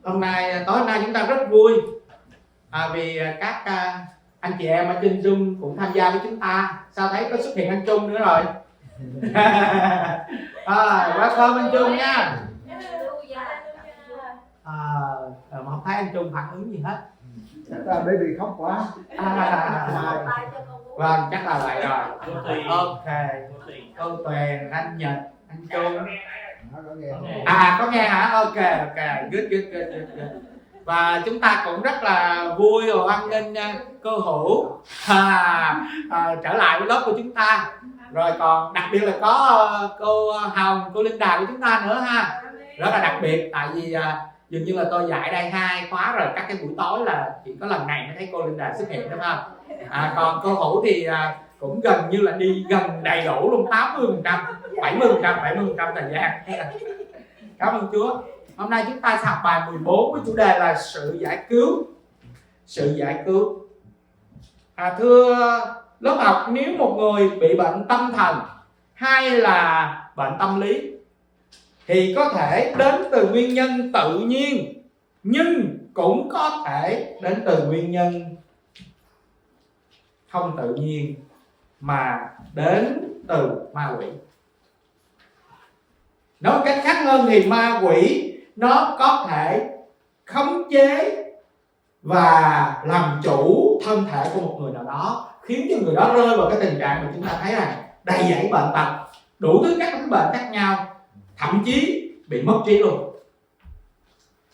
Hôm nay tối nay chúng ta rất vui vì các anh chị em ở trên Zoom cũng tham gia với chúng ta. Sao thấy có xuất hiện anh Trung nữa rồi. Welcome anh Trung nha. Mà không thấy anh Trung phản ứng gì hết. Chắc là bởi vì khóc quá. Vâng, chắc là vậy rồi. Ok. Cô Tuyền, anh Nhật, anh Trung. Có nghe hả? Ok, good. Và chúng ta cũng rất là vui và hoan nghênh cô Hữu trở lại với lớp của chúng ta. Rồi còn đặc biệt là có cô Hồng, cô Linh Đào của chúng ta nữa ha. Rất là đặc biệt tại vì dường như là tôi dạy đây 2 khóa rồi, các cái buổi tối là chỉ có lần này mới thấy cô Linh Đào xuất hiện đúng không? Còn cô Hữu thì cũng gần như là đi gần đầy đủ luôn, 80%, 70% thời gian. Cảm ơn Chúa. Hôm nay chúng ta sẽ học bài 14 với chủ đề là sự giải cứu. Sự giải cứu. Thưa lớp học, nếu một người bị bệnh tâm thần hay là bệnh tâm lý thì có thể đến từ nguyên nhân tự nhiên, nhưng cũng có thể đến từ nguyên nhân không tự nhiên mà đến từ ma quỷ. Nói một cách khác hơn thì ma quỷ nó có thể khống chế và làm chủ thân thể của một người nào đó, khiến cho người đó rơi vào cái tình trạng mà chúng ta thấy là đầy dẫy bệnh tật, đủ thứ các bệnh khác nhau, thậm chí bị mất trí luôn.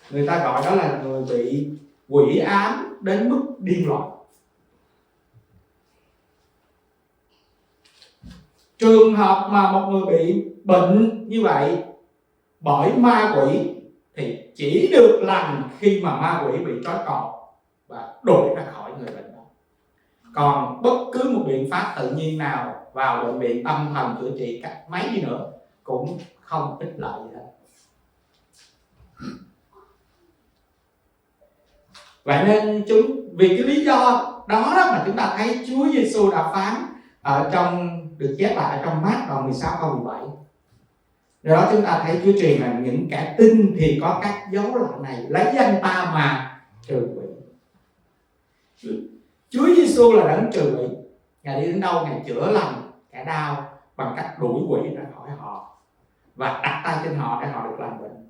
Người ta gọi đó là người bị quỷ ám đến mức điên loạn. Trường hợp mà một người bị bệnh như vậy bởi ma quỷ thì chỉ được lành khi mà ma quỷ bị trói cột và đuổi ra khỏi người bệnh đó. Còn bất cứ một biện pháp tự nhiên nào vào bệnh viện tâm thần chữa trị cách mấy đi nữa cũng không ích lợi gì hết. Vậy nên vì cái lý do đó mà chúng ta thấy Chúa Giêsu đã phán ở trong, được chép lại ở trong Mát đoạn 16 câu 17. Do đó chúng ta thấy Chúa truyền là những kẻ tin thì có các dấu lạ này, lấy danh ta mà trừ quỷ. Chúa Giêsu là đấng trừ quỷ. Ngài đi đến đâu Ngài chữa lành kẻ đau bằng cách đuổi quỷ ra khỏi họ và đặt tay trên họ để họ được lành bệnh.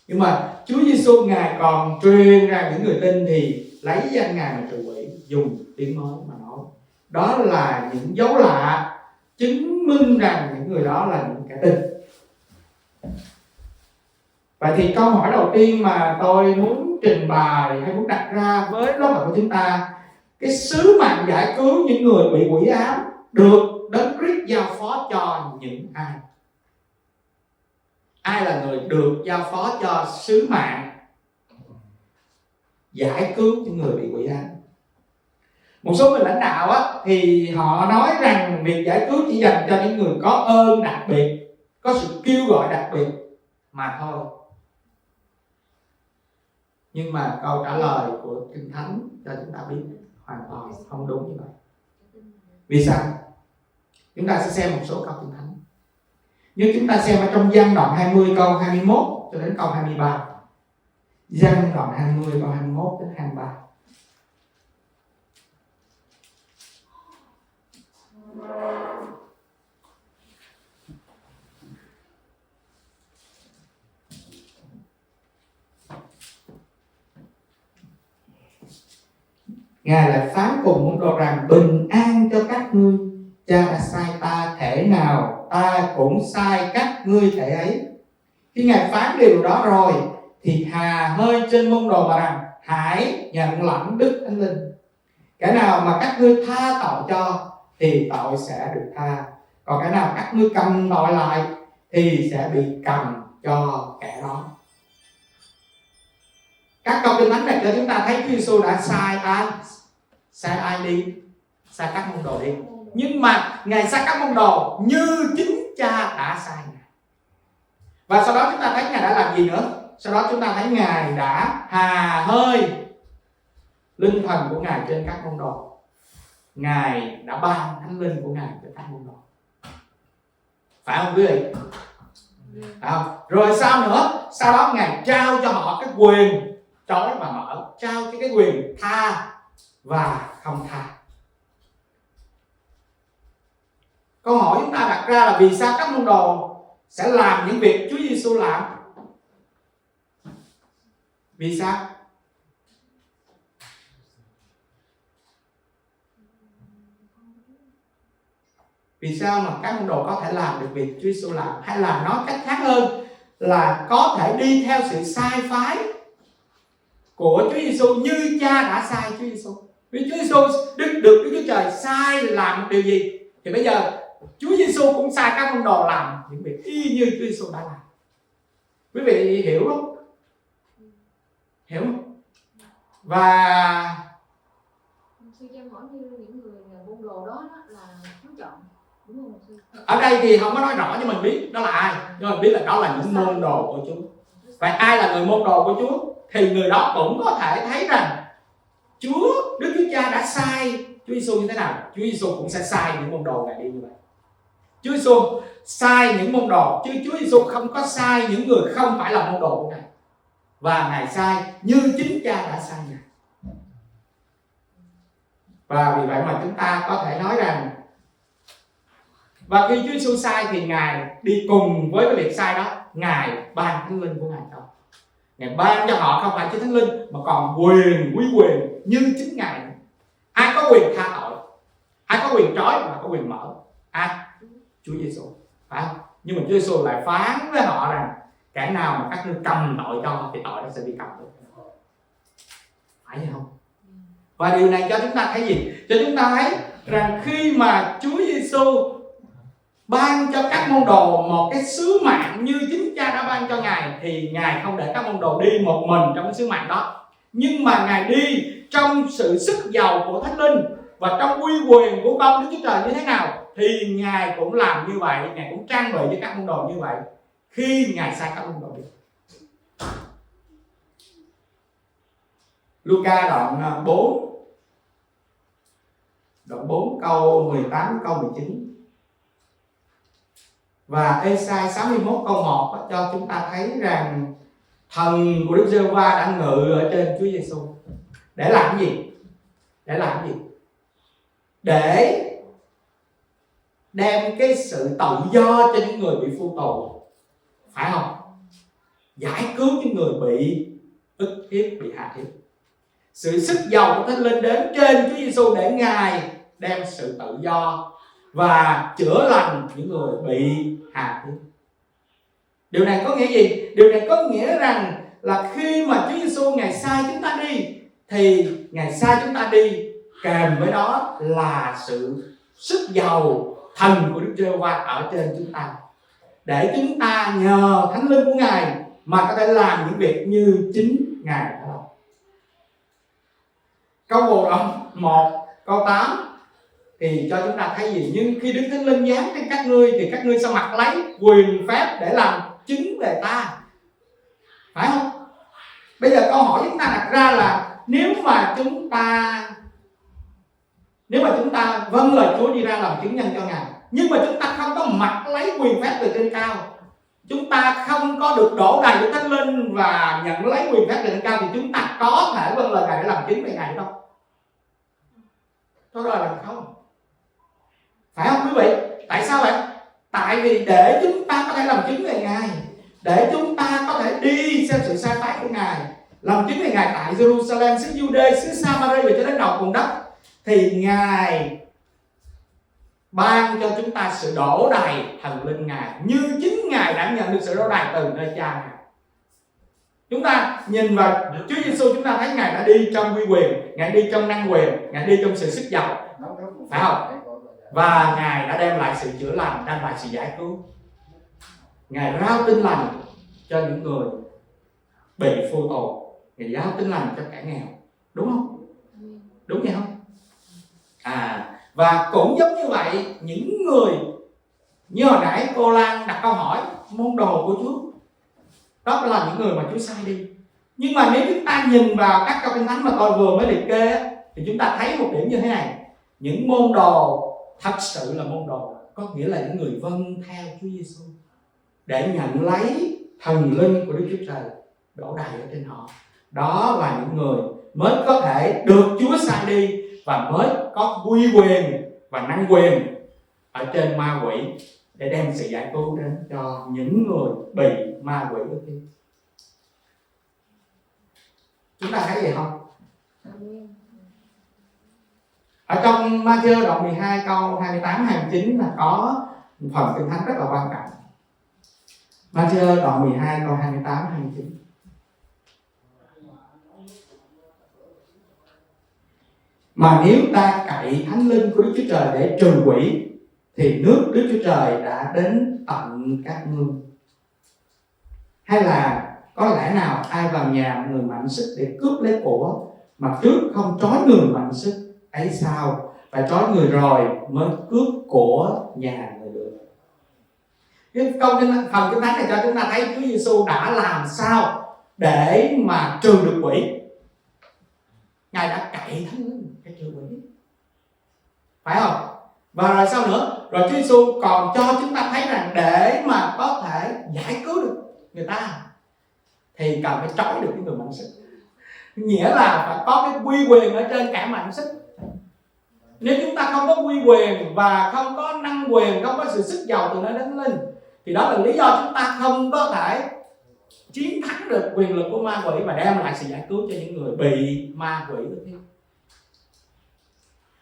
Nhưng mà Chúa Giêsu Ngài còn truyền ra những người tin thì lấy danh Ngài mà trừ quỷ, dùng tiếng mới mà nói. Đó là những dấu lạ chứng minh rằng những người đó là những kẻ tin. Vậy thì câu hỏi đầu tiên mà tôi muốn trình bày hay muốn đặt ra với lớp học của chúng ta, cái sứ mạng giải cứu những người bị quỷ ám được Đấng Christ giao phó cho những ai? Ai là người được giao phó cho sứ mạng giải cứu những người bị quỷ ám? Một số người lãnh đạo thì họ nói rằng việc giải cứu chỉ dành cho những người có ơn đặc biệt, có sự kêu gọi đặc biệt mà thôi. Nhưng mà câu trả lời của Kinh Thánh cho chúng ta biết hoàn toàn không đúng như vậy. Vì sao? Chúng ta sẽ xem một số câu Kinh Thánh. Nhưng chúng ta xem ở trong Giăng đoạn 20 câu 21 cho đến câu 23. Giăng đoạn 20 câu 21 đến 23. Ngài lại phán cùng môn đồ rằng: bình an cho các ngươi, Cha đã sai ta thể nào, ta cũng sai các ngươi thể ấy. Khi Ngài phán điều đó rồi thì hà hơi trên môn đồ mà rằng: hãy nhận lãnh Đức Thánh Linh. Cái nào mà các ngươi tha tội cho thì tội sẽ được tha, còn cái nào các ngươi cầm tội lại thì sẽ bị cầm cho kẻ đó. Các câu Kinh Thánh này cho chúng ta thấy Chúa Giêsu đã sai ai đi? Sai các môn đồ đi. Nhưng mà Ngài sai các môn đồ như chính Cha đã sai Ngài. Và sau đó chúng ta thấy Ngài đã làm gì nữa? Sau đó chúng ta thấy Ngài đã hà hơi linh thần của Ngài trên các môn đồ. Ngài đã ban Thánh Linh của Ngài cho các môn đồ. Phải không quý vị? Rồi sao nữa? Sau đó Ngài trao cho họ cái quyền trói và mở, trao cho cái quyền tha và không tha. Câu hỏi chúng ta đặt ra là vì sao các môn đồ sẽ làm những việc Chúa Giêsu làm? Vì sao? Vì sao mà các môn đồ có thể làm được việc Chúa Giêsu làm? Hay là nói cách khác hơn là có thể đi theo sự sai phái của Chúa Giêsu như Cha đã sai Chúa Giêsu. Vì Chúa Giêsu được Đức Chúa Trời sai làm điều gì thì bây giờ Chúa Giêsu cũng sai các môn đồ làm những việc y như Chúa Giêsu đã làm. Quý vị hiểu không? Hiểu không? Và sư cho em hỏi như những người môn đồ đó là Chúa chọn, đúng không sư? Ở đây thì không có nói rõ cho mình biết đó là ai, nhưng mà biết là đó là những môn đồ của Chúa. Vậy ai là người môn đồ của Chúa? Thì người đó cũng có thể thấy rằng Chúa, Đức Chúa Cha đã sai Chúa Giêsu như thế nào, Chúa Giêsu cũng sẽ sai những môn đồ Ngài đi như vậy. Chúa Giêsu sai những môn đồ, chứ Chúa Giêsu không có sai những người không phải là môn đồ của Ngài. Và Ngài sai như chính Cha đã sai Ngài. Và vì vậy mà chúng ta có thể nói rằng, và khi Chúa Giêsu sai thì Ngài đi cùng với cái việc sai đó, Ngài ban Thánh Linh của Ngài cho. Ngài ban cho họ không phải chỉ Thánh Linh mà còn quý quyền như chính Ngài. Ai có quyền tha tội, ai có quyền trói và có quyền mở? Chúa Giêsu, phải không? Nhưng mà Chúa Giêsu lại phán với họ rằng kẻ nào mà các ngươi cầm tội cho thì tội nó sẽ bị cầm được. Phải hay không? Và điều này cho chúng ta thấy gì? Cho chúng ta thấy rằng khi mà Chúa Giêsu ban cho các môn đồ một cái sứ mạng như chính Cha đã ban cho Ngài, thì Ngài không để các môn đồ đi một mình trong cái sứ mạng đó, nhưng mà Ngài đi trong sự sức giàu của Thánh Linh và trong uy quyền của con Đức Chúa Trời như thế nào thì Ngài cũng làm như vậy. Ngài cũng trang bị cho các môn đồ như vậy khi Ngài sai các môn đồ đi. Luca đoạn 4 câu 18 câu 19 và Ê-sai 61 câu 1 cho chúng ta thấy rằng thần của Đức Giê-hô-va đã ngự ở trên Chúa Giêsu. Để làm gì? Để làm gì? Để đem cái sự tự do cho những người bị phu tù, phải không? Giải cứu những người bị ức hiếp, bị hạ hiếp. Sự sức giàu của Thánh Linh đến trên Chúa Giêsu để Ngài đem sự tự do và chữa lành những người bị hạ hiếp. Điều này có nghĩa gì? Điều này có nghĩa rằng là khi mà Chúa Giêsu Ngài sai chúng ta đi thì Ngài sai chúng ta đi kèm với đó là sự sức giàu thần của Đức Giê-hô-va ở trên chúng ta, để chúng ta nhờ Thánh Linh của Ngài mà có thể làm những việc như chính Ngài đã làm. Câu Bồ đoạn 1 câu 8 thì cho chúng ta thấy gì? Nhưng khi Đức Thánh Linh giáng trên các ngươi thì các ngươi sẽ mặc lấy quyền phép để làm chứng về ta, phải không? Bây giờ câu hỏi chúng ta đặt ra là nếu mà chúng ta vâng lời Chúa đi ra làm chứng nhân cho Ngài, nhưng mà chúng ta không có mặc lấy quyền phép từ trên cao, chúng ta không có được đổ đầy của Thánh Linh và nhận lấy quyền phép từ trên cao, thì chúng ta có thể vâng lời Ngài để làm chứng về Ngài không? Thôi rồi là không. Phải không quý vị? Tại sao vậy? Tại vì để chúng ta có thể làm chứng về Ngài, để chúng ta có thể đi theo sự sai phái của Ngài, làm chứng về Ngài tại Jerusalem, xứ Jude, xứ Samari và cho đến đầu cùng đất, thì Ngài ban cho chúng ta sự đổ đầy thần linh Ngài như chính Ngài đã nhận được sự đổ đầy từ nơi Cha Ngài. Chúng ta nhìn vào Chúa Giêsu, chúng ta thấy Ngài đã đi trong uy quyền, Ngài đi trong năng quyền, Ngài đi trong sự sức giàu, phải không? Và Ngài đã đem lại sự chữa lành, đem lại sự giải cứu. Ngài rao tin lành cho những người bị phu tù, Ngài rao tin lành cho kẻ nghèo, đúng không? Đúng vậy không? Và cũng giống như vậy, những người như hồi nãy cô Lan đặt câu hỏi môn đồ của Chúa, đó là những người mà Chúa sai đi. Nhưng mà nếu chúng ta nhìn vào các câu Kinh Thánh mà tôi vừa mới liệt kê thì chúng ta thấy một điểm như thế này: những môn đồ thật sự là môn đồ có nghĩa là những người vâng theo Chúa Giêsu. để nhận lấy thần linh của Đức Chúa Trời đổ đầy ở trên họ. Đó là những người mới có thể được Chúa sai đi và mới có uy quyền và năng quyền ở trên ma quỷ để đem sự giải cứu đến cho những người bị ma quỷ ức hiếp. Chúng ta thấy gì không? Ở trong Ma-thi-ơ đoạn 12 câu 28-29 là có một phần Kinh Thánh rất là quan trọng. Ma-thi-ơ đoạn 12 câu 28-29. Mà nếu ta cậy thánh linh của Đức Chúa Trời để trừ quỷ, thì nước Đức Chúa Trời đã đến tận các ngươi. Hay là có lẽ nào ai vào nhà người mạnh sức để cướp lấy của, mà trước không trói người mạnh sức ấy sao? Phải trói người rồi mới cướp của nhà người được. Cái phần Kinh Thánh này cho chúng ta thấy Chúa Giêsu đã làm sao để mà trừ được quỷ. Ngài đã cậy thánh linh để trừ quỷ, phải không? Và rồi sao nữa? Rồi Chúa Giêsu còn cho chúng ta thấy rằng để mà có thể giải cứu được người ta thì cần phải trói được cái người mạnh sức. Nghĩa là phải có cái uy quyền ở trên cả mạnh sức. Nếu chúng ta không có uy quyền và không có năng quyền, không có sự sức giàu từ nơi đến linh, thì đó là lý do chúng ta không có thể chiến thắng được quyền lực của ma quỷ và đem lại sự giải cứu cho những người bị ma quỷ ức hiếp.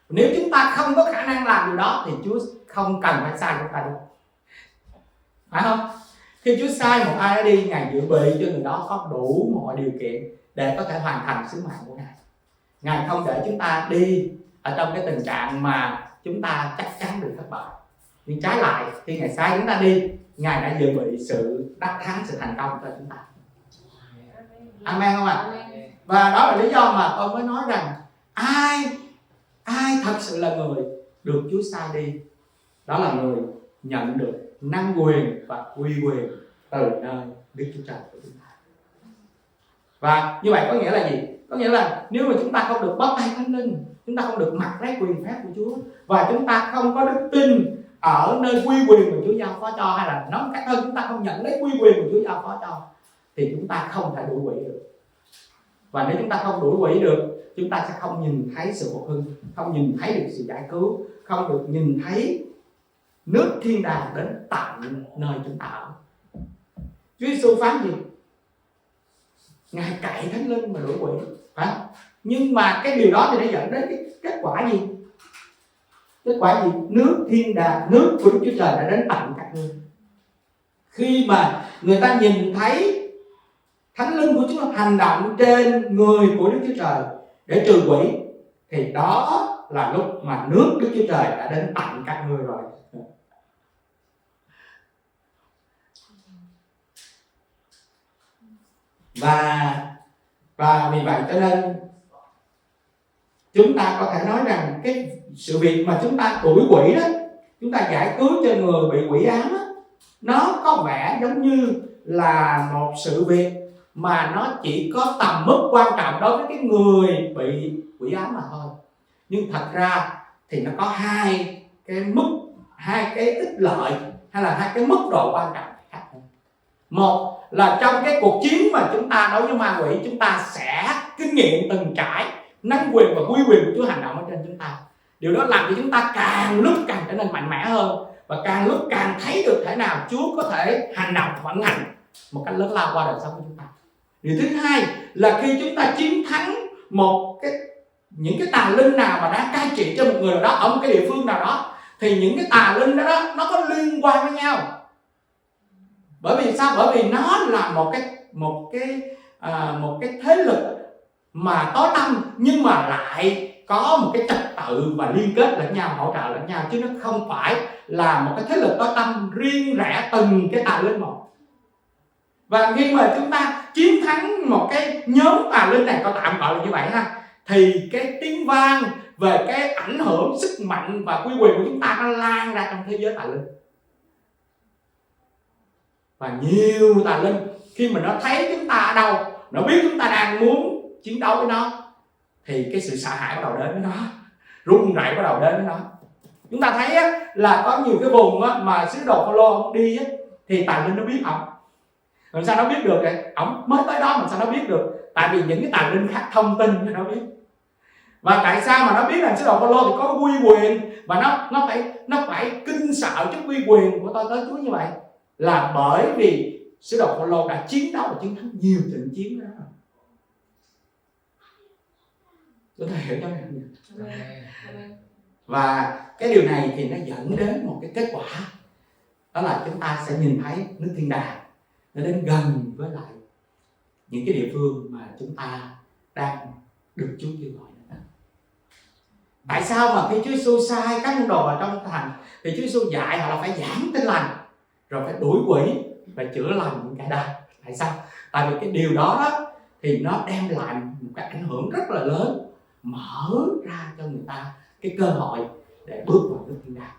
Nếu chúng ta không có khả năng làm điều đó thì Chúa không cần phải sai chúng ta đâu, phải không? Khi Chúa sai một ai đó đi, Ngài dự bị cho người đó có đủ mọi điều kiện để có thể hoàn thành sứ mạng của Ngài. Ngài không để chúng ta đi ở trong cái tình trạng mà chúng ta chắc chắn bị thất bại. Nhưng trái lại, khi Ngài sai chúng ta đi, Ngài đã dự bị sự đắc thắng, sự thành công cho chúng ta. Amen không ạ? Và đó là lý do mà tôi mới nói rằng ai thật sự là người được Chúa sai đi, đó là người nhận được năng quyền và uy quyền từ nơi Đức Chúa Trời của chúng ta. Và như vậy có nghĩa là gì? Có nghĩa là nếu mà chúng ta không được bóc tay thánh linh, chúng ta không được mặc lấy quyền phép của Chúa, và chúng ta không có đức tin ở nơi quy quyền mà Chúa giao phó cho, hay là nói cách hơn, chúng ta không nhận lấy quy quyền mà Chúa giao phó cho, thì chúng ta không thể đuổi quỷ được. Và nếu chúng ta không đuổi quỷ được, chúng ta sẽ không nhìn thấy sự phục hưng, không nhìn thấy được sự giải cứu, không được nhìn thấy nước thiên đàng đến tận nơi chúng ta ở. Chúa Giêsu phán gì? Ngài cậy thánh linh mà đuổi quỷ, phải không? Nhưng mà cái điều đó thì nó dẫn đến cái kết quả gì? Kết quả gì? Nước thiên đàng, nước của Đức Chúa Trời đã đến tận các ngươi. Khi mà người ta nhìn thấy thánh linh của Chúa hành động trên người của Đức Chúa Trời để trừ quỷ, thì đó là lúc mà nước Đức Chúa Trời đã đến tận các ngươi rồi. Và vì vậy cho nên chúng ta có thể nói rằng cái sự việc mà chúng ta đuổi quỷ đó, chúng ta giải cứu cho người bị quỷ ám đó, nó có vẻ giống như là một sự việc mà nó chỉ có tầm mức quan trọng đối với cái người bị quỷ ám mà thôi. Nhưng thật ra thì nó có hai cái ích lợi, hay là hai cái mức độ quan trọng khác. Một là trong cái cuộc chiến mà chúng ta đối với ma quỷ, chúng ta sẽ kinh nghiệm từng trải năng quyền và quy quyền của Chúa hành động ở trên chúng ta. Điều đó làm cho chúng ta càng lúc càng trở nên mạnh mẽ hơn, và càng lúc càng thấy được thể nào Chúa có thể hành động vận hành một cách lớn lao qua đời sống của chúng ta. Điều thứ hai là khi chúng ta chiến thắng những cái tà linh nào mà đang cai trị cho một người nào đó ở một cái địa phương nào đó, thì những cái tà linh đó nó có liên quan với nhau. Bởi vì sao? Bởi vì nó là một cái thế lực mà tối tăm, nhưng mà lại có một cái trật tự và liên kết lẫn nhau, hỗ trợ lẫn nhau, chứ nó không phải là một cái thế lực tối tăm riêng rẽ từng cái tà linh một. Và khi mà chúng ta chiến thắng một cái nhóm tà linh này, có tạm gọi là như vậy ha, thì cái tiếng vang về cái ảnh hưởng, sức mạnh và quy quyền của chúng ta nó lan ra trong thế giới tà linh. Và nhiều tà linh khi mà nó thấy chúng ta ở đâu, nó biết chúng ta đang muốn chiến đấu với nó, thì cái sự sợ hãi bắt đầu đến với nó, run rẩy bắt đầu đến với nó. Chúng ta thấy là có nhiều cái vùng mà sứ đồ Phaolô ông đi thì tài linh nó biết không? Làm sao nó biết được vậy? Ổng mới tới đó mà sao nó biết được? Tại vì những cái tài linh khác thông tin cho nó biết. Và tại sao mà nó biết là sứ đồ Phaolô thì có quy quyền và nó phải kinh sợ trước quy quyền của tôi tới Chúa như vậy, là bởi vì sứ đồ Phaolô đã chiến đấu và chiến thắng nhiều trận chiến đó. Chúng ta hiểu cho mình. Và cái điều này thì nó dẫn đến một cái kết quả, đó là chúng ta sẽ nhìn thấy nước thiên đàng nó đến gần với lại những cái địa phương mà chúng ta đang được Chúa kêu gọi. Tại sao mà khi Chúa Giêsu sai các môn đồ vào trong thành thì Chúa Giêsu dạy họ là phải giảng tin lành, rồi phải đuổi quỷ và chữa lành những kẻ đau? Tại sao? Tại vì cái điều đó thì nó đem lại một cái ảnh hưởng rất là lớn, mở ra cho người ta cái cơ hội để bước vào nước thiên đàng.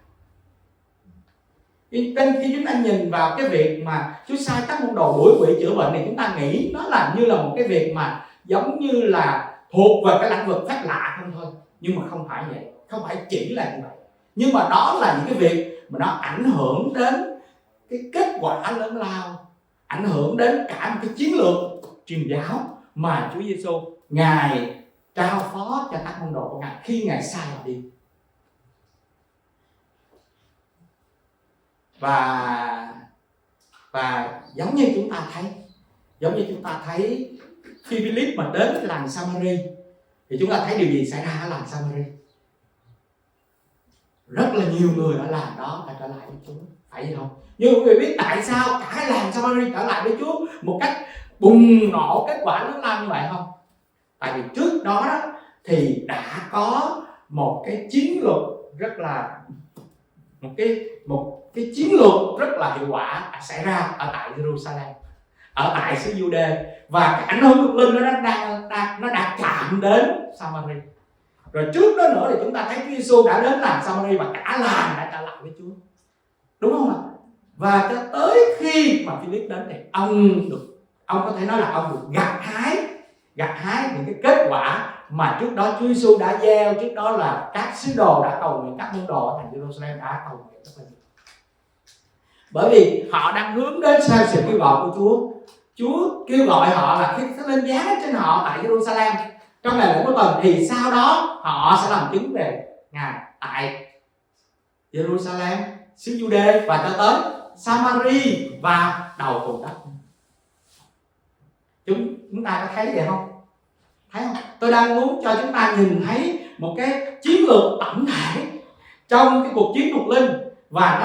Khi chúng ta nhìn vào cái việc mà Chúa sai các môn đồ đuổi quỷ chữa bệnh thì chúng ta nghĩ nó là như là một cái việc mà giống như là thuộc về cái lĩnh vực phép lạ không thôi. Nhưng mà không phải vậy, không phải chỉ là như vậy. Nhưng mà đó là những cái việc mà nó ảnh hưởng đến cái kết quả lớn lao, ảnh hưởng đến cả một cái chiến lược truyền giáo mà Chúa Giêsu Ngài trao phó cho các môn đồ của Ngài khi Ngài sai họ đi. Và giống như chúng ta thấy khi Philip mà đến cái làng Samari thì chúng ta thấy điều gì xảy ra ở làng Samari? Rất là nhiều người ở làng đó đã trở lại với Chúa, phải vậy không? Nhưng quý vị biết tại sao cả cái làng Samari trở lại với Chúa một cách bùng nổ kết quả lớn lao như vậy không? Tại vì trước đó thì đã có một cái chiến lược rất là một cái chiến lược rất là hiệu quả xảy ra ở tại Jerusalem, ở tại xứ Jude, và cái ảnh hưởng thuộc linh nó đã chạm đến Samari. Rồi trước đó nữa thì chúng ta thấy Chúa Giêsu đã đến làng Samari và cả làng đã trở lại với Chúa, đúng không ạ? Và cho tới khi mà Philip đến thì ông có thể nói là ông được gặt hái những cái kết quả mà trước đó Chúa Giêsu đã gieo, trước đó là các sứ đồ đã cầu nguyện, các môn đồ ở thành Jerusalem đã cầu nguyện rất là nhiều. Bởi vì họ đang hướng đến theo sự kêu gọi của Chúa. Chúa kêu gọi họ là khi sẽ lên giá trên họ tại Jerusalem trong ngày lễ cuối tuần, thì sau đó họ sẽ làm chứng về Ngài tại Jerusalem, xứ Jude và cho tới Samari và đầu cùng đất. Chúng ta có thấy vậy không? Thấy không? Tôi đang muốn cho chúng ta nhìn thấy một cái chiến lược tổng thể trong cái cuộc chiến thuộc linh, và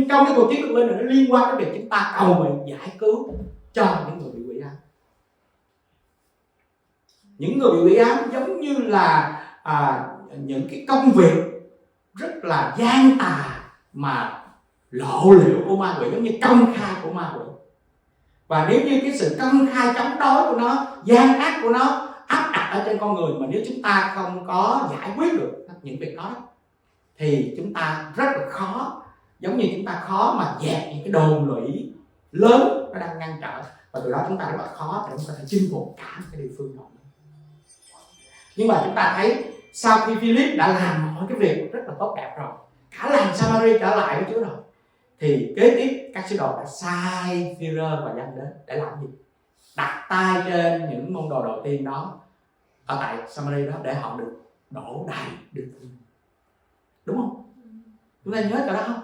trong cái cuộc chiến thuộc linh này nó liên quan đến việc chúng ta cầu nguyện giải cứu cho những người bị quỷ ám. Những người bị quỷ ám giống như là những cái công việc rất là gian tà mà lộ liễu của ma quỷ, giống như công khai của ma quỷ. Và nếu như cái sự công khai chống đối của nó, gian ác của nó áp đặt ở trên con người, mà nếu chúng ta không có giải quyết được những việc đó thì chúng ta rất là khó, giống như chúng ta khó mà dẹp những cái đồn lũy lớn nó đang ngăn trở, và từ đó chúng ta rất là khó để có thể chinh phục cả một cái địa phương đó. Nhưng mà chúng ta thấy sau khi Philip đã làm mọi cái việc rất là tốt đẹp rồi, cả làng Samari trở lại với Chúa rồi, thì kế tiếp các sứ đồ đã sai Phi-rơ và Giăng đến để làm gì? Đặt tay trên những môn đồ đầu tiên đó ở tại Samari đó để họ được đổ đầy được, đúng không? Chúng ta nhớ chỗ đó không?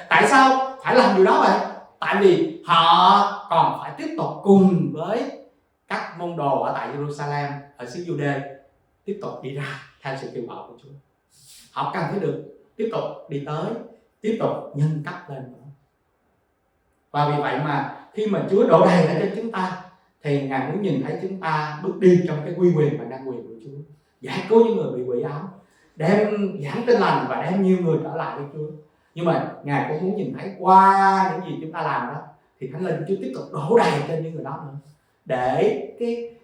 Tại sao phải làm điều đó vậy? Tại vì họ còn phải tiếp tục cùng với các môn đồ ở tại Jerusalem, ở xứ Jude tiếp tục đi ra theo sự kêu gọi của Chúa. Họ cần phải được tiếp tục đi tới, tiếp tục nhân cấp lên nữa. Và vì vậy mà khi mà Chúa đổ đầy ở trên chúng ta thì Ngài muốn nhìn thấy chúng ta bước đi trong cái quy quyền và năng quyền của Chúa, giải cứu những người bị quỷ ám, đem giảng tin lành và đem nhiều người trở lại với Chúa. Nhưng mà Ngài cũng muốn nhìn thấy qua những gì chúng ta làm đó thì Thánh Linh Chúa tiếp tục đổ đầy trên những người đó nữa, để cái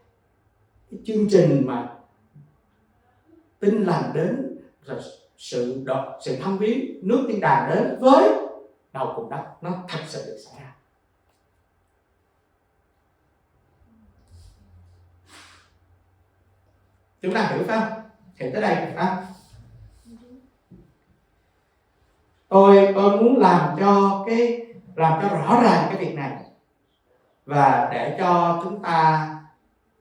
chương trình mà tin lành đến, rồi sự thăm viếng nước thiên đàng đến với đầu cùng đất nó thật sự được xảy ra. Chúng ta hiểu phải không? Thì tới đây phải không? tôi muốn làm cho rõ ràng cái việc này, và để cho chúng ta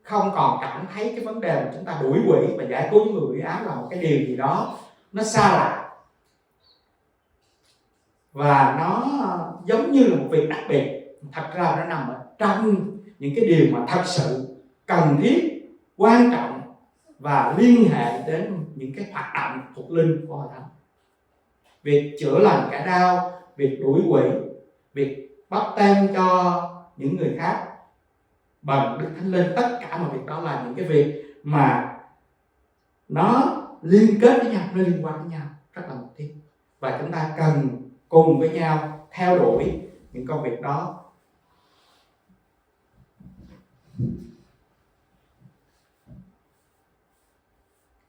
không còn cảm thấy cái vấn đề mà chúng ta đuổi quỷ và giải cứu những người quỷ ám là một cái điều gì đó nó xa lạ, và nó giống như là một việc đặc biệt. Thật ra nó nằm ở trong những cái điều mà thật sự cần thiết, quan trọng và liên hệ đến những cái hoạt động thuộc linh của Hội Thánh. Việc chữa lành kẻ đau, việc đuổi quỷ, việc báp têm cho những người khác bằng Đức Thánh Linh, tất cả mọi việc đó là những cái việc mà nó liên kết với nhau, nó liên quan với nhau rất là mật thiết, và chúng ta cần cùng với nhau theo đuổi những công việc đó.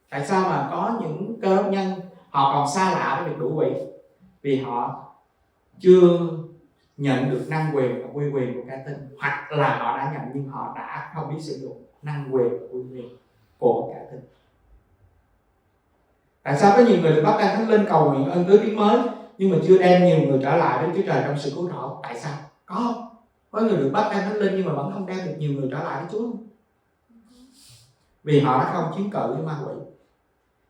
Tại sao mà có những cơ đốc nhân họ còn xa lạ với việc đuổi quỷ? Vì họ chưa nhận được năng quyền và uy quyền của Ca Tinh, hoặc là họ đã nhận nhưng họ đã không biết sử dụng năng quyền và uy quyền của Ca Tinh. Tại sao có nhiều người được báp têm Thánh Linh cầu nguyện ơn tứ tiếng mới nhưng mà chưa đem nhiều người trở lại đến Chúa Trời trong sự cứu rỗi? Tại sao? Có người được báp têm Thánh Linh nhưng mà vẫn không đem được nhiều người trở lại với Chúa. Vì họ đã không chiến cự với ma quỷ,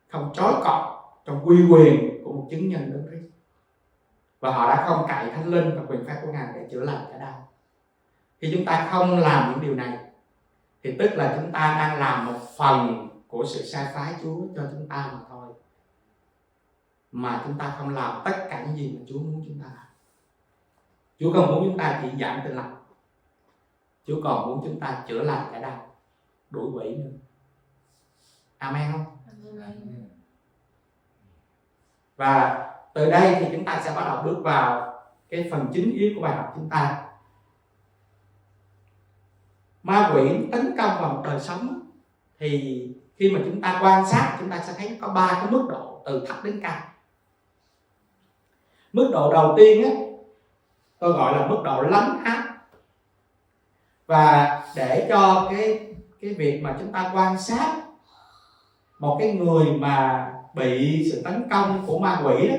không trói cọt trong uy quyền của một chứng nhân Đấng Christ, và họ đã không cậy Thánh Linh và quyền phép của Ngài để chữa lành kẻ đau. Khi chúng ta không làm những điều này thì tức là chúng ta đang làm một phần của sự sai phái Chúa cho chúng ta mà thôi, mà chúng ta không làm tất cả những gì mà Chúa muốn chúng ta làm. Chúa không muốn chúng ta chỉ giảng tin lành, Chúa còn muốn chúng ta chữa lành kẻ đau, đuổi quỷ nữa. Amen không? Amen. Và từ đây thì chúng ta sẽ bắt đầu bước vào cái phần chính yếu của bài học chúng ta. Ma quỷ tấn công vào một đời sống thì khi mà chúng ta quan sát, chúng ta sẽ thấy có 3 cái mức độ từ thấp đến cao. Mức độ đầu tiên á, tôi gọi là mức độ lấn áp. Và để cho cái việc mà chúng ta quan sát một cái người mà bị sự tấn công của ma quỷ đó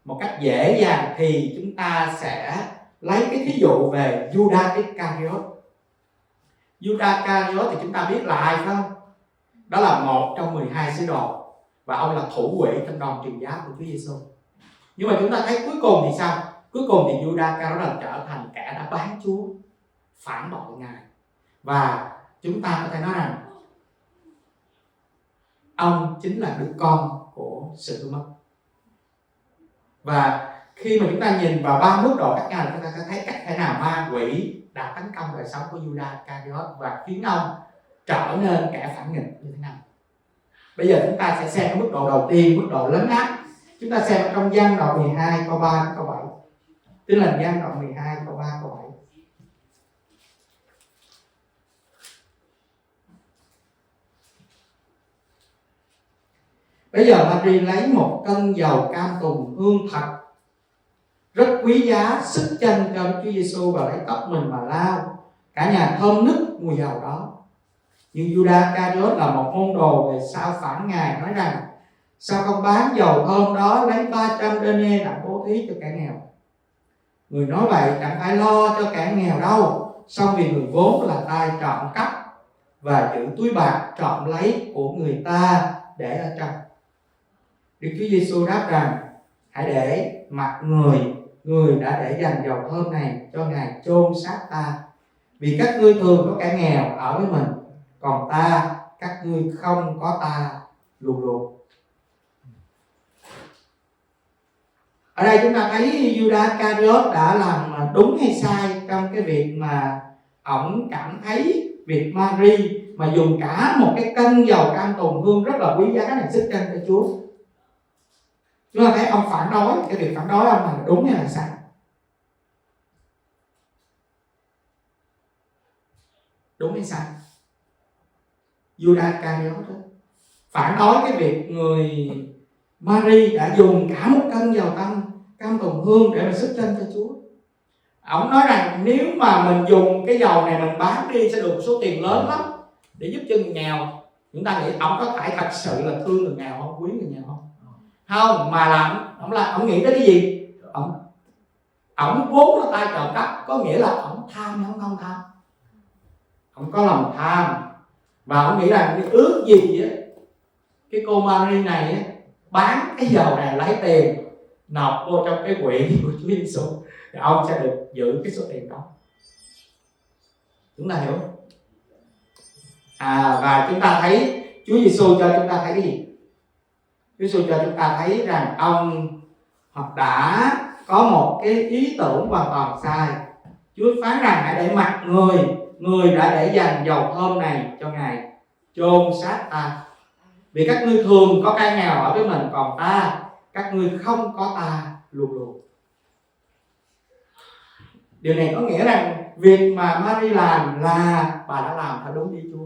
một cách dễ dàng, thì chúng ta sẽ lấy cái thí dụ về Judas Iscariot. Judas Iscariot thì chúng ta biết là ai phải không? Đó là một trong 12 sứ đồ, và ông là thủ quỷ trong đoàn truyền giáo của Chúa Giêsu. Nhưng mà chúng ta thấy cuối cùng thì sao? Cuối cùng thì Judas Iscariot trở thành kẻ đã bán Chúa, phản bội Ngài. Và chúng ta có thể nói rằng ông chính là đứa con của sự hư mất. Và khi mà chúng ta nhìn vào 3 mức độ khác nhau, chúng ta sẽ thấy cách thế nào ma quỷ đã tấn công đời sống của Judas Iscariot và khiến ông trở nên kẻ phản nghịch như thế nào. Bây giờ chúng ta sẽ xem cái mức độ đầu tiên, mức độ lấn áp. Chúng ta xem trong Giăng đoạn 12 câu 3 đến câu 7. Tức là Giăng đoạn 12 câu 3 câu 7. Bây giờ Mary lấy một cân dầu cam tùng hương thật rất quý giá, sức chân cho Chúa Giêsu và lấy tóc mình mà lau. Cả nhà thơm nức mùi dầu đó. Nhưng Judas Iscariot là một môn đồ về sau phản Ngài, nói rằng: sao không bán dầu thơm đó lấy 300 denier đặng bố thí cho kẻ nghèo? Người nói vậy chẳng phải lo cho kẻ nghèo đâu, song vì người vốn là tay trộm cắp và giữ túi bạc trộm lấy của người ta để ở trong. Đức Chúa Giêsu đáp rằng: hãy để mặc người đã để dành dầu thơm này cho Ngài chôn xác ta, vì các ngươi thường có kẻ nghèo ở với mình, còn ta, các ngươi không có ta luôn luôn. Ở đây chúng ta thấy Judas Iscariot đã làm đúng hay sai trong cái việc mà ổng cảm thấy việc Mary mà dùng cả một cái cân dầu cam tùng hương rất là quý giá này sức chân cho Chúa. Chúng ta thấy ông phản đối, cái việc phản đối ông là đúng hay là sai? Đúng hay sai? Judas Iscariot phản đối cái việc người Mary đã dùng cả một cân dầu cam tùng hương để mà sức chân cho Chúa. Ông nói rằng nếu mà mình dùng cái dầu này mình bán đi sẽ được số tiền lớn lắm để giúp cho người nghèo. Chúng ta nghĩ ông có phải thật sự là thương người nghèo không, quý người nghèo không? Không, mà là ông nghĩ tới cái gì? ổng vốn là tay trộm cắp, có nghĩa là ổng tham hay không tham, ổng có lòng tham, và ổng nghĩ rằng cái ước gì á, cái cô Mary này á, bán cái dầu này lấy tiền nộp vô trong cái quỹ của Chúa Giêsu thì ông sẽ được giữ cái số tiền đó. Chúng ta hiểu không? Và chúng ta thấy Chúa Giêsu cho chúng ta thấy cái gì? Chúa Giêsu cho chúng ta thấy rằng ông đã có một cái ý tưởng hoàn toàn sai. Chúa phán rằng hãy để mặc người đã để dành dầu thơm này cho Ngài chôn xác ta. Vì các ngươi thường có cái nghèo ở với mình, còn ta, các ngươi không có ta luôn luôn. Điều này có nghĩa rằng việc mà Mary làm là bà đã làm theo đúng ý Chúa.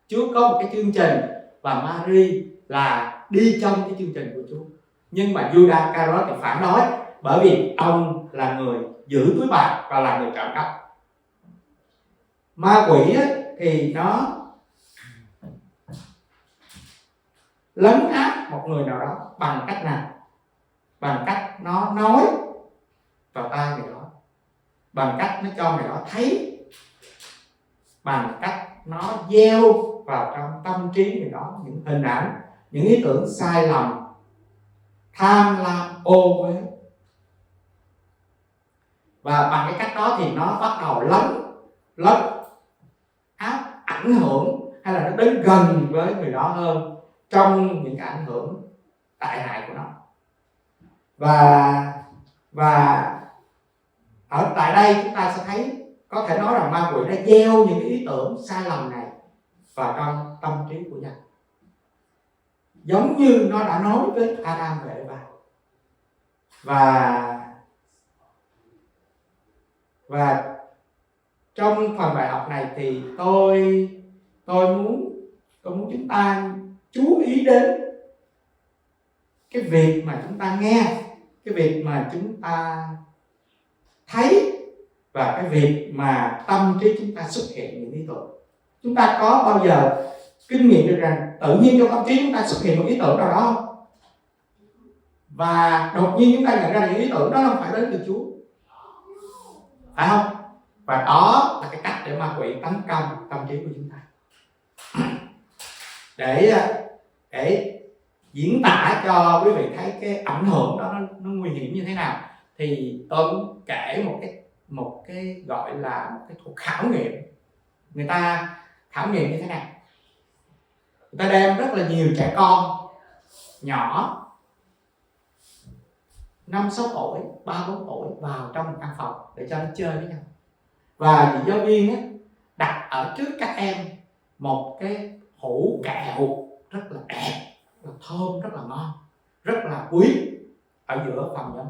Chúa có một cái chương trình và Mary là đi trong cái chương trình của Chúa. Nhưng mà Judas Iscariot thì phản đối, bởi vì ông là người giữ túi bạc và là người trộm cắp. Ma quỷ thì nó lấn áp một người nào đó bằng cách nào? Bằng cách nó nói vào tai người đó, bằng cách nó cho người đó thấy, bằng cách nó gieo vào trong tâm trí người đó những hình ảnh, những ý tưởng sai lầm, tham lam, ô uế. Và bằng cái cách đó thì nó bắt đầu lấn áp, ảnh hưởng, hay là nó đến gần với người đó hơn trong những cái ảnh hưởng tệ hại của nó. Và ở tại đây chúng ta sẽ thấy, có thể nói rằng ma quỷ đã gieo những ý tưởng sai lầm này vào trong tâm trí của dân, giống như nó đã nói với Adam và Eva. Và trong phần bài học này thì tôi muốn chúng ta chú ý đến cái việc mà chúng ta nghe, cái việc mà chúng ta thấy, và cái việc mà tâm trí chúng ta xuất hiện những ý tưởng. Chúng ta có bao giờ kinh nghiệm được rằng tự nhiên trong tâm trí chúng ta xuất hiện một ý tưởng nào đó không? Và đột nhiên chúng ta nhận ra những ý tưởng đó không phải đến từ Chúa, phải không? Và đó là cái cách để ma quỷ tấn công tâm trí của chúng ta. Để diễn tả cho quý vị thấy cái ảnh hưởng đó nó nguy hiểm như thế nào, thì tôi muốn kể một cái gọi là một cái cuộc khảo nghiệm. Người ta khảo nghiệm như thế này: người ta đem rất là nhiều trẻ con nhỏ 5-6 tuổi, 3-4 tuổi vào trong một căn phòng để cho nó chơi với nhau. Và vị giáo viên đặt ở trước các em một cái hũ kẹo rất là đẹp, rất là thơm, rất là ngon, rất là quý ở giữa phòng nhóm.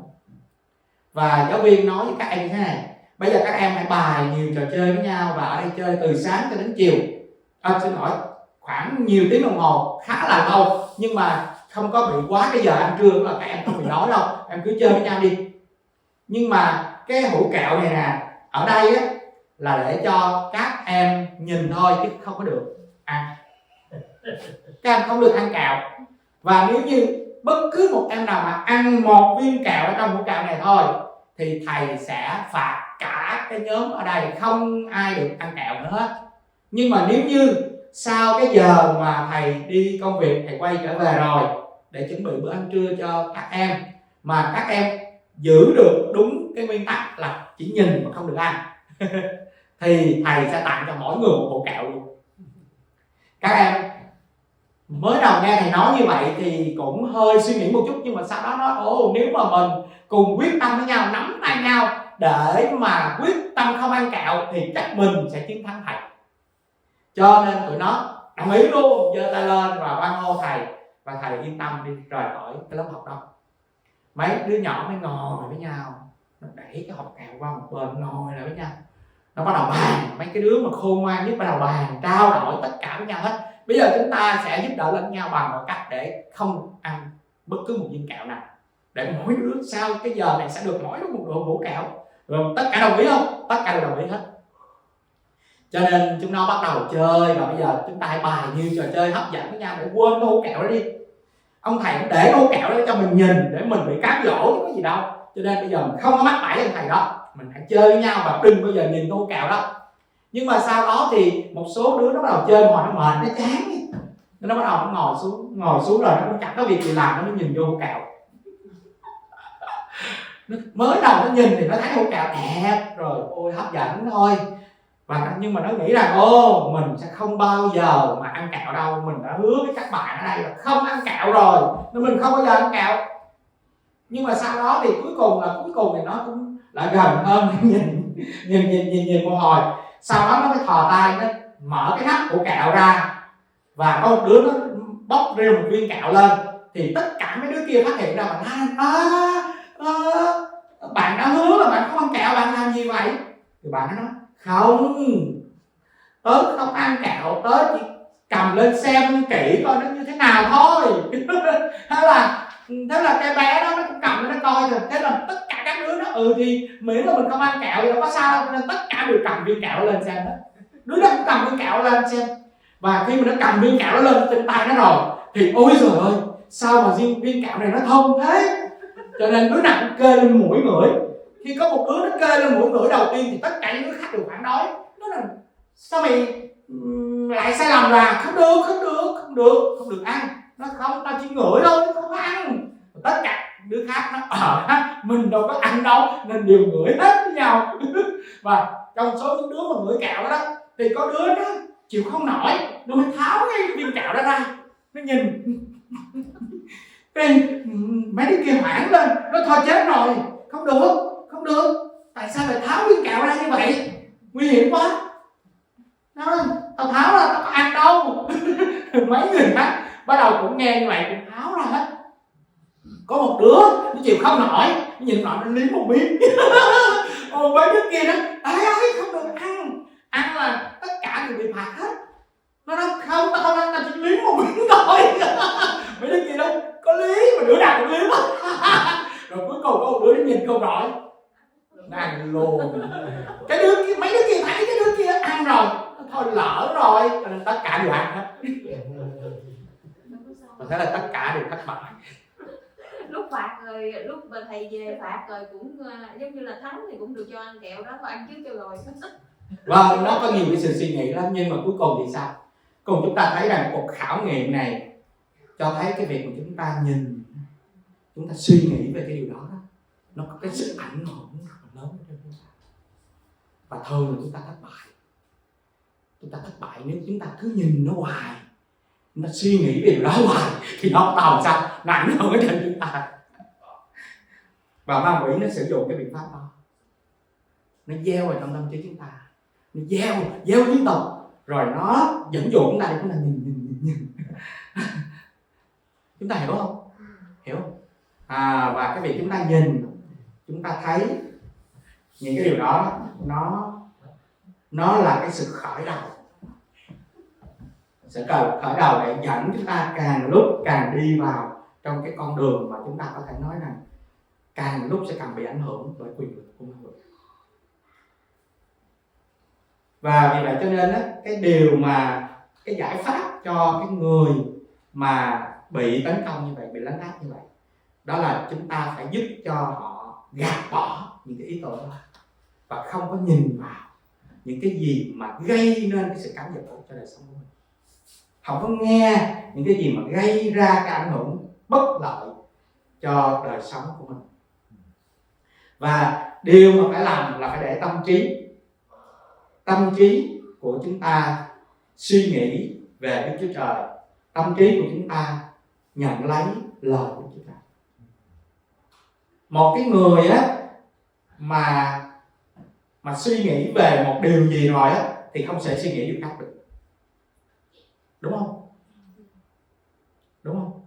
Và giáo viên nói với các em như thế này: bây giờ các em hãy bài nhiều trò chơi với nhau, và ở đây chơi từ sáng cho đến chiều. Xin lỗi, khoảng nhiều tiếng đồng hồ, khá là lâu, nhưng mà không có bị quá cái giờ ăn trưa, là các em không bị nói đâu, em cứ chơi với nhau đi. Nhưng mà cái hũ kẹo này nè, ở đây là để cho các em nhìn thôi chứ không có được ăn. Các em không được ăn kẹo. Và nếu như bất cứ một em nào mà ăn một viên kẹo ở trong hũ kẹo này thôi thì thầy sẽ phạt cả cái nhóm ở đây, không ai được ăn kẹo nữa hết. Nhưng mà nếu như sau cái giờ mà thầy đi công việc, thầy quay trở về rồi để chuẩn bị bữa ăn trưa cho các em, mà các em giữ được đúng cái nguyên tắc là chỉ nhìn mà không được ăn thì thầy sẽ tặng cho mỗi người một hũ kẹo luôn. Các em mới đầu nghe thầy nói như vậy thì cũng hơi suy nghĩ một chút, nhưng mà sau đó nói nếu mà mình cùng quyết tâm với nhau, nắm tay nhau để mà quyết tâm không ăn kẹo thì chắc mình sẽ chiến thắng thầy. Cho nên tụi nó đồng ý luôn, giơ tay lên và hoan hô thầy, và thầy yên tâm đi rời khỏi cái lớp học đó. Mấy đứa nhỏ mới ngồi với nhau, nó đẩy cái hộp kẹo qua một bên, ngồi lại với nhau, nó bắt đầu bàn. Mấy cái đứa mà khôn ngoan nhất bắt đầu bàn, trao đổi tất cả với nhau hết. Bây giờ chúng ta sẽ giúp đỡ lẫn nhau bằng một cách để không ăn bất cứ một viên kẹo nào, để mỗi đứa sau cái giờ này sẽ được mỗi đứa một hũ kẹo. Rồi tất cả đồng ý không? Tất cả đều đồng ý hết. Cho nên chúng nó bắt đầu chơi, và bây giờ chúng ta hãy bài nhiều trò chơi hấp dẫn với nhau để quên cái hũ kẹo đó đi. Ông thầy cũng để cái hũ kẹo đó cho mình nhìn, để mình bị cám dỗ chứ có gì đâu. Cho nên bây giờ mình không có mắc bẫy ông thầy đó, mình hãy chơi với nhau và đừng bao giờ nhìn tô kèo đó. Nhưng mà sau đó thì một số đứa nó bắt đầu chơi hồi nó mệt, nó chán, nó bắt đầu nó ngồi xuống rồi nó cũng chẳng có việc gì làm, nó nhìn vô hũ kèo. Mới đầu nó nhìn thì nó thấy hũ kèo đẹp rồi, ôi hấp dẫn thôi. Nhưng mà nó nghĩ rằng mình sẽ không bao giờ mà ăn kẹo đâu, mình đã hứa với các bạn ở đây là không ăn kẹo rồi nên mình không bao giờ ăn kẹo. Nhưng mà sau đó thì cuối cùng thì nó cũng lại gần hơn, nhìn một hồi, sau đó nó mới thò tay nó mở cái nắp của kẹo ra và có một đứa nó bóc riêng một viên kẹo lên, thì tất cả mấy đứa kia phát hiện ra và bạn đã hứa là bạn không ăn kẹo, bạn làm gì vậy? Thì bạn nó nói không, tớ không ăn kẹo, tớ chỉ cầm lên xem kỹ coi nó như thế nào thôi. Thế là cái bé đó nó cũng cầm lên nó coi rồi. Thế là tất cả các đứa nó thì miễn là mình không ăn kẹo thì đâu có sao đâu, nên tất cả đều cầm viên kẹo lên xem đó. Đứa nó cũng cầm viên kẹo lên xem. Và khi mà nó cầm viên kẹo đó lên trên tay nó rồi thì ôi trời ơi, sao mà viên kẹo này nó thông thế? Cho nên đứa nào cũng kê lên mũi ngửi. Khi có một đứa nó kê lên mũi ngửi đầu tiên thì tất cả những đứa khác đều phản đối. Nó là sao mày lại sai lầm là không được ăn. Nó không, tao chỉ ngửi thôi, không có ăn. Tất cả đứa khác nó mình đâu có ăn đâu, nên đều ngửi hết với nhau. Và trong số những đứa mà ngửi kẹo đó thì có đứa nó chịu không nổi, nó mới tháo cái viên kẹo đó ra, nó nhìn. Mấy đứa kia hoảng lên, nó thôi chết rồi, không được, tại sao lại tháo viên kẹo ra như vậy, nguy hiểm quá. Nó nói tao tháo ra, tao có ăn đâu. Mấy người khác bắt đầu cũng nghe như vậy cũng tháo ra hết. Có một đứa nó chịu không nổi, nó nhìn nọ nó liếm một miếng. Mấy đứa kia nó ấy không được ăn là tất cả đều bị phạt hết. Nó nói không, tao không ăn, tao chỉ liếm một miếng thôi. Mấy đứa kia đâu có liếm mà đứa nào cũng liếm. Rồi cuối cùng có một đứa nó nhìn không nổi, nó ăn luôn. Cái đứa kia, mấy đứa kia thấy cái đứa kia ăn rồi, thôi lỡ rồi, cho nên tất cả đều ăn hết. Và thế là tất cả đều thất bại. Lúc phạt rồi, lúc mà thầy về phạt rồi cũng giống như là thắng thì cũng được cho ăn kẹo đó, có ăn trước cho rồi. Vâng, nó có nhiều cái sự suy nghĩ lắm, nhưng mà cuối cùng thì sao? Cùng chúng ta thấy rằng cuộc khảo nghiệm này cho thấy cái việc mà chúng ta nhìn, chúng ta suy nghĩ về cái điều đó, nó có cái sức ảnh hưởng rất là lớn cho chúng ta. Và thường là chúng ta thất bại. Chúng ta thất bại nếu chúng ta cứ nhìn nó hoài, nó suy nghĩ về điều đó hoài thì nó tàu sao nó ảnh hưởng ở trên chúng ta. Và ma quỷ nó sử dụng cái biện pháp đó, nó gieo vào trong tâm trí chúng ta, nó gieo liên tục, rồi nó dẫn dụ chúng ta để chúng ta nhìn. Chúng ta hiểu không? Hiểu không? Và cái việc chúng ta nhìn, chúng ta thấy những cái điều đó, nó là cái sự khởi đầu, sẽ khởi đầu để dẫn chúng ta càng lúc càng đi vào trong cái con đường mà chúng ta có thể nói rằng càng lúc sẽ càng bị ảnh hưởng bởi quyền lực của ma quỷ. Và vì vậy cho nên á, cái giải pháp cho cái người mà bị tấn công như vậy, bị lấn át như vậy, đó là chúng ta phải giúp cho họ gạt bỏ những cái ý tưởng đó và không có nhìn vào những cái gì mà gây nên cái sự cám dỗ cho đời sống của mình, không có nghe những cái gì mà gây ra cái ảnh hưởng bất lợi cho đời sống của mình. Và điều mà phải làm là phải để tâm trí của chúng ta suy nghĩ về Đức Chúa Trời, tâm trí của chúng ta nhận lấy lời của Chúa Trời. Một cái người á mà suy nghĩ về một điều gì rồi á thì không thể suy nghĩ điều khác được, đúng không?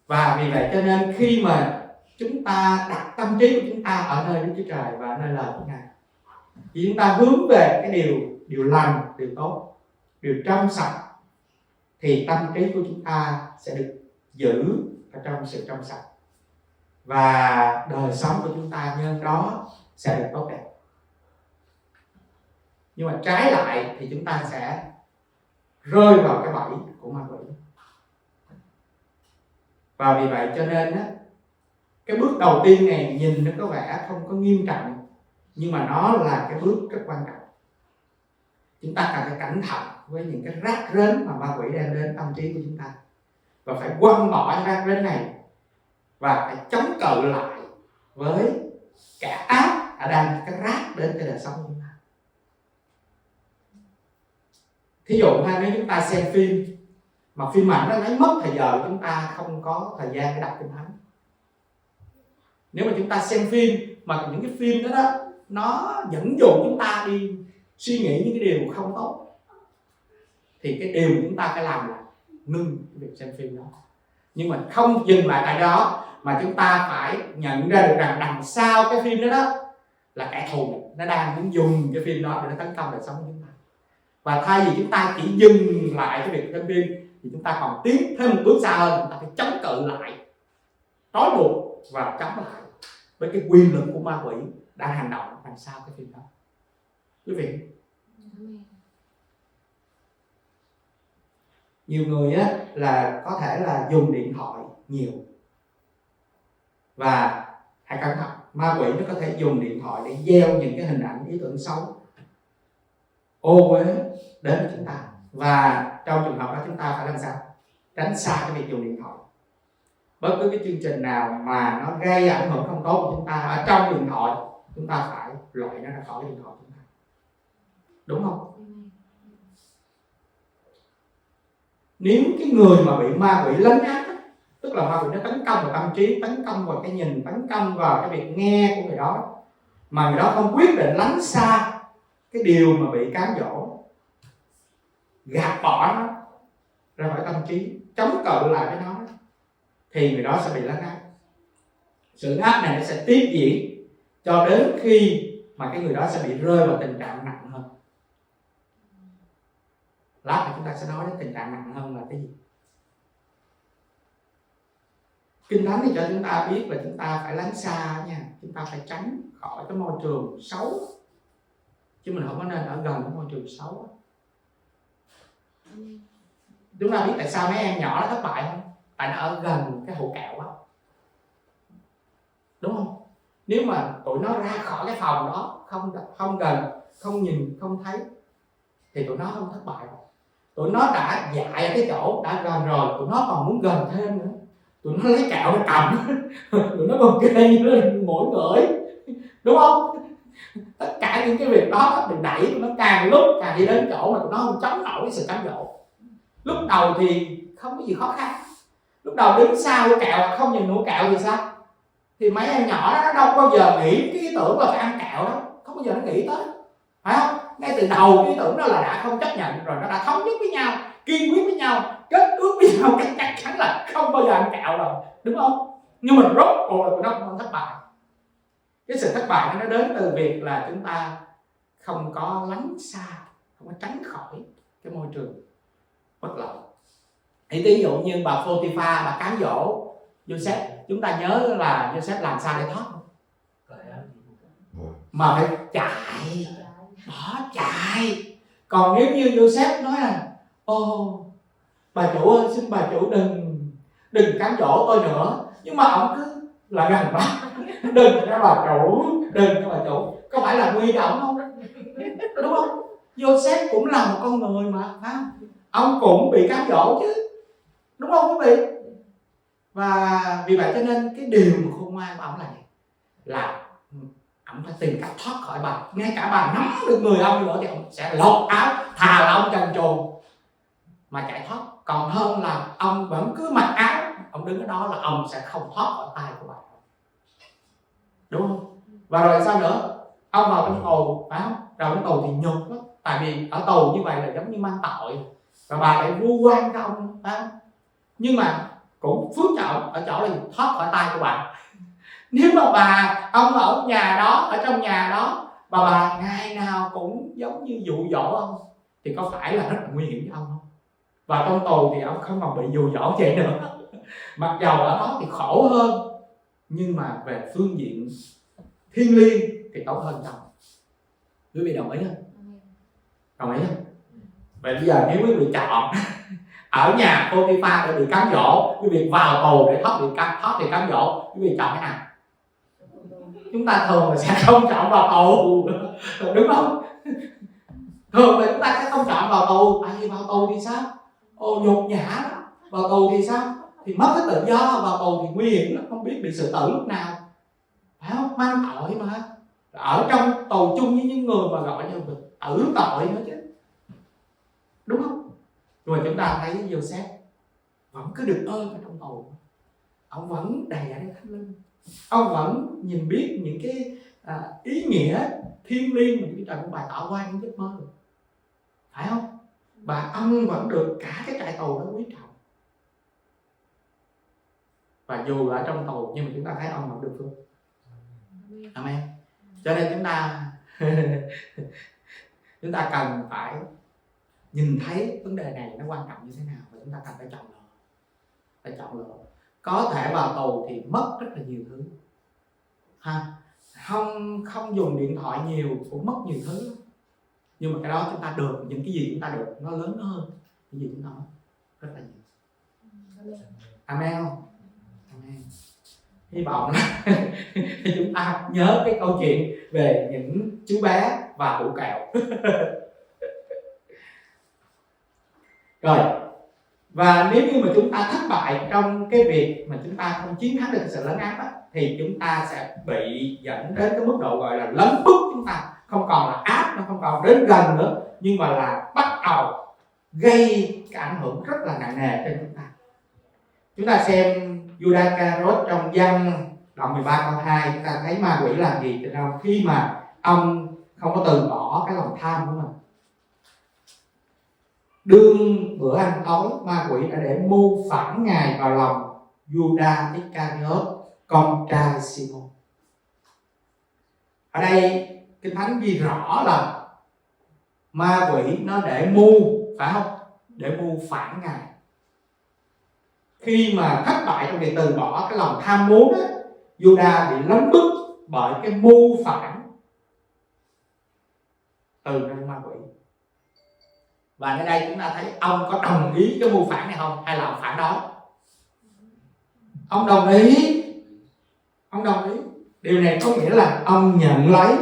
Và vì vậy cho nên khi mà chúng ta đặt tâm trí của chúng ta ở nơi Đức Chúa Trời và ở nơi lời của Ngài, thì chúng ta hướng về cái điều lành, điều tốt, điều trong sạch, thì tâm trí của chúng ta sẽ được giữ ở trong sự trong sạch và đời sống của chúng ta nhân đó sẽ được tốt đẹp. Nhưng mà trái lại thì chúng ta sẽ rơi vào cái bẫy của ma quỷ. Và vì vậy cho nên á, Cái bước đầu tiên này nhìn nó có vẻ không có nghiêm trọng, nhưng mà nó là cái bước rất quan trọng. Chúng ta cần phải cẩn thận với những cái rác rến mà ma quỷ đem đến tâm trí của chúng ta, và phải quăng bỏ cái rác rến này và phải chống cự lại với kẻ ác ở đang cái rác đến cho đời sống của chúng ta. Thí dụ nếu chúng ta xem phim mà phim ảnh nó lấy mất thời giờ, chúng ta không có thời gian để đọc kinh thánh. Nếu mà chúng ta xem phim mà những cái phim đó nó dẫn dụ chúng ta đi suy nghĩ những cái điều không tốt, thì cái điều chúng ta phải làm là ngưng cái việc xem phim đó. Nhưng mà không dừng lại tại đó, mà chúng ta phải nhận ra được rằng đằng sau cái phim đó là kẻ thù, nó đang muốn dùng cái phim đó để nó tấn công đời sống của chúng ta. Và thay vì chúng ta chỉ dừng lại cái việc xem phim, thì chúng ta còn tiến thêm một bước xa hơn, chúng ta phải chống cự lại, trói buộc và chống lại với cái quyền lực của ma quỷ đang hành động đằng sau cái phim đó. Quý vị, nhiều người á là có thể là dùng điện thoại nhiều, và hãy cẩn thận, ma quỷ nó có thể dùng điện thoại để gieo những cái hình ảnh, ý tưởng xấu, ô uế đến với chúng ta. Và trong trường hợp đó chúng ta phải làm sao? Tránh xa cái việc dùng điện thoại. Bất cứ cái chương trình nào mà nó gây ảnh hưởng không tốt của chúng ta ở trong điện thoại, chúng ta phải loại nó ra khỏi điện thoại của chúng ta. Đúng không? Nếu cái người mà bị ma quỷ lấn át, tức là ma quỷ nó tấn công vào tâm trí, tấn công vào cái nhìn, tấn công vào cái việc nghe của người đó, mà người đó không quyết định lánh xa cái điều mà bị cám dỗ, gạt bỏ nó ra khỏi tâm trí, chống cự lại với nó, thì người đó sẽ bị lấn át. Sự áp này nó sẽ tiếp diễn cho đến khi mà cái người đó sẽ bị rơi vào tình trạng nặng hơn. Lát nữa chúng ta sẽ nói đến tình trạng nặng hơn là cái gì. Kinh Thánh thì cho chúng ta biết là chúng ta phải lánh xa nha, chúng ta phải tránh khỏi cái môi trường xấu, chứ mình không có nên ở gần cái môi trường xấu. Chúng ta biết tại sao mấy em nhỏ nó thất bại không? Tại nó ở gần cái hũ kẹo đó, đúng không? Nếu mà tụi nó ra khỏi cái phòng đó, không gần, không nhìn, không thấy, thì tụi nó không thất bại. Tụi nó đã dại ở cái chỗ đã gần rồi, tụi nó còn muốn gần thêm nữa. Tụi nó lấy kẹo nó cầm, tụi nó còn kê lên mỗi ngửi, đúng không? Tất cả những cái việc đó đừng đẩy tụi nó càng lúc càng đi đến chỗ mà tụi nó không chống nổi cái sự cám dỗ. Lúc đầu thì không có gì khó khăn, lúc đầu đứng sau hũ kẹo không nhìn hũ kẹo thì sao? Thì mấy em nhỏ đó nó đâu bao giờ nghĩ cái ý tưởng là phải ăn kẹo đó, không bao giờ nó nghĩ tới, phải không? Ngay từ đầu cái ý tưởng đó là đã không chấp nhận rồi, nó đã thống nhất với nhau, kiên quyết với nhau, kết ước với nhau chắc chắn là không bao giờ ăn kẹo rồi, đúng không? Nhưng mà rốt cuộc là tụi nó không thất bại. Cái sự thất bại nó đến từ việc là chúng ta không có lánh xa, không có tránh khỏi cái môi trường bất lợi. Thì ví dụ như bà Photiphar, bà cám dỗ Joseph, chúng ta nhớ là Joseph làm sao để thoát không? Mà phải chạy, bỏ chạy. Còn nếu như Joseph nói là ô bà chủ ơi, xin bà chủ đừng cám dỗ tôi nữa, nhưng mà ông cứ là gần bác, đừng cho bà chủ, đừng cho bà chủ, có phải là nguy động không? Đúng không? Joseph cũng là một con người mà, phải không? Ông cũng bị cám dỗ chứ, đúng không quý vị? Và vì vậy cho nên cái điều mà khôn ngoan của ông là gì? Là ông phải tìm cách thoát khỏi bà. Ngay cả bà nắm được người ông nữa thì ông sẽ lột áo, thà là ông trần truồng mà chạy thoát, còn hơn là ông vẫn cứ mặc áo, ông đứng ở đó là ông sẽ không thoát khỏi tay của bà, đúng không? Và rồi sao nữa? Ông vào trong tù, phải không? Vào trong tù thì nhục lắm, tại vì ở tù như vậy là giống như mang tội, và bà lại vu oan cho ông, phải không? Nhưng mà cũng phước cho ông ở chỗ là thoát khỏi tay của bà. Nếu mà ông ở nhà đó, ở trong nhà đó, bà ngày nào cũng giống như dụ dỗ ông, thì có phải là rất là nguy hiểm với ông không? Và trong tù thì ông không còn bị dụ dỗ vậy nữa. Mặc dầu ở đó thì khổ hơn, nhưng mà về phương diện thiêng liêng thì tốt hơn chồng. Quý vị đồng ý không? Đồng ý không? Vậy bây giờ nếu quý vị chọn ở nhà Potiphar để bị cám dỗ, quý vị vào tù để thoát bị cám dỗ, quý vị chọn cái nào? Chúng ta thường là sẽ không chọn vào tù, đúng không? Thường là chúng ta sẽ không chọn vào tù. Tại vì vào tù thì sao? Nhục nhã đó. Vào tù thì sao? Thì mất cái tự do. Vào tù thì nguy hiểm lắm, không biết bị xử tử lúc nào, phải không? Mang tội mà. Ở trong tù chung với những người mà gọi như tử tội nữa chứ, đúng không? Rồi chúng ta thấy Joseph vẫn cứ được ơn ở trong tù, ông vẫn đầy Đức Thánh Linh, ông vẫn nhìn biết những cái ý nghĩa thiêng liêng mà Chúa Trời của Ngài tỏ qua những giấc mơ, phải không? Và ông vẫn được cả cái trại tù đó quý trọng. Và dù ở trong tù nhưng mà chúng ta thấy ông vẫn được phước. Amen. Cho nên chúng ta cần phải nhìn thấy vấn đề này nó quan trọng như thế nào, và chúng ta cần phải chọn lựa. Có thể vào tù thì mất rất là nhiều thứ, không dùng điện thoại nhiều cũng mất nhiều thứ, nhưng mà cái đó chúng ta được, những cái gì chúng ta được nó lớn hơn những gì chúng ta mất rất là nhiều. Amen không? Amen. Hy vọng là chúng ta nhớ cái câu chuyện về những chú bé và hũ kẹo. Rồi, và nếu như mà chúng ta thất bại trong cái việc mà chúng ta không chiến thắng được sự lấn áp á, thì chúng ta sẽ bị dẫn đến cái mức độ gọi là lấn bức chúng ta, không còn là áp, nó không còn đến gần nữa, nhưng mà là bắt đầu gây cái ảnh hưởng rất là nặng nề trên chúng ta. Chúng ta xem Judas Iscariot trong Giăng đoạn 13 câu 2, chúng ta thấy ma quỷ làm gì cho ông khi mà ông không có từ bỏ cái lòng tham của mình. Đương bữa ăn tối, ma quỷ đã để mưu phản Ngài vào lòng Judas Iscariot, con trai Simon. Ở đây Kinh Thánh ghi rõ là ma quỷ nó để mưu, phải không? Để mưu phản Ngài. Khi mà thất bại trong việc từ bỏ cái lòng tham muốn á, Judas bị lấn bức bởi cái mưu phản từ nơi ma quỷ. Và ở đây chúng ta thấy ông có đồng ý cái mưu phản này không, hay là ông phản đối? Ông đồng ý. Ông đồng ý. Điều này có nghĩa là ông nhận lấy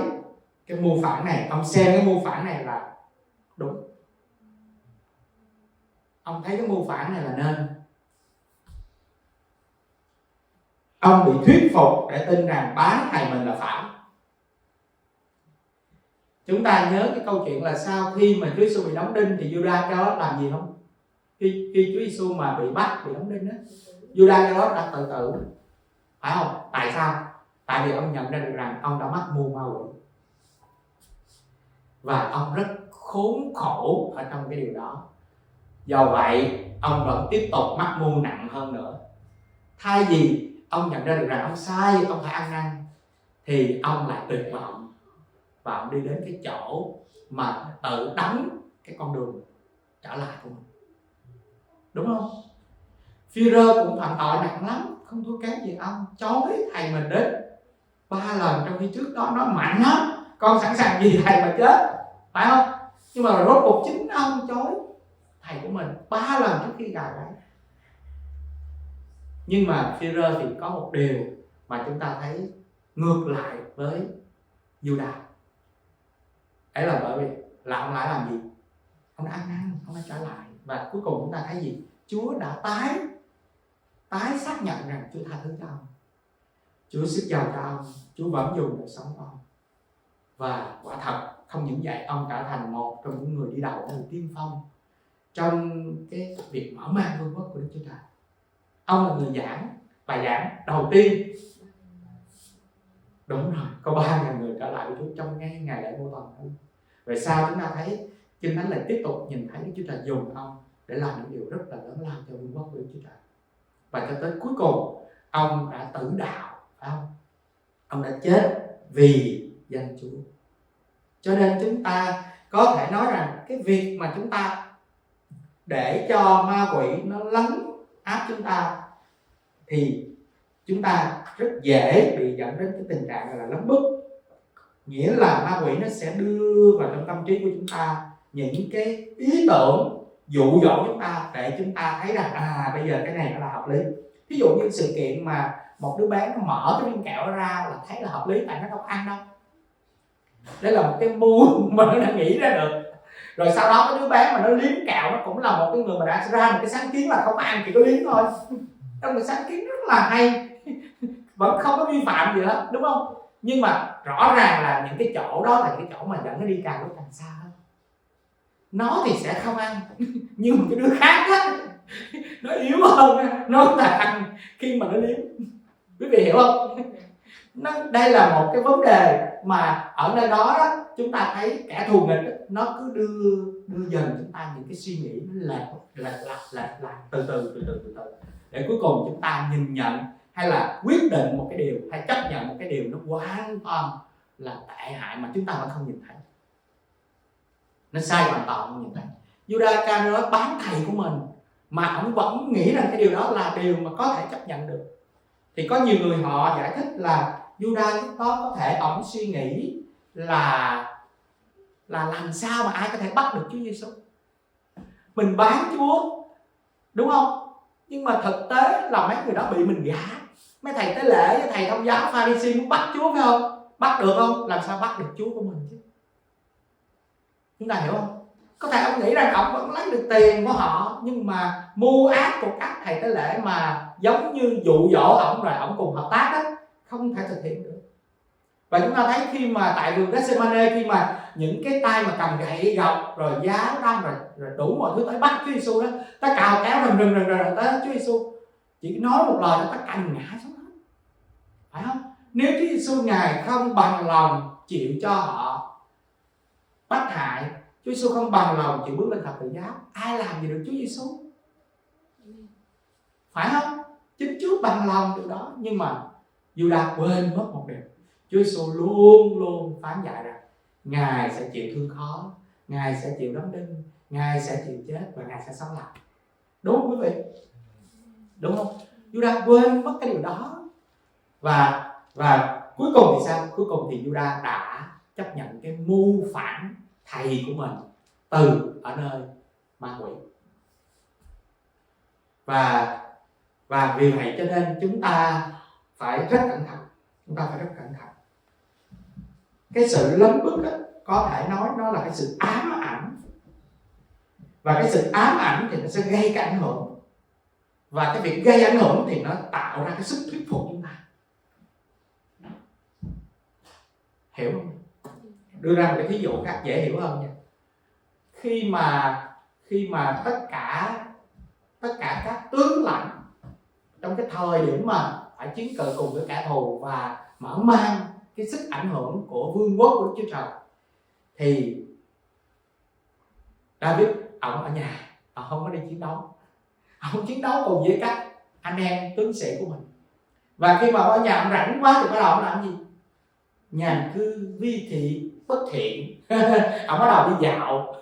cái mưu phản này, ông xem cái mưu phản này là đúng. Ông thấy cái mưu phản này là nên. Ông bị thuyết phục để tin rằng bán thầy mình là phải. Chúng ta nhớ cái câu chuyện là sau khi mà Chúa Giêsu bị đóng đinh thì Judas Iscariot làm gì không? Khi Chúa Giêsu mà bị bắt, bị đóng đinh á, Judas Iscariot đã tự tử, phải không? Tại sao? Tại vì ông nhận ra được rằng ông đã mắc mưu ma quỷ, và ông rất khốn khổ ở trong cái điều đó. Do vậy ông vẫn tiếp tục mắc mưu nặng hơn nữa. Thay vì ông nhận ra được rằng ông sai, ông phải ăn năn, thì ông lại tuyệt vọng và ông đi đến cái chỗ mà tự đóng cái con đường trở lại của mình, đúng không? Phi-rơ cũng phạm tội nặng lắm, không thua kém gì ông, chối thầy mình đến 3 lần, trong khi trước đó nó mạnh lắm, con sẵn sàng vì thầy mà chết, phải không? Nhưng mà rốt cuộc chính ông chối thầy của mình 3 lần trước khi gài bẫy. Nhưng mà Phi-rơ thì có một điều mà chúng ta thấy ngược lại với Judas. Ấy là bởi vì là ông lại làm gì? Ông đã ăn năn, ông đã trở lại. Và cuối cùng chúng ta thấy gì? Chúa đã tái xác nhận rằng Chúa tha thứ cho ông, Chúa sức giàu cho ông, Chúa vẫn dùng để sống của ông. Và quả thật không những vậy, ông trở thành một trong những người đi đầu, người tiên phong trong cái việc mở mang vương quốc của Đức Chúa Trời. Ông là người giảng bài giảng đầu tiên. Đúng rồi, có 3.000 người trở lại với Chúa trong ngay ngày lễ Ngũ Tuần. Về sau chúng ta thấy Kinh Thánh lại tiếp tục nhìn thấy Đức Chúa Trời dùng ông để làm những điều rất là lớn lao cho vương quốc của Đức Chúa Trời. Và cho tới cuối cùng ông đã tử đạo, phải không? Ông đã chết vì danh Chúa. Cho nên chúng ta có thể nói rằng cái việc mà chúng ta để cho ma quỷ nó lấn áp chúng ta thì chúng ta rất dễ bị dẫn đến cái tình trạng là lấn bức. Nghĩa là ma quỷ nó sẽ đưa vào trong tâm trí của chúng ta những cái ý tưởng, dụ dỗ chúng ta để chúng ta thấy rằng bây giờ cái này nó là hợp lý. Ví dụ như sự kiện mà một đứa bé nó mở cái viên kẹo ra là thấy là hợp lý, tại nó đâu có ăn đâu. Đây là một cái mưu mà nó đã nghĩ ra được. Rồi sau đó cái đứa bé mà nó liếm kẹo, nó cũng là một cái người mà đã ra một cái sáng kiến là không ăn, chỉ có liếm thôi. Đó là một sáng kiến rất là hay, vẫn không có vi phạm gì hết, đúng không? Nhưng mà rõ ràng là những cái chỗ đó là cái chỗ mà dẫn nó đi càng lúc càng xa hơn. Nó thì sẽ không ăn, nhưng mà cái đứa khác á, nó yếu hơn, nó là ăn khi mà nó liếm. Quý vị hiểu không? Đây là một cái vấn đề mà ở nơi đó, chúng ta thấy kẻ thù nghịch nó cứ đưa dần chúng ta những cái suy nghĩ nó lệch từ từ để cuối cùng chúng ta nhìn nhận hay là quyết định một cái điều hay chấp nhận một cái điều nó hoàn toàn là tệ hại mà chúng ta vẫn không nhìn thấy. Nó sai hoàn toàn không nhìn thấy. Judas Iscariot bán thầy của mình mà ông vẫn nghĩ rằng cái điều đó là điều mà có thể chấp nhận được. Thì có nhiều người họ giải thích là Judas có thể ông suy nghĩ là làm sao mà ai có thể bắt được Chúa Giêsu. Mình bán Chúa, đúng không? Nhưng mà thực tế là mấy người đó bị mình gả. Mấy thầy tế lễ với thầy thông giáo Pha-ri-si muốn bắt Chúa phải không? Bắt được không? Làm sao bắt được Chúa của mình chứ? Chúng ta hiểu không? Có thể ông nghĩ rằng ông vẫn lấy được tiền của họ, nhưng mà mưu ác của các thầy tế lễ mà giống như dụ dỗ ông rồi ông cùng hợp tác đó, không thể thực hiện được. Và chúng ta thấy khi mà tại vườn Gethsemane, khi mà những cái tay mà cầm gậy gộc rồi giáo đâm rồi đủ mọi thứ tới bắt Chúa Giêsu đó, ta cào kéo rừng tới Chúa Giêsu, chỉ nói một lời là tất cả ngã xuống hết, phải không? Nếu Chúa Giêsu ngài không bằng lòng chịu cho họ bắt hại, Chúa Giêsu không bằng lòng chịu bước lên thập tự giá, ai làm gì được Chúa Giêsu? Phải không? Chính Chúa bằng lòng điều đó. Nhưng mà Judas quên mất một điều, Chúa Giêsu luôn luôn phán dạy rằng ngài sẽ chịu thương khó, ngài sẽ chịu đóng đinh, ngài sẽ chịu chết và ngài sẽ sống lại. Đúng không quý vị? Đúng không? Judas quên mất cái điều đó. Và cuối cùng thì sao? Cuối cùng thì Judas đã chấp nhận cái mưu phản thầy của mình từ ở nơi ma quỷ. Và vì vậy cho nên chúng ta phải rất cẩn thận. Cái sự lấn bước đó, có thể nói nó là cái sự ám ảnh. Và cái sự ám ảnh thì nó sẽ gây cái ảnh hưởng. Và cái việc gây ảnh hưởng thì nó tạo ra cái sức thuyết phục chúng ta. Hiểu không? Đưa ra một cái ví dụ khác dễ hiểu hơn nha. Khi mà tất cả các tướng lãnh trong cái thời điểm mà phải chiến cờ cùng với kẻ thù và mở mang cái sức ảnh hưởng của vương quốc của Đức Chúa Trời, thì David ông ở nhà, ông không có đi chiến đấu, ông chiến đấu cùng với các anh em tướng sĩ của mình. Và khi mà ở nhà ông rảnh quá thì bắt đầu ông làm gì? Nhàn cư vi thị bất thiện. Ông bắt đầu đi dạo.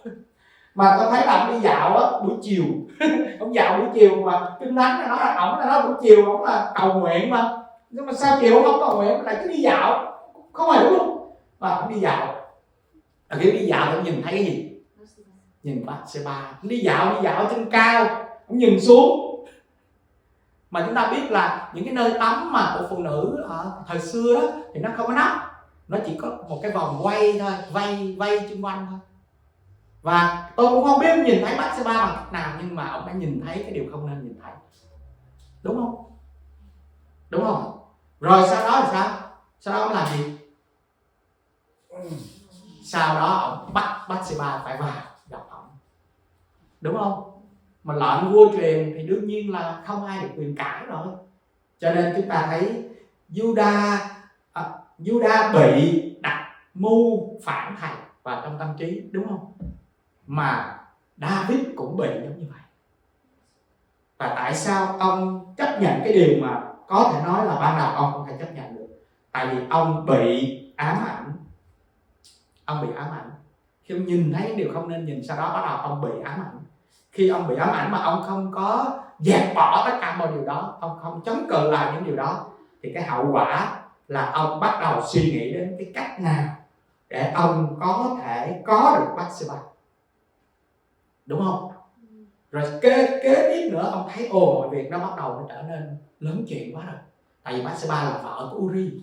Mà tôi thấy là ông đi dạo á, buổi chiều. Ông dạo buổi chiều mà Kinh Thánh nói là ông là nói buổi chiều ông là cầu nguyện mà. Nhưng mà sao chiều ông không cầu nguyện lại cứ đi dạo, không hiểu luôn. Và ông đi dạo. Khi đi dạo ông nhìn thấy cái gì? Nhìn Bath-sheba. Đi dạo trên cao, ông nhìn xuống. Mà chúng ta biết là những cái nơi tắm mà của phụ nữ ở thời xưa đó thì nó không có nắp, nó chỉ có một cái vòng quay thôi, vây xung quanh thôi. Và tôi cũng không biết nhìn thấy Bath-sheba bằng cách nào, nhưng mà ông đã nhìn thấy cái điều không nên nhìn thấy. Đúng không? Đúng không? Rồi sau đó thì sao? Sau đó ông làm gì? Sau đó ông bắt Bath-sheba phải vào gặp ông. Đúng không? Mà lệnh vua truyền thì đương nhiên là không ai được quyền cãi rồi. Cho nên chúng ta thấy Judas bị đặt mưu phản thầy vào trong tâm trí, đúng không? Mà David cũng bị giống như vậy. Và tại sao ông chấp nhận cái điều mà có thể nói là ban đầu ông không thể chấp nhận được? Tại vì ông bị ám ảnh. Khi ông nhìn thấy điều không nên nhìn, sau đó bắt đầu ông bị ám ảnh. Khi ông bị ám ảnh mà ông không có dẹp bỏ tất cả mọi điều đó, ông không chống cự lại những điều đó, thì cái hậu quả là ông bắt đầu suy nghĩ đến cái cách nào để ông có thể có được Bath-sheba. Đúng không? Rồi kế tiếp nữa ông thấy mọi việc nó bắt đầu nó trở nên lớn chuyện quá rồi. Tại vì Bathsheba là vợ của Uri,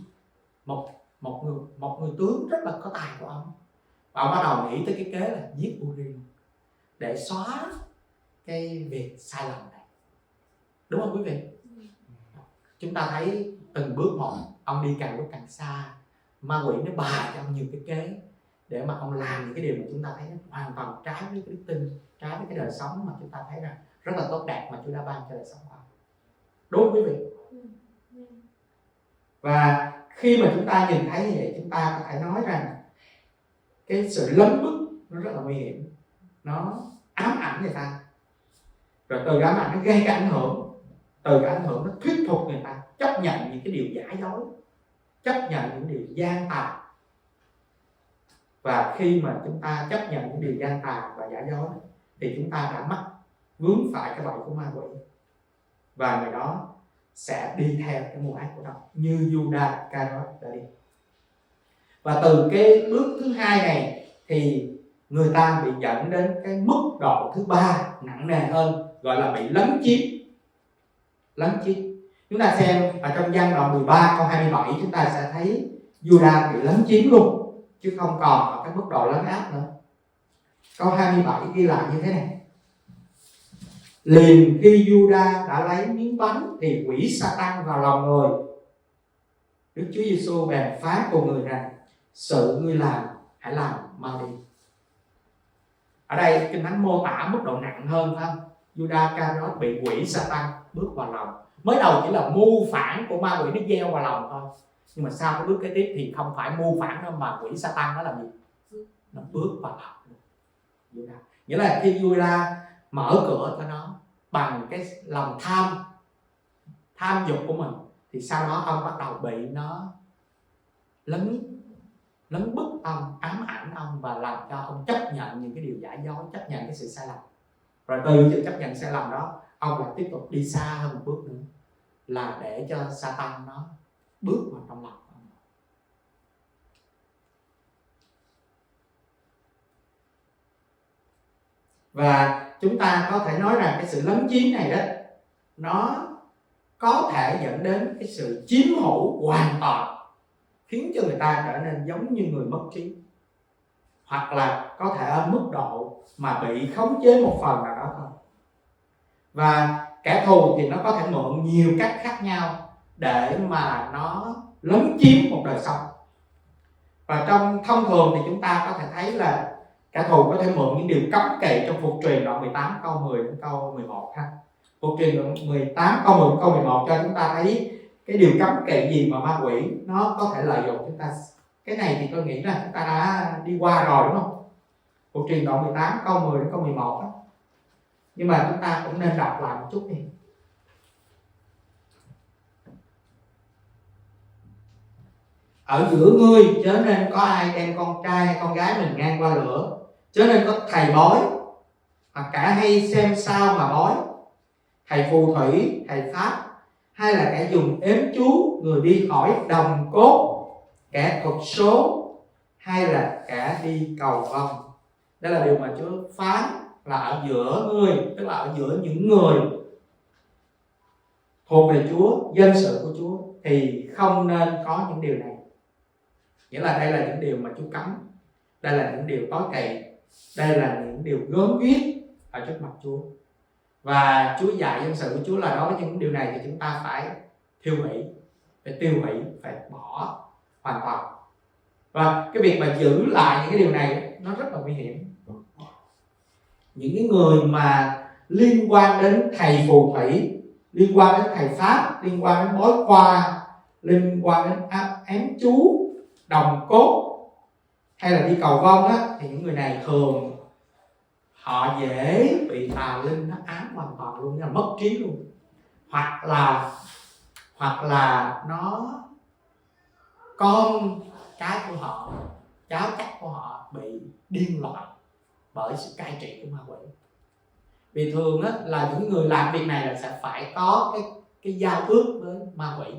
một người tướng rất là có tài của ông. Và ông bắt đầu nghĩ tới cái kế là giết Uri để xóa cái việc sai lầm này. Đúng không quý vị? Chúng ta thấy từng bước một, ông đi càng lúc càng xa, ma quỷ nó bày cho ông nhiều cái kế để mà ông làm những cái điều mà chúng ta thấy nó hoàn toàn trái với cái đức tin, trái với cái đời sống mà chúng ta thấy rằng rất là tốt đẹp mà Chúa đã ban cho đời sống của ông. Đúng không quý vị? Và khi mà chúng ta nhìn thấy như vậy, chúng ta có thể nói rằng cái sự lấn bước nó rất là nguy hiểm, nó ám ảnh người ta, rồi từ ám ảnh nó gây cái ảnh hưởng, từ cái ảnh hưởng nó thuyết phục người ta chấp nhận những cái điều giả dối, chấp nhận những điều gian tà. Và khi mà chúng ta chấp nhận những điều gian tà và giả dối thì chúng ta đã mắc vướng phải cái bẫy của ma quỷ, và người đó sẽ đi theo cái mưu ác của nó như Judas Iscariot đã đi. Và từ cái bước thứ hai này thì người ta bị dẫn đến cái mức độ thứ ba nặng nề hơn, gọi là bị lấn chiếm. Chúng ta xem ở trong Giăng đoạn 13 câu 27, chúng ta sẽ thấy Judas bị lấn chiếm luôn, chứ không còn ở cái mức độ lấn áp nữa. Câu 27 ghi lại như thế này: liền khi Judas đã lấy miếng bánh thì quỷ Satan vào lòng người. Đức Chúa Giêsu bèn phán cùng người rằng: sự ngươi làm hãy làm mau đi. Ở đây Kinh Thánh mô tả mức độ nặng hơn, phải không? Judas Iscariot bị quỷ Satan bước vào lòng. Mới đầu chỉ là mưu phản của ma quỷ nó gieo vào lòng thôi, nhưng mà sau cái bước kế tiếp thì không phải mưu phản đâu, mà quỷ Satan nó làm gì? Nó bước vào lòng. Nghĩa là khi Judas mở cửa cho nó bằng cái lòng tham dục của mình, thì sau đó ông bắt đầu bị nó lấn bức ông, ám ảnh ông và làm cho ông chấp nhận những cái điều giả dối, chấp nhận cái sự sai lầm. Rồi từ sự chấp nhận sai lầm đó, ông lại tiếp tục đi xa hơn một bước nữa, là để cho Satan nó bước vào trong lòng ông. Và chúng ta có thể nói rằng cái sự lấn chiếm này đó, nó có thể dẫn đến cái sự chiếm hữu hoàn toàn, khiến cho người ta trở nên giống như người mất trí, hoặc là có thể ở mức độ mà bị khống chế một phần nào đó thôi. Và kẻ thù thì nó có thể mượn nhiều cách khác nhau để mà nó lấn chiếm một đời sống. Và trong thông thường thì chúng ta có thể thấy là kẻ thù có thể mượn những điều cấm kỵ trong Phục Truyền đoạn 18 câu 10 đến câu 11 ha. Phục Truyền đoạn 18 câu 10 đến câu 11 cho chúng ta thấy cái điều cấm kỵ gì mà ma quỷ nó có thể lợi dụng chúng ta. Cái này thì tôi nghĩ là chúng ta đã đi qua rồi, đúng không? Phục Truyền đoạn 18 câu 10 đến câu 11 đó. Nhưng mà chúng ta cũng nên đọc lại một chút đi. Ở giữa ngươi chớ nên có ai đem con trai hay con gái mình ngang qua lửa, chớ nên có thầy bói hoặc cả hay xem sao mà bói, thầy phù thủy, thầy pháp, hay là kẻ dùng ếm chú, người đi hỏi đồng cốt, kẻ thuật số, hay là kẻ đi cầu vồng. Đây là điều mà Chúa phán là ở giữa ngươi, tức là ở giữa những người thuộc về Chúa, dân sự của Chúa, thì không nên có những điều này. Nghĩa là đây là những điều mà Chúa cấm, đây là những điều tối kỵ, đây là những điều gớm ghiếc ở trước mặt Chúa. Và Chúa dạy dân sự của Chúa là đối với những điều này thì chúng ta phải tiêu hủy, phải bỏ hoàn toàn. Và cái việc mà giữ lại những cái điều này nó rất là nguy hiểm. Những cái người mà liên quan đến thầy phù thủy, liên quan đến thầy pháp, liên quan đến bói khoa, liên quan đến ém chú, đồng cốt, hay là đi cầu vong á, thì những người này thường họ dễ bị tà linh nó ám hoàn toàn luôn, là mất trí luôn, hoặc là nó con cái của họ, cháu chắc của họ bị điên loạn bởi sự cai trị của ma quỷ. Vì thường á, là những người làm việc này là sẽ phải có cái giao ước với ma quỷ,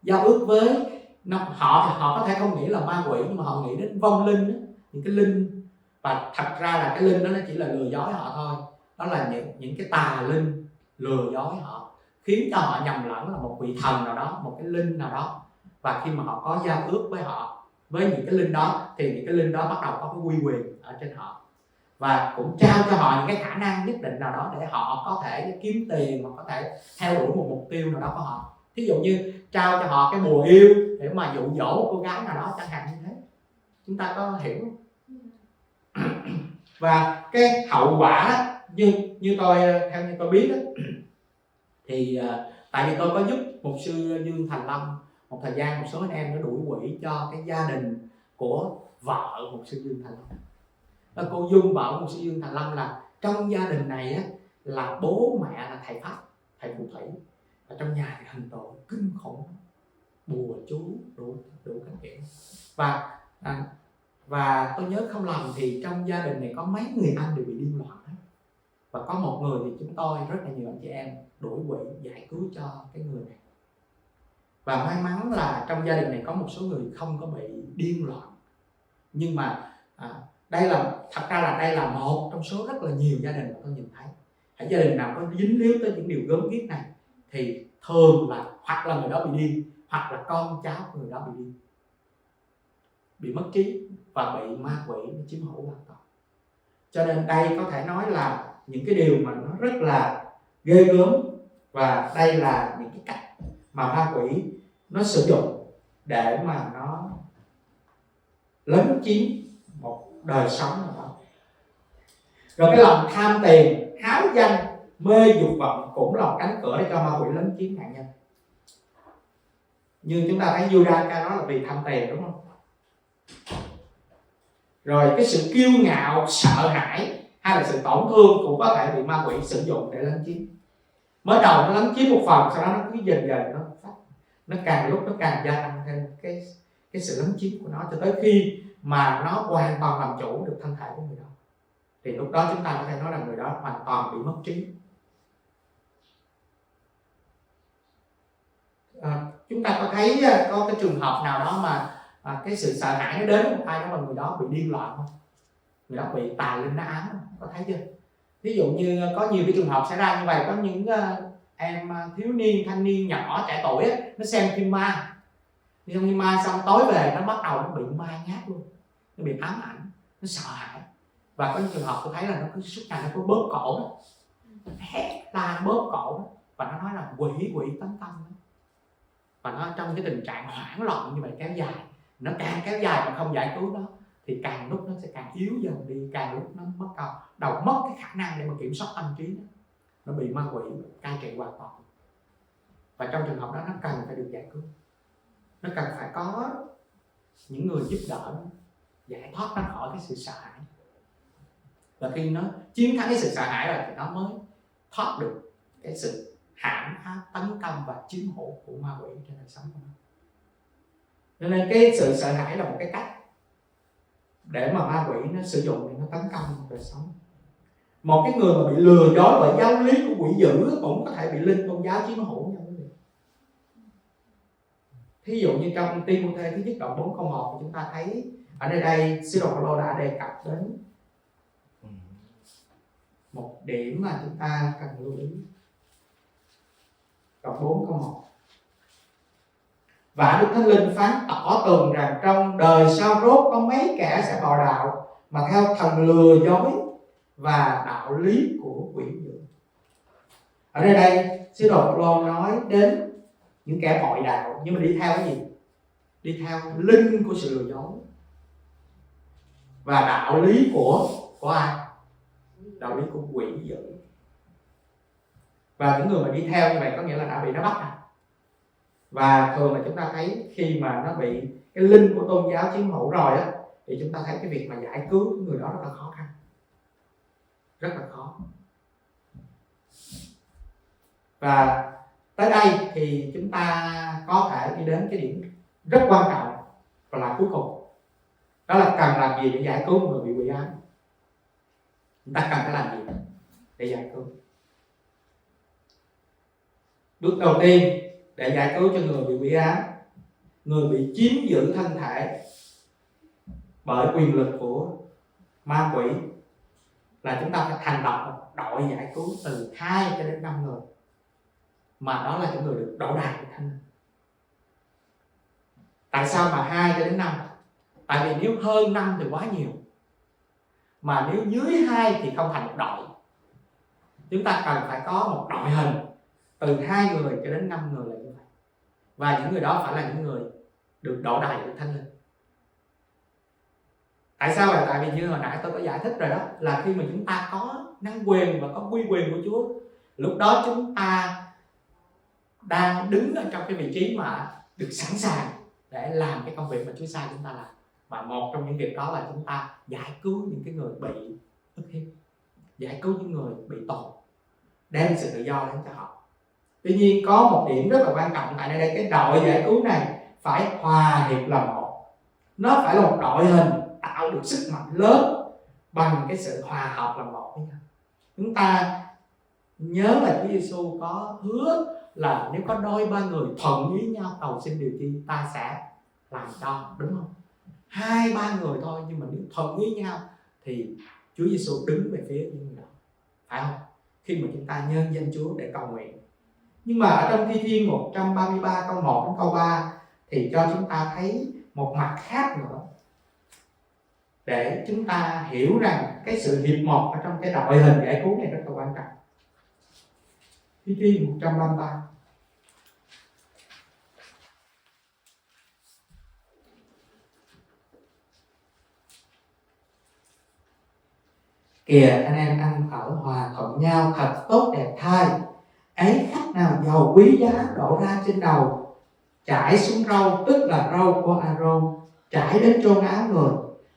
giao ước với họ có thể không nghĩ là ma quỷ, nhưng mà họ nghĩ đến vong linh, những cái linh, và thật ra là cái linh đó nó chỉ là lừa dối họ thôi. đó là những cái tà linh lừa dối họ, khiến cho họ nhầm lẫn là một vị thần nào đó, một cái linh nào đó. Và khi mà họ có giao ước với họ, với những cái linh đó, thì những cái linh đó bắt đầu có cái uy quyền ở trên họ, và cũng trao cho họ những cái khả năng nhất định nào đó để họ có thể kiếm tiền, hoặc có thể theo đuổi một mục tiêu nào đó của họ. Thí dụ như trao cho họ cái bùa yêu để mà dụ dỗ một cô gái nào đó, chẳng hạn như thế. Chúng ta có hiểu không? Và cái hậu quả đó, như tôi theo như tôi biết đó, thì tại vì tôi có giúp mục sư Dương Thành Lâm một thời gian, một số anh em nó đuổi quỷ cho cái gia đình của vợ mục sư Dương Thành Lâm. Và cô Dung, vợ mục sư Dương Thành Lâm, là trong gia đình này á, là bố mẹ là thầy pháp, thầy phù thủy, và trong nhà thì hình tội kinh khủng, bùa chú đủ các kiểu. Và tôi nhớ không lầm thì trong gia đình này có mấy người anh đều bị điên loạn hết. Và có một người thì chúng tôi rất là nhiều anh chị em đuổi quỷ giải cứu cho cái người này. Và may mắn là trong gia đình này có một số người không có bị điên loạn. Nhưng mà đây là, thật ra là đây là một trong số rất là nhiều gia đình mà tôi nhìn thấy. Hãy gia đình nào có dính líu tới những điều gớm ghiếc này thì thường là hoặc là người đó bị điên, hoặc là con cháu của người đó bị điên, bị mất trí và bị ma quỷ chiếm hữu hoàn toàn. Cho nên đây có thể nói là những cái điều mà nó rất là ghê gớm, và đây là những cái cách mà ma quỷ nó sử dụng để mà nó lấn chiếm một đời sống nào đó. Rồi cái lòng tham tiền, háo danh, mê dục vọng cũng là một cánh cửa để cho ma quỷ lấn chiếm nạn nhân. Như chúng ta thấy Judas ca đó là vì tham tiền, đúng không? Rồi cái sự kiêu ngạo, sợ hãi hay là sự tổn thương cũng có thể bị ma quỷ sử dụng để lấn chiếm. Mới đầu nó lấn chiếm một phần, sau đó nó cứ dần dần nó càng lúc nó càng gia tăng thêm cái sự lấn chiếm của nó, cho tới khi mà nó hoàn toàn làm chủ được thân thể của người đó, thì lúc đó chúng ta có thể nói là người đó hoàn toàn bị mất trí. Chúng ta có thấy có cái trường hợp nào đó mà cái sự sợ hãi nó đến với một ai đó mà người đó bị điên loạn không? Người đó bị tà linh nó ám không? Có thấy chưa? Ví dụ như có nhiều cái trường hợp xảy ra như vậy, có những em thiếu niên, thanh niên nhỏ trẻ tuổi á, nó xem phim ma, xong tối về nó bắt đầu nó bị ma nhát luôn, nó bị ám ảnh, nó sợ hãi. Và có những trường hợp tôi thấy là nó cứ suốt ngày nó cứ bóp cổ đó, hét la bóp cổ đó, và nó nói là quỷ tấn công đó. Và nó trong cái tình trạng hoảng loạn như vậy kéo dài, nó càng kéo dài mà không giải cứu đó thì càng lúc nó sẽ càng yếu dần đi, càng lúc nó mất cái khả năng để mà kiểm soát tâm trí đó. Nó bị ma quỷ cai trị hoàn toàn. Và trong trường hợp đó nó cần phải được giải cứu, nó cần phải có những người giúp đỡ nó, giải thoát nó khỏi cái sự sợ hãi. Và khi nó chiến thắng cái sự sợ hãi rồi thì nó mới thoát được cái sự hãm áp, tấn công và chiếm hữu của ma quỷ trên đời sống của nó. Cho nên cái sự sợ hãi là một cái cách để mà ma quỷ nó sử dụng để nó tấn công đời sống. Một cái người mà bị lừa dối bởi giáo lý của quỷ dữ cũng có thể bị linh tôn giáo chiếm hữu nha quý vị. Thí dụ như trong Ti-mô-thê thứ nhất đoạn 4 câu 1 chúng ta thấy ở nơi đây sứ đồ Phaolô đã đề cập đến một điểm mà chúng ta cần lưu ý. Đoạn 4 câu 1: Và Đức Thánh Linh phán tỏ tường rằng trong đời sau rốt có mấy kẻ sẽ bò đạo mà theo thần lừa dối và đạo lý của quỷ dữ. Ở đây sứ đồ Phaolô nói đến những kẻ bội đạo, nhưng mà đi theo cái gì? Đi theo linh của sự lừa dối và đạo lý của ai? Đạo lý của quỷ dữ. Và những người mà đi theo như vậy có nghĩa là đã bị nó bắt à. Và thường là chúng ta thấy khi mà nó bị cái linh của tôn giáo chiếm hữu rồi á, thì chúng ta thấy cái việc mà giải cứu người đó rất là khó khăn, rất là khó. Và tới đây thì chúng ta có thể đi đến cái điểm rất quan trọng và là cuối cùng, đó là cần làm gì để giải cứu người bị quỷ ám. Chúng ta cần phải làm gì để giải cứu? Bước đầu tiên để giải cứu cho người bị quỷ ám, người bị chiếm giữ thân thể bởi quyền lực của ma quỷ, là chúng ta phải thành lập một đội giải cứu từ 2 cho đến 5 người, mà đó là những người được đổ đầy của Thánh Linh. Tại sao mà 2 cho đến 5? Tại vì nếu hơn 5 thì quá nhiều, mà nếu dưới 2 thì không thành một đội. Chúng ta cần phải có một đội hình từ 2 người cho đến 5 người là như vậy. Và những người đó phải là những người được đổ đầy của Thánh Linh. Tại sao vậy? Tại vì như hồi nãy tôi có giải thích rồi đó, là khi mà chúng ta có năng quyền và có quy quyền của Chúa, lúc đó chúng ta đang đứng ở trong cái vị trí mà được sẵn sàng để làm cái công việc mà Chúa sai chúng ta làm. Và một trong những việc đó là chúng ta giải cứu những cái người bị ức hiếp, giải cứu những người bị tổn, đem sự tự do đến cho họ. Tuy nhiên có một điểm rất là quan trọng tại đây, cái đội giải cứu này phải hòa hiệp làm một. Nó phải là một đội hình tạo được sức mạnh lớn bằng cái sự hòa hợp làm một với nhau. Chúng ta nhớ là Chúa Giêsu có hứa là nếu có đôi ba người thuận ý nhau cầu xin điều chi ta sẽ làm cho, đúng không? 2-3 người thôi, nhưng mà nếu thuận ý nhau thì Chúa Giêsu đứng về phía những người đó, phải không? Khi mà chúng ta nhân danh Chúa để cầu nguyện. Nhưng mà ở trong Thi Thiên 133 câu 1 đến câu 3 thì cho chúng ta thấy một mặt khác nữa, để chúng ta hiểu rằng cái sự hiệp một ở trong cái đội hình giải cứu này rất là quan trọng. Thi Thiên 133. Kìa anh em ăn ở hòa thuận nhau thật tốt đẹp thay, ấy khách nào giàu quý giá đổ ra trên đầu, trải xuống râu tức là râu của Aaron, trải đến chôn áo người,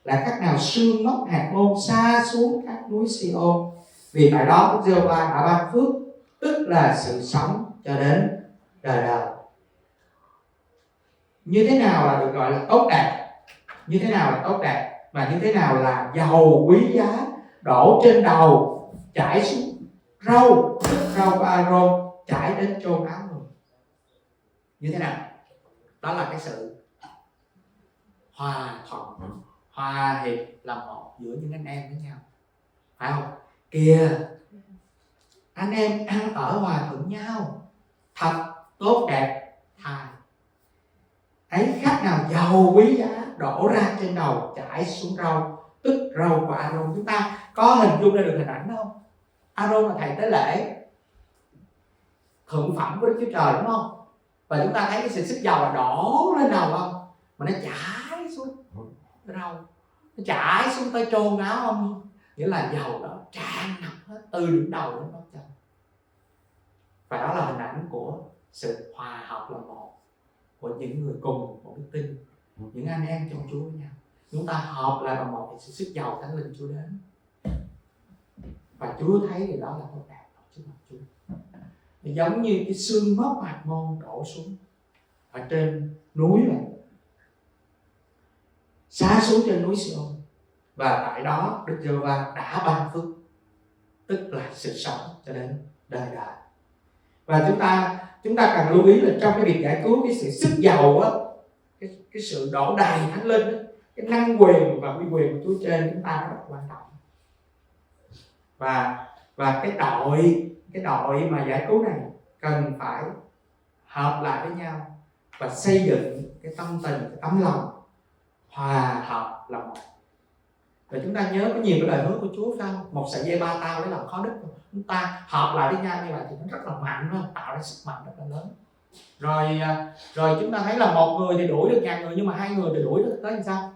là khách nào sương mốc hạt môn xa xuống các núi Siôn, vì tại đó Đức Giê-hô-va đã ban phước tức là sự sống cho đến đời đời. Như thế nào là được gọi là tốt đẹp? Như thế nào là tốt đẹp? Và như thế nào là giàu quý giá đổ trên đầu, trải xuống râu của Aaron, trải đến chôn áo người? Như thế nào? Đó là cái sự hòa thuận, hòa hiệp làm một giữa những anh em với nhau, phải không? Kìa anh em ăn ở hòa thuận nhau thật tốt đẹp thay, ấy khách nào giàu quý giá đổ ra trên đầu, trải xuống râu tức râu của Aaron. Chúng ta có hình dung ra được hình ảnh không? Aaron là thầy tế lễ thượng phẩm của Đức Chúa Trời, đúng không? Và chúng ta thấy cái sự sức dầu là đổ lên đầu không? Mà nó chảy xuống cái râu, nó chảy xuống tới chôn áo không? Nghĩa là dầu đó tràn ngập hết từ đỉnh đầu đến gót chân. Và đó là hình ảnh của sự hòa hợp là một của những người cùng một đức tin, những anh em trong Chúa với nhau. Chúng ta hợp lại bằng một thì sự sức giàu Thánh Linh Chúa đến, và Chúa thấy thì đó là tốt đẹp trước mặt Chúa. Thì giống như cái sương mốc hạt môn đổ xuống ở trên núi vậy, xa xuống trên núi Siôn, và tại đó Đức Giê-hô-va đã ban phước tức là sự sống cho đến đời đời. Và chúng ta cần lưu ý là trong cái việc giải cứu, cái sự sức giàu á, cái sự đổ đầy Thánh Linh á, cái năng quyền và uy quyền của Chúa trên chúng ta rất là quan trọng. Và cái đội mà giải cứu này cần phải hợp lại với nhau và xây dựng cái tâm tình, cái tấm lòng hòa hợp là một. Và chúng ta nhớ có nhiều cái lời hứa của Chúa, phải không? Một sợi dây 3 tao để làm khó đứt. Chúng ta hợp lại với nhau như vậy thì nó rất là mạnh, phải không? Tạo ra sức mạnh rất là lớn. Rồi chúng ta thấy là một người thì đuổi được 1000 người, nhưng mà 2 người thì đuổi được tới làm sao?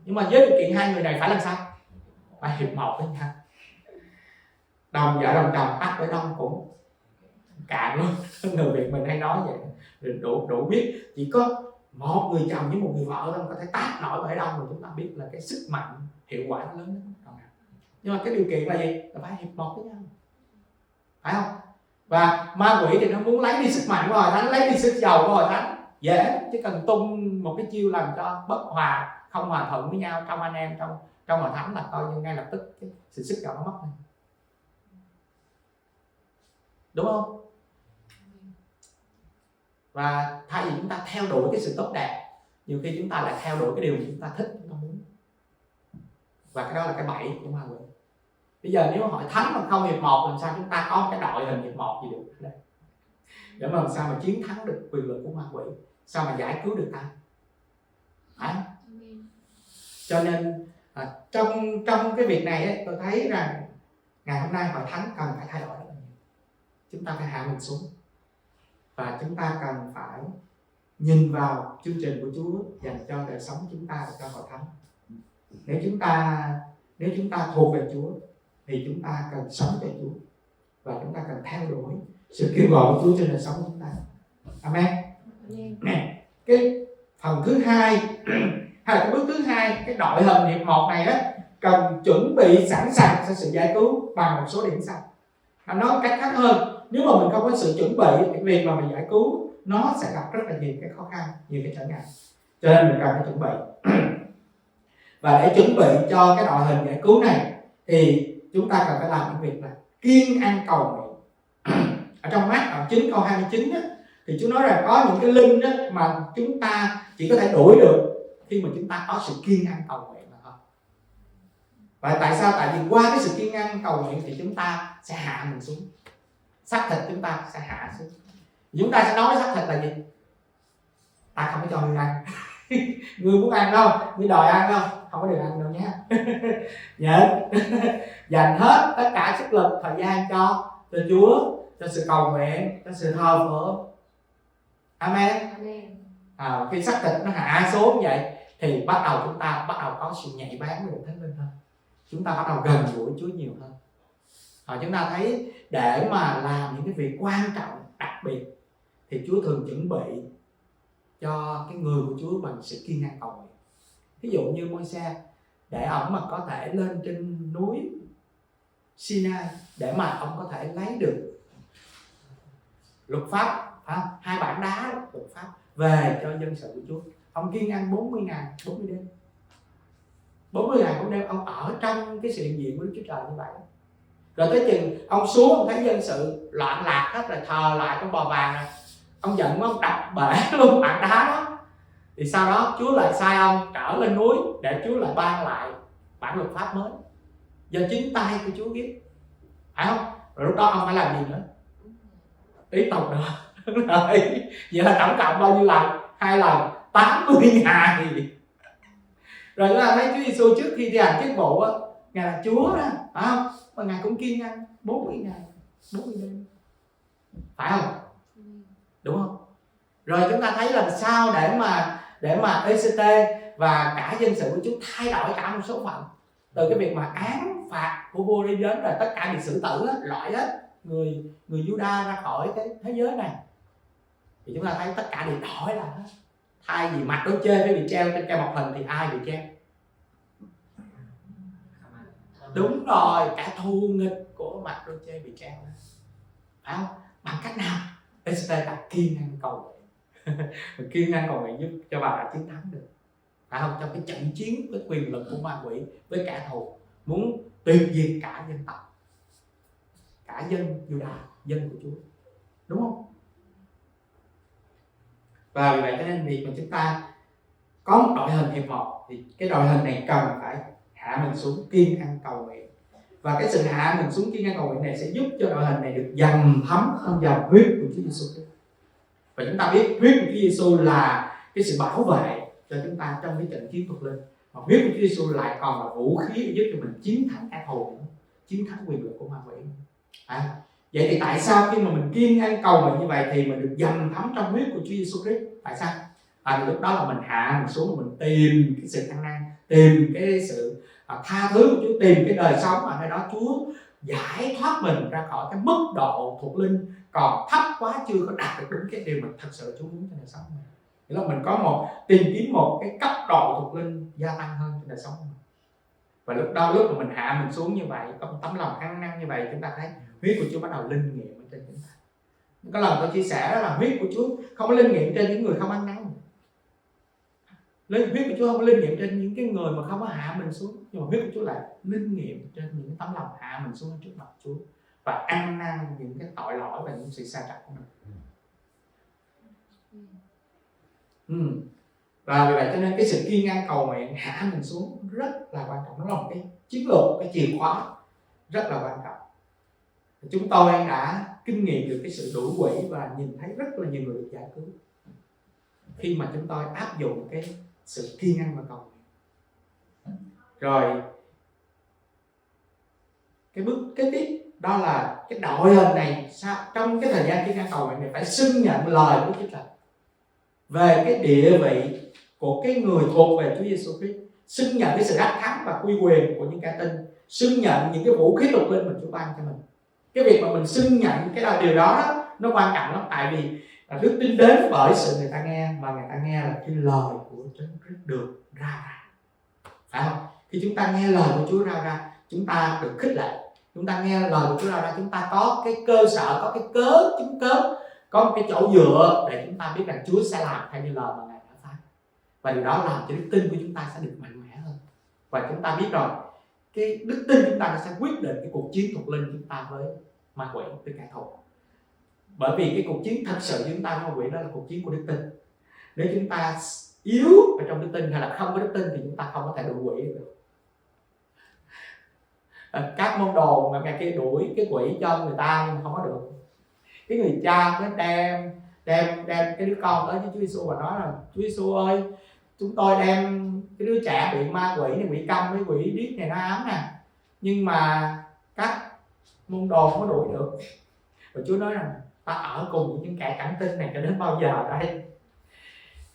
Nhưng mà với điều kiện 2 người này phải làm sao? Phải hiệp một với nhau. Đồng vợ đồng chồng tắt với đông cũng cạn luôn. Người Việt mình hay nói vậy, đủ biết. Chỉ có một người chồng với một người vợ thôi có thể tác nổi bể đông, rồi chúng ta biết là cái sức mạnh hiệu quả lớn đến đâu nào. Nhưng mà cái điều kiện là gì? Là phải hiệp một với nhau, phải không? Và ma quỷ thì nó muốn lấy đi sức mạnh của Hội Thánh, lấy đi sức giàu của Hội Thánh dễ, chỉ cần tung một cái chiêu làm cho bất hòa, không hòa thuận với nhau trong anh em, trong Hội Thánh là coi như ngay lập tức cái sự sức giàu nó mất này. Đúng không? Và thay vì chúng ta theo đuổi cái sự tốt đẹp, nhiều khi chúng ta lại theo đuổi cái điều mà chúng ta thích, chúng ta muốn. Và cái đó là cái bẫy của ma quỷ. Bây giờ nếu hỏi thắng mà không hiệp một, làm sao chúng ta có một cái đội hình hiệp một gì được để mà làm sao mà chiến thắng được quyền lực của ma quỷ, sao mà giải cứu được ta? Cho nên trong cái việc này ấy, tôi thấy rằng ngày hôm nay hội thánh cần phải thay đổi rất là nhiều. Chúng ta phải hạ mình xuống và chúng ta cần phải nhìn vào chương trình của Chúa dành cho đời sống chúng ta và cho hội thánh. Nếu chúng ta thuộc về Chúa thì chúng ta cần sống cho Chúa và chúng ta cần theo đuổi sự kêu gọi của Chúa trên đời sống của chúng ta. Amen. Cái phần thứ hai hay là cái bước thứ hai, cái đội hình hiệp một này á, cần chuẩn bị sẵn sàng cho sự giải cứu bằng một số điểm sau. Nói cách khác hơn, nếu mà mình không có sự chuẩn bị, cái việc mà mình giải cứu nó sẽ gặp rất là nhiều cái khó khăn, nhiều cái trở ngại. Cho nên mình cần phải chuẩn bị. Và để chuẩn bị cho cái đội hình giải cứu này thì chúng ta cần phải làm những việc là kiêng ăn cầu nguyện. Ở trong Mác đoạn 9 câu 29 á, thì Chúa nói rằng có những cái linh á, mà chúng ta chỉ có thể đuổi được khi mà chúng ta có sự kiêng ăn cầu nguyện mà thôi. Và tại sao? Tại vì qua cái sự kiêng ăn cầu nguyện thì chúng ta sẽ hạ mình xuống, xác thịt chúng ta sẽ hạ xuống. Chúng ta sẽ nói xác thịt là gì? Ta không có cho ngươi ăn. Ngươi muốn ăn không? Ngươi đòi ăn không? Không có được ăn đâu nhé. Dành hết tất cả sức lực, thời gian cho Chúa, cho sự cầu nguyện, cho sự thờ phượng. Amen. Khi xác thịt nó hạ xuống như vậy thì chúng ta bắt đầu có sự nhạy bén với Thánh Linh hơn. Chúng ta bắt đầu gần gũi Chúa nhiều hơn. Chúng ta thấy để mà làm những cái việc quan trọng đặc biệt thì Chúa thường chuẩn bị cho cái người của Chúa bằng sự kiêng ăn cầu nguyện. Ví dụ như Môi-se, để ông mà có thể lên trên núi Sinai để mà ông có thể lấy được luật pháp, hai bản đá luật pháp về cho dân sự của Chúa. Ông kiêng ăn 40 ngày 40 đêm. 40 ngày 40 đêm ông ở trong cái sự hiện diện của Đức Chúa Trời như vậy. Rồi tới chừng ông xuống, ông thấy dân sự loạn lạc hết rồi, thờ lại con bò vàng rồi, ông giận quá, ông đập bể luôn bản đá đó. Thì sau đó Chúa lại sai ông trở lên núi để Chúa lại ban lại bản luật pháp mới do chính tay của Chúa viết, phải không? Rồi lúc đó ông phải làm gì nữa? Tiếp tục nữa. Rồi vậy là tổng cộng bao nhiêu lần? 2 lần, 80 ngày. Rồi chúng ta thấy Chúa Giêsu trước khi thi hành chức vụ á, Ngài là Chúa đó, phải không? Mà Ngài cũng kiêng ăn 40 ngày 40 đêm, phải không? Đúng không? Rồi chúng ta thấy làm sao để mà ECT và cả dân sự của Chúa thay đổi cả một số phận. Từ cái việc mà án phạt của vua đi đến rồi tất cả bị xử tử á, loại hết người Juda ra khỏi cái thế giới này, thì chúng ta thấy tất cả đều đổi lại hết. Thay vì mặt đối chê phải bị treo trên cây mộc hình thì ai bị treo? Đúng rồi, cả thù nghịch của mặt đối chê bị treo. Phải không? Bằng cách nào? ECT đã kiêng ăn cầu nguyện. Kiêng ăn cầu nguyện giúp cho bà đã chiến thắng được, phải không? Trong cái trận chiến với quyền lực của ma quỷ, với kẻ thù muốn tuyệt diệt cả dân tộc, cả dân Juda, dân của Chúa, đúng không? Và vì vậy cho nên việc mà chúng ta có một đội hình hiệp một thì cái đội hình này cần phải hạ mình xuống kiêng ăn cầu nguyện. Và cái sự hạ mình xuống kiêng ăn cầu nguyện này sẽ giúp cho đội hình này được dần thấm trong dòng huyết của Chúa Giêsu. Và chúng ta biết huyết của Chúa Giêsu là cái sự bảo vệ cho chúng ta trong cái trận chiến thuộc linh. Mà huyết của Chúa Giêsu lại còn là vũ khí để giúp cho mình chiến thắng kẻ thù, chiến thắng quyền lực của ma quỷ. Vậy thì tại sao khi mà mình kiêng ăn cầu nguyện như vậy thì mình được dần thấm trong huyết của Chúa Giêsu Christ? Tại sao? Tại vì lúc đó là mình hạ mình xuống, mình tìm cái sự ăn năn, tìm cái sự tha thứ của Chúa, tìm cái đời sống ở nơi đó Chúa giải thoát mình ra khỏi cái mức độ thuộc linh còn thấp quá, chưa có đạt được đúng cái điều mình thật sự Chúa muốn cho đời sống mình. Nghĩa là mình có tìm kiếm một cái cấp độ thuộc linh gia tăng hơn trong đời sống mình. Và lúc đó, lúc mà mình hạ mình xuống như vậy, có một tấm lòng ăn năn như vậy, chúng ta thấy huyết của Chúa bắt đầu linh nghiệm ở trên chúng ta. Có lần tôi chia sẻ đó là huyết của Chúa không có linh nghiệm trên những người không ăn năn. Huyết của Chúa không có linh nghiệm trên những cái người mà không có hạ mình xuống, nhưng mà huyết của Chúa lại linh nghiệm trên những tấm lòng hạ mình xuống trước mặt Chúa và ăn năn những cái tội lỗi và những sự sai trái của mình. Và vì vậy cho nên cái sự kiêng ăn cầu nguyện hạ mình xuống rất là quan trọng. Nó là một cái chiến lược, một cái chìa khóa rất là quan trọng. Chúng tôi đã kinh nghiệm được cái sự đuổi quỷ và nhìn thấy rất là nhiều người được giải cứu khi mà chúng tôi áp dụng cái sự kiêng ăn và cầu nguyện. Rồi cái bước kế tiếp đó là cái đội hình này trong cái thời gian kiêng ăn cầu nguyện này phải xưng nhận lời của Chúa Trời về cái địa vị của cái người thuộc về Chúa Giêsu Christ, xưng nhận cái sự đắc thắng và quy quyền của những kẻ tin, xưng nhận những cái vũ khí thuộc linh mà Chúa ban cho mình. Cái việc mà mình xưng nhận cái điều đó nó quan trọng lắm, tại vì đức tin đến bởi sự người ta nghe, mà người ta nghe là cái lời của Chúa Christ được ra, phải không? Khi chúng ta nghe lời của Chúa ra, chúng ta được khích lệ. Chúng ta nghe lời của Chúa ra, chúng ta có cái cơ sở, có cái chứng cớ, có một cái chỗ dựa để chúng ta biết rằng Chúa sẽ làm theo như lời mà Ngài đã phán. Và điều đó làm cho đức tin của chúng ta sẽ được mạnh mẽ hơn. Và chúng ta biết rồi, cái đức tin chúng ta sẽ quyết định cái cuộc chiến thuộc linh chúng ta với ma quỷ, với kẻ thù. Bởi vì cái cuộc chiến thật sự chúng ta với ma quỷ đó là cuộc chiến của đức tin. Nếu chúng ta yếu ở trong đức tin hay là không có đức tin thì chúng ta không có thể đuổi quỷ được. Các môn đồ mà ngày kia đuổi cái quỷ cho người ta nhưng mà không có được. Cái người cha mới đem cái đứa con tới với Chúa Giêsu và nói là Chúa Giêsu ơi, chúng tôi đem cái đứa trẻ bị ma quỷ này, quỷ câm với quỷ điếc này nó ám nè, nhưng mà các môn đồ không có đuổi được. Và Chúa nói rằng ta ở cùng với những kẻ chẳng tin này cho đến bao giờ đây.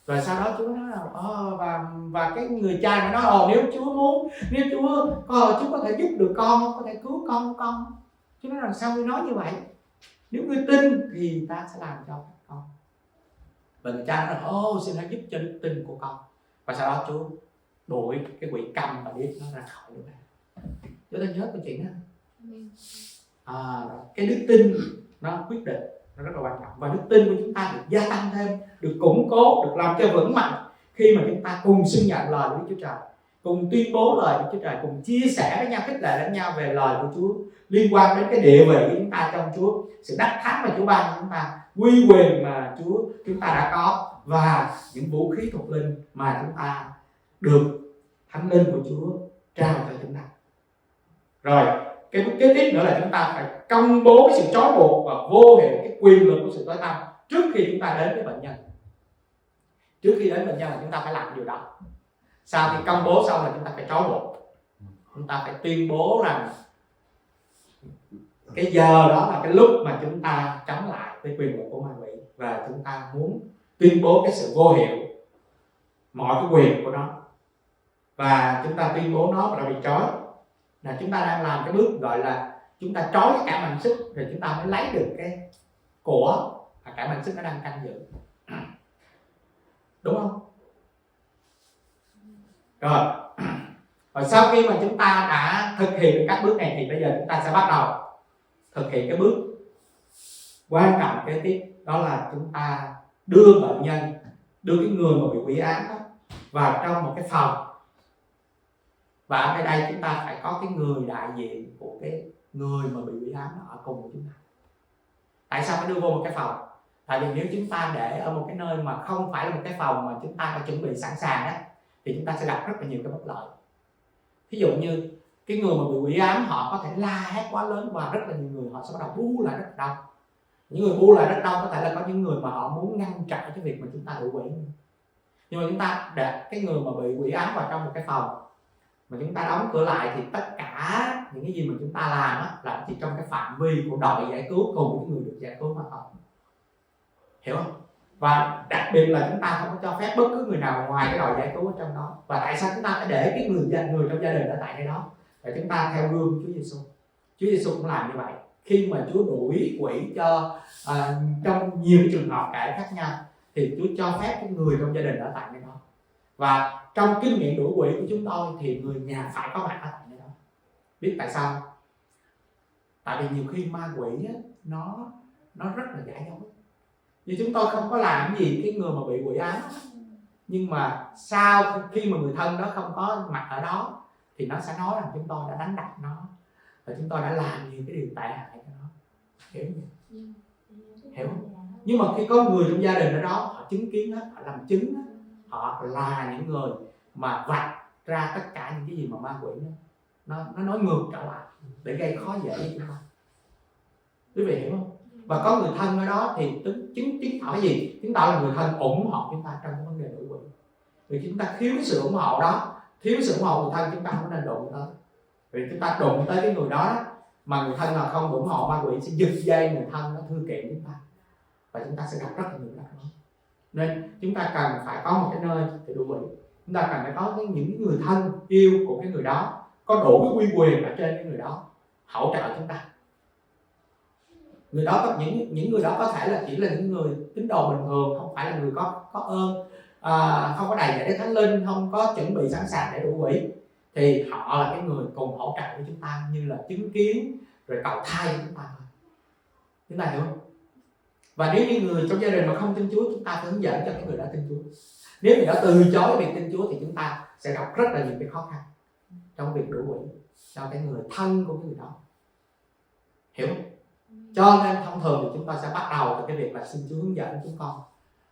Và sau đó Chúa nói là và cái người cha mới nói nếu Chúa muốn, nếu Chúa có thể giúp được con, có thể cứu con. Chúa nói rằng sao ngươi nói như vậy? Nếu ngươi tin thì ta sẽ làm cho con. Và người cha nói là xin hãy giúp cho đức tin của con. Và sau đó Chúa đuổi cái quỷ câm và điếc nó ra khỏi đứa bé. Chúng ta nhớ câu chuyện đó. Cái đức tin nó quyết định, nó rất là quan trọng. Và đức tin của chúng ta được gia tăng thêm, được củng cố, được làm cho vững mạnh khi mà chúng ta cùng xưng nhận lời của Chúa Trời, cùng tuyên bố lời của Chúa Trời, cùng chia sẻ với nhau, khích lệ lẫn nhau về lời của Chúa liên quan đến cái địa vị của chúng ta trong Chúa, sự đắc thắng mà Chúa ban cho chúng ta, quy quyền mà chúng ta đã có, và những vũ khí thuộc linh mà chúng ta được Thánh Linh của Chúa trao cho chúng ta. Rồi cái bước kế tiếp nữa là chúng ta phải công bố cái sự trói buộc và vô hiệu cái quyền lực của sự tối tăm trước khi chúng ta đến với bệnh nhân. Trước khi đến bệnh nhân là chúng ta phải làm điều đó. Sau khi công bố xong là chúng ta phải trói buộc. Chúng ta phải tuyên bố rằng cái giờ đó là cái lúc mà chúng ta chống lại cái quyền lực của ma quỷ, và chúng ta muốn tuyên bố cái sự vô hiệu mọi cái quyền của nó, và chúng ta tuyên bố nó là bị trói. Là chúng ta đang làm cái bước gọi là chúng ta trói cái cảm mạch xích, rồi chúng ta mới lấy được cái của cảm mạch xích nó đang canh giữ. Đúng không? Rồi sau khi mà chúng ta đã thực hiện được các bước này thì bây giờ chúng ta sẽ bắt đầu thực hiện cái bước quan trọng kế tiếp, đó là chúng ta đưa bệnh nhân, đưa cái người mà bị quỷ ám đó vào trong một cái phòng. Và ở đây chúng ta phải có cái người đại diện của cái người mà bị quỷ ám ở cùng với chúng ta. Tại sao phải đưa vô một cái phòng? Tại vì nếu chúng ta để ở một cái nơi mà không phải là một cái phòng mà chúng ta đã chuẩn bị sẵn sàng đó, thì chúng ta sẽ gặp rất là nhiều cái bất lợi. Ví dụ như cái người mà bị quỷ ám họ có thể la hét quá lớn và rất là nhiều người họ sẽ bắt đầu bu lại rất đông. Những người bu lại rất đông có thể là có những người mà họ muốn ngăn chặn cái việc mà chúng ta đuổi quỷ. Nhưng mà chúng ta để cái người mà bị quỷ ám vào trong một cái phòng mà chúng ta đóng cửa lại thì tất cả những cái gì mà chúng ta làm á, là chỉ trong cái phạm vi của đội giải cứu cùng với người được giải cứu mà thôi. Hiểu không? Và đặc biệt là chúng ta không có cho phép bất cứ người nào ngoài cái đội giải cứu ở trong đó. Và tại sao chúng ta phải để cái người trong gia đình ở tại đây đó? Để chúng ta theo gương Chúa Giêsu. Chúa Giêsu cũng làm như vậy. Khi mà Chúa đuổi quỷ cho trong nhiều trường hợp khác nhau thì Chúa cho phép cái người trong gia đình ở tại nơi đó. Và trong kinh nghiệm đuổi quỷ của chúng tôi thì người nhà phải có mặt ở tại nơi đó. Biết tại sao? Tại vì nhiều khi ma quỷ á, nó rất là giả dối. Vì chúng tôi không có làm gì cái người mà bị quỷ ám, nhưng mà sau khi mà người thân đó không có mặt ở đó thì nó sẽ nói rằng chúng tôi đã đánh đập nó và chúng tôi đã làm nhiều cái điều tệ hại cho nó. Hiểu không? Hiểu không? Nhưng mà khi có người trong gia đình ở đó họ chứng kiến hết, họ làm chứng hết, họ là những người mà vạch ra tất cả những cái gì mà ma quỷ đó nó nói ngược trở lại để gây khó dễ cho chúng ta. Quý vị hiểu không? Và có người thân ở đó thì chứng tỏ gì? Chứng tỏ là người thân ủng hộ chúng ta trong cái vấn đề đuổi quỷ. Vì chúng ta thiếu sự ủng hộ đó, thiếu sự ủng hộ người thân, chúng ta không nên đụng tới. Vì chúng ta đụng tới cái người đó mà người thân là không ủng hộ, ma quỷ sẽ giật dây người thân nó thư kiện chúng ta, và chúng ta sẽ gặp rất là nhiều rắc rối. Nên chúng ta cần phải có một cái nơi để đuổi quỷ. Chúng ta cần phải có những người thân yêu của cái người đó, có đủ cái uy quyền ở trên cái người đó hỗ trợ chúng ta. Người đó có những người đó có thể là chỉ là những người tín đồ bình thường, không phải là người có ơn, không có đầy dạy Đức Thánh Linh, không có chuẩn bị sẵn sàng để đuổi quỷ, thì họ là cái người cùng hỗ trợ với chúng ta, như là chứng kiến rồi cầu thay cho chúng ta. Chúng ta hiểu không? Và nếu như người trong gia đình mà không tin Chúa, chúng ta phải hướng dẫn cho cái người đó tin Chúa. Nếu người đó từ chối việc tin Chúa thì chúng ta sẽ gặp rất là nhiều cái khó khăn trong việc đuổi quỷ cho cái người thân của cái người đó. Hiểu không? Cho nên thông thường thì chúng ta sẽ bắt đầu từ cái việc là xin Chúa hướng dẫn chúng con,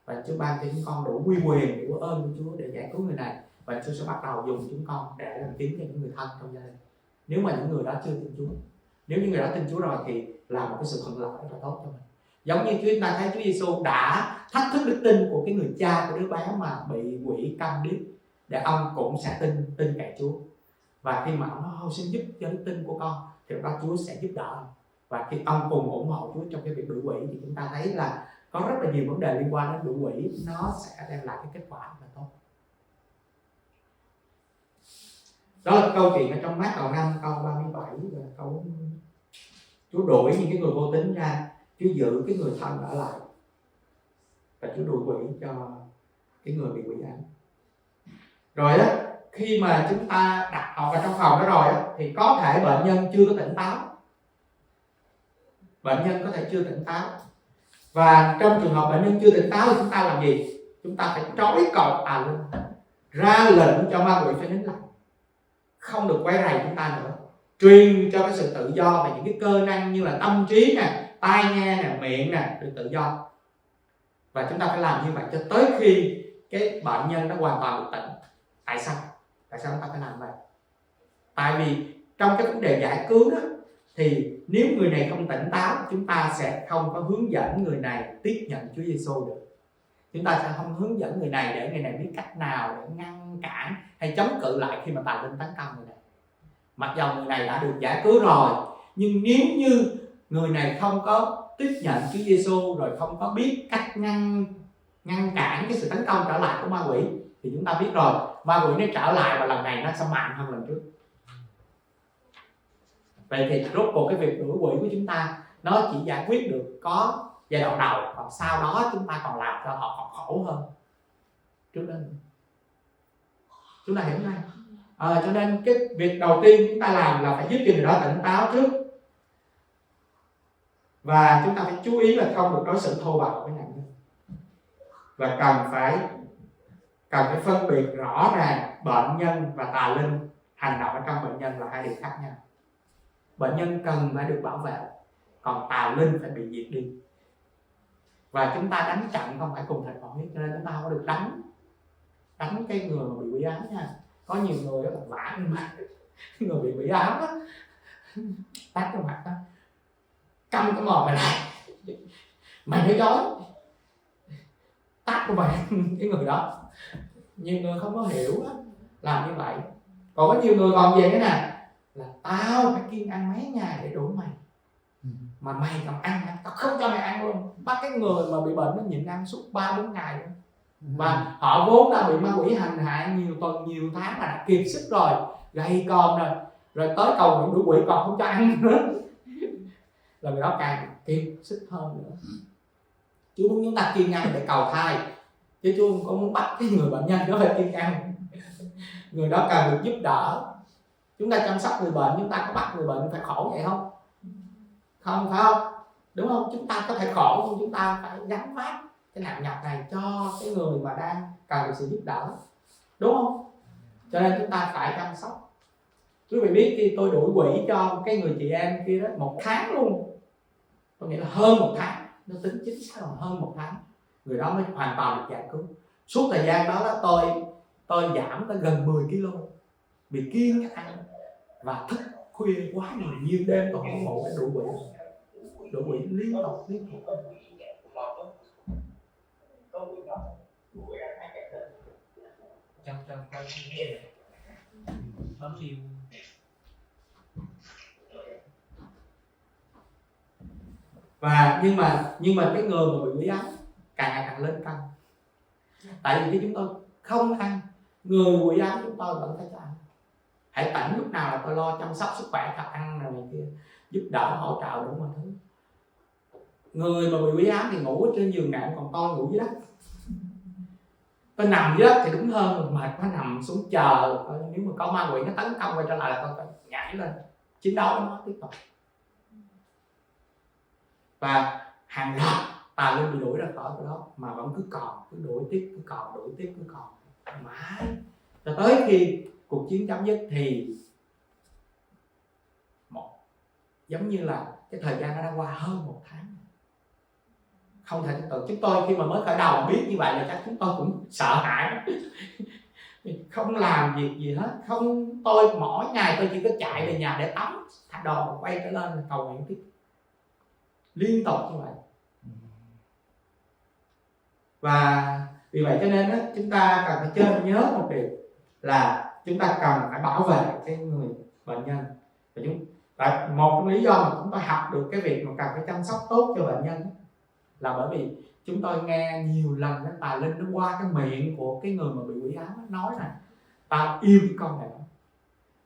và Chúa ban cho chúng con đủ uy quyền, đủ ơn của Chúa để giải cứu người này, và Chúa sẽ bắt đầu dùng chúng con để làm tiếng cho những người thân trong gia đình. Nếu mà những người đó chưa tin Chúa, nếu những người đó tin Chúa rồi thì là một cái sự thuận lợi rất là tốt cho mình. Giống như chúng ta thấy Chúa Giêsu đã thách thức đức tin của cái người cha của đứa bé mà bị quỷ câm điếc, để ông cũng sẽ tin cậy Chúa. Và khi mà ông nói xin giúp cho đức tin của con, thì đó Chúa sẽ giúp đỡ ông. Và khi ông cùng ủng hộ Chúa trong cái việc đuổi quỷ, thì chúng ta thấy là có rất là nhiều vấn đề liên quan đến đuổi quỷ, nó sẽ đem lại cái kết quả rất là tốt. Đó là câu chuyện ở trong Mát đoạn 5 câu 37 và câu Chúa đuổi những cái người vô tín ra, Chúa giữ cái người thân ở lại, và Chúa đuổi quỷ cho cái người bị quỷ ám. Rồi đó, khi mà chúng ta đặt họ vào trong phòng đó rồi đó, thì có thể bệnh nhân chưa có tỉnh táo. Bệnh nhân có thể chưa tỉnh táo. Và trong trường hợp bệnh nhân chưa tỉnh táo thì chúng ta làm gì? Chúng ta phải trói cột tà linh, ra lệnh cho ma quỷ phải nín lặng, không được quấy rầy chúng ta nữa, truyền cho cái sự tự do về những cái cơ năng như là tâm trí nè, tai nghe nè, miệng nè, được tự do. Và chúng ta phải làm như vậy cho tới khi cái bệnh nhân nó hoàn toàn được tỉnh. Tại sao? Tại sao chúng ta phải làm vậy? Tại vì trong cái vấn đề giải cứu đó, thì nếu người này không tỉnh táo, chúng ta sẽ không có hướng dẫn người này tiếp nhận Chúa Giêsu được. Chúng ta sẽ không hướng dẫn người này để người này biết cách nào để ngăn cản hay chống cự lại khi mà tà linh tấn công người này. Mặc dù người này đã được giải cứu rồi, nhưng nếu như người này không có tiếp nhận Chúa Giêsu, rồi không có biết cách ngăn cản cái sự tấn công trở lại của ma quỷ, thì chúng ta biết rồi, ma quỷ nó trở lại và lần này nó sẽ mạnh hơn lần trước. Vậy thì rốt cuộc cái việc đuổi quỷ của chúng ta nó chỉ giải quyết được có giai đoạn đầu, còn sau đó chúng ta còn làm cho họ còn khổ hơn trước đó. Chúng ta hiểu không? Cho nên cái việc đầu tiên chúng ta làm là phải giúp cho người đó tỉnh táo trước, và chúng ta phải chú ý là không được đối xử thô bạo với nạn nhân, và cần phải phân biệt rõ ràng bệnh nhân và tà linh hành động ở trong bệnh nhân là hai điều khác nhau. Bệnh nhân cần phải được bảo vệ, còn tà linh phải bị diệt đi. Và chúng ta đánh trận không phải cùng thịt và huyết, cho nên chúng ta không có được đánh cái người mà bị quỷ ám nha. Có nhiều người đó là vả mặt người bị quỷ ám á, tát cái mặt đó, câm cái mồm mày lại, mày nói dối, tát của mày cái người đó. Nhiều người không có hiểu á, làm như vậy. Còn có nhiều người còn về cái này là tao phải kiêng ăn mấy ngày để đuổi mày, mà mày còn ăn, tao không cho mày ăn luôn. Bắt cái người mà bị bệnh nó nhịn ăn suốt 3-4 ngày luôn. Và họ vốn đã bị ma quỷ hành hạ nhiều tuần nhiều tháng mà đã kiệt sức rồi, gầy còm rồi tới cầu nguyện đuổi quỷ còn không cho ăn nữa, là người đó càng kiệt sức hơn nữa. Chúa muốn chúng ta kiêng ăn để cầu thai, chứ Chúa không có muốn bắt cái người bệnh nhân đó phải kiêng ăn. Người đó cần được giúp đỡ. Chúng ta chăm sóc người bệnh, chúng ta có bắt người bệnh phải khổ vậy không? Không, phải không? Đúng không? Chúng ta có thể khổ, nhưng chúng ta phải gánh vác cái nặng nhọc này cho cái người mà đang cần được sự giúp đỡ, đúng không? Cho nên chúng ta phải chăm sóc. Quý vị biết khi tôi đuổi quỷ cho cái người chị em kia đó 1 tháng luôn, có nghĩa là hơn 1 tháng, nó tính chính xác là hơn 1 tháng, người đó mới hoàn toàn được giải cứu. Suốt thời gian đó tôi giảm tới gần 10 kg vì kiêng ăn và thức khuya quá nhiều đêm còn không ngủ, đủ quỷ liên tục. trong coi bấm phim. Và nhưng mà cái người mà bị quỷ ám càng ngày càng lên cân, tại vì khi chúng tôi không ăn, người quỷ ám chúng tôi vẫn phải cho ăn. Hãy tỉnh lúc nào là tôi lo chăm sóc sức khỏe, thật ăn này kia, giúp đỡ hỗ trợ đủ mọi thứ. Người mà bị quỷ ám thì ngủ ở trên giường nệm, còn tôi ngủ dưới đất. Tôi nằm dưới đất thì đúng hơn, mệt quá nằm xuống chờ, nếu mà có ma quỷ nó tấn công quay trở lại là tôi phải nhảy lên chiến đấu với nó tiếp tục. Và hàng loạt tà linh bị đuổi ra khỏi cái đó mà vẫn cứ đuổi tiếp, cứ còn mãi cho tới khi cuộc chiến chấm dứt. Thì giống như là cái thời gian nó đã qua hơn 1 tháng, không thể tin tưởng. Chúng tôi khi mà mới khởi đầu biết như vậy là chắc chúng tôi cũng sợ hãi, không làm việc gì hết, tôi mỗi ngày tôi chỉ có chạy về nhà để tắm, thả đồ quay trở lên là cầu nguyện tiếp liên tục như vậy. Và vì vậy cho nên đó, chúng ta cần phải nhớ một điều là chúng ta cần phải bảo vệ cái người bệnh nhân. Và một trong lý do mà chúng ta học được cái việc mà cần phải chăm sóc tốt cho bệnh nhân đó, là bởi vì chúng tôi nghe nhiều lần cái tà linh nó qua cái miệng của cái người mà bị quỷ ám nói là tao yêu cái con này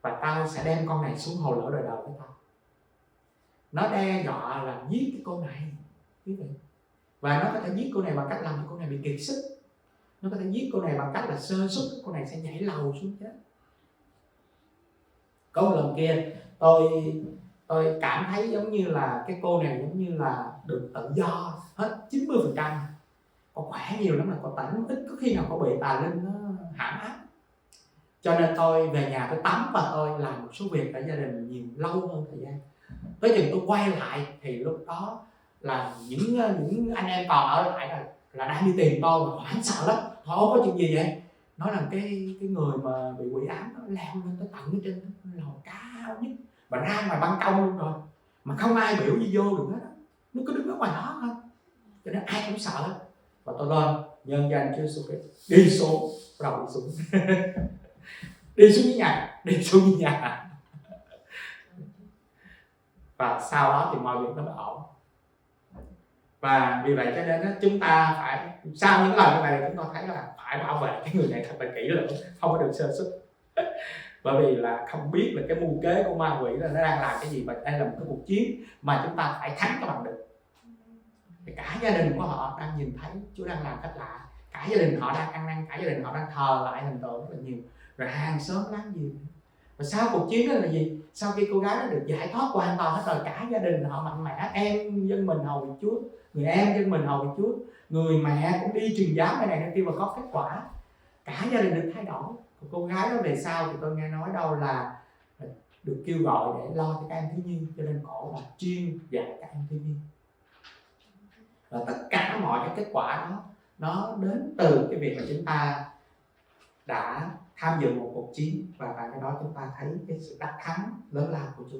và tao sẽ đem con này xuống hồ lửa đời đời với tao. Nó đe dọa là giết cái cô này, quý vị. Và nó có thể giết cô này bằng cách làm cho cô này bị kiệt sức. Nó có thể giết cô này bằng cách là sơ suất, cô này sẽ nhảy lầu xuống chết. Có một lần kia tôi cảm thấy giống như là cái cô này giống như là được tự do hết 90%. Cô khỏe nhiều lắm, là cô tỉnh, ít có khi nào cô bị tà linh nó hãm áp. Cho nên tôi về nhà tôi tắm và tôi làm một số việc ở gia đình nhiều lâu hơn thời gian. Tới chừng tôi quay lại thì lúc đó là những anh em còn ở lại là đang đi tìm tôi mà hoảng sợ lắm. Thôi có chuyện gì vậy? Nói rằng cái người mà bị quỷ ám nó leo lên tới tận ở trên lầu cao nhất và ra ngoài ban công luôn rồi, mà không ai biểu gì vô được hết, nó cứ đứng ở ngoài đó thôi, cho nên ai cũng sợ. Và tôi lên nhân danh Chúa Jesus Christ đi xuống, bắt đầu đi xuống đi xuống dưới nhà và sau đó thì mọi việc nó mới ổn. Và vì vậy cho nên đó, chúng ta phải sau những lần như vậy chúng ta thấy là phải bảo vệ cái người này thật là kỹ lưỡng, không có được sơ suất. Bởi vì là không biết là cái mưu kế của ma quỷ là nó đang làm cái gì, và đây là một cái cuộc chiến mà chúng ta phải thắng cho bằng được. Thì cả gia đình của họ đang nhìn thấy Chúa đang làm cách lạ, cả gia đình họ đang ăn năn, cả gia đình họ đang thờ lại hình tượng rất là nhiều, rồi hàng xóm láng giềng. Và sau cuộc chiến đó là gì? Sau khi cô gái đó được giải thoát hoàn toàn hết rồi, cả gia đình họ mạnh mẽ, em dân mình hầu việc Chúa, người em dân mình hầu việc Chúa, người mẹ cũng đi truyền giáo này kia và có kết quả, cả gia đình được thay đổi. Còn cô gái đó về sau thì tôi nghe nói đâu là được kêu gọi để lo cho các em thiếu nhi, cho nên cổ là chuyên dạy các em thiếu nhi. Và tất cả mọi cái kết quả đó nó đến từ cái việc mà chúng ta đã tham dự một cuộc chiến, và tại cái đó chúng ta thấy cái sự đắc thắng lớn lao của Chúa.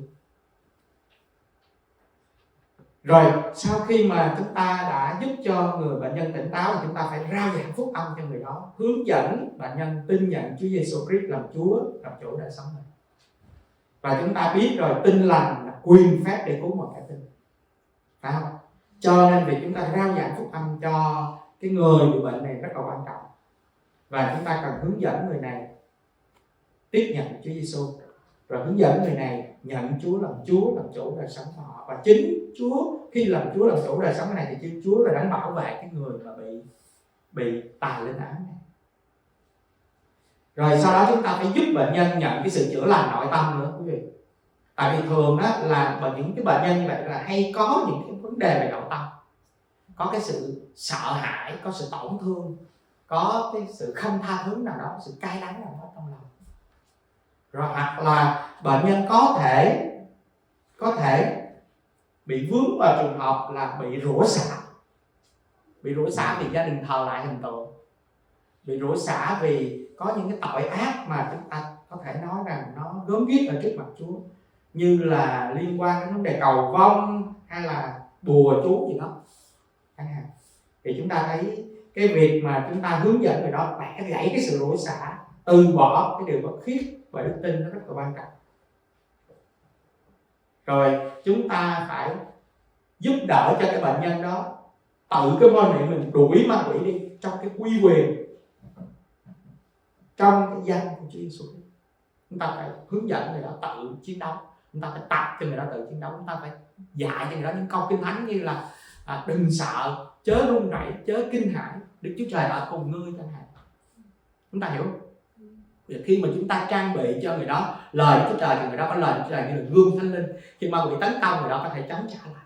Rồi sau khi mà chúng ta đã giúp cho người bệnh nhân tỉnh táo thì chúng ta phải rao giảng phúc âm cho người đó, hướng dẫn bệnh nhân tin nhận Chúa Giêsu Christ làm Chúa, làm chủ đời sống này. Và chúng ta biết rồi, tin lành là quyền phép để cứu mọi kẻ tin, phải không? Cho nên việc chúng ta rao giảng phúc âm cho cái người bị bệnh này rất là quan trọng. Và chúng ta cần hướng dẫn người này tiếp nhận Chúa Giêsu, rồi hướng dẫn người này nhận Chúa làm chủ đời sống của họ. Và chính Chúa khi làm Chúa làm chủ đời sống này thì Chúa là đang bảo vệ cái người mà bị tà linh ám này. Rồi sau đó chúng ta phải giúp bệnh nhân nhận cái sự chữa lành nội tâm nữa quý vị. Tại vì thường đó là những cái bệnh nhân như vậy là hay có những cái vấn đề về nội tâm, có cái sự sợ hãi, có sự tổn thương, có cái sự không tha thứ nào đó, sự cay đắng nào đó trong lòng. Rồi hoặc là bệnh nhân có thể bị vướng vào trường hợp là bị rủa xả vì gia đình thờ lại hình tượng, bị rủa xả vì có những cái tội ác mà chúng ta có thể nói rằng nó gớm ghiếc ở trước mặt Chúa, như là liên quan đến vấn đề cầu vong hay là bùa chú gì đó chẳng hạn, thì chúng ta thấy cái việc mà chúng ta hướng dẫn người đó bẻ gãy cái sự rủa xả, từ bỏ cái điều bất khiết và đức tin, nó rất là quan trọng. Rồi chúng ta phải giúp đỡ cho cái bệnh nhân đó tự cái môi miệng mình đuổi ma quỷ đi trong cái quy quyền, trong cái danh của Chúa Giêsu. Chúng ta phải hướng dẫn người đó tự chiến đấu, chúng ta phải tập cho người đó tự chiến đấu, chúng ta phải dạy cho người đó những câu kinh thánh như là đừng sợ, chớ run rẩy, chớ kinh hãi, Đức Chúa Trời ở cùng ngươi chẳng hạn. Chúng ta hiểu không? Khi mà chúng ta trang bị cho người đó lời Đức Chúa Trời thì người đó có lời Đức Chúa Trời như là gươm thánh linh, khi ma quỷ tấn công người đó có thể chống trả lại.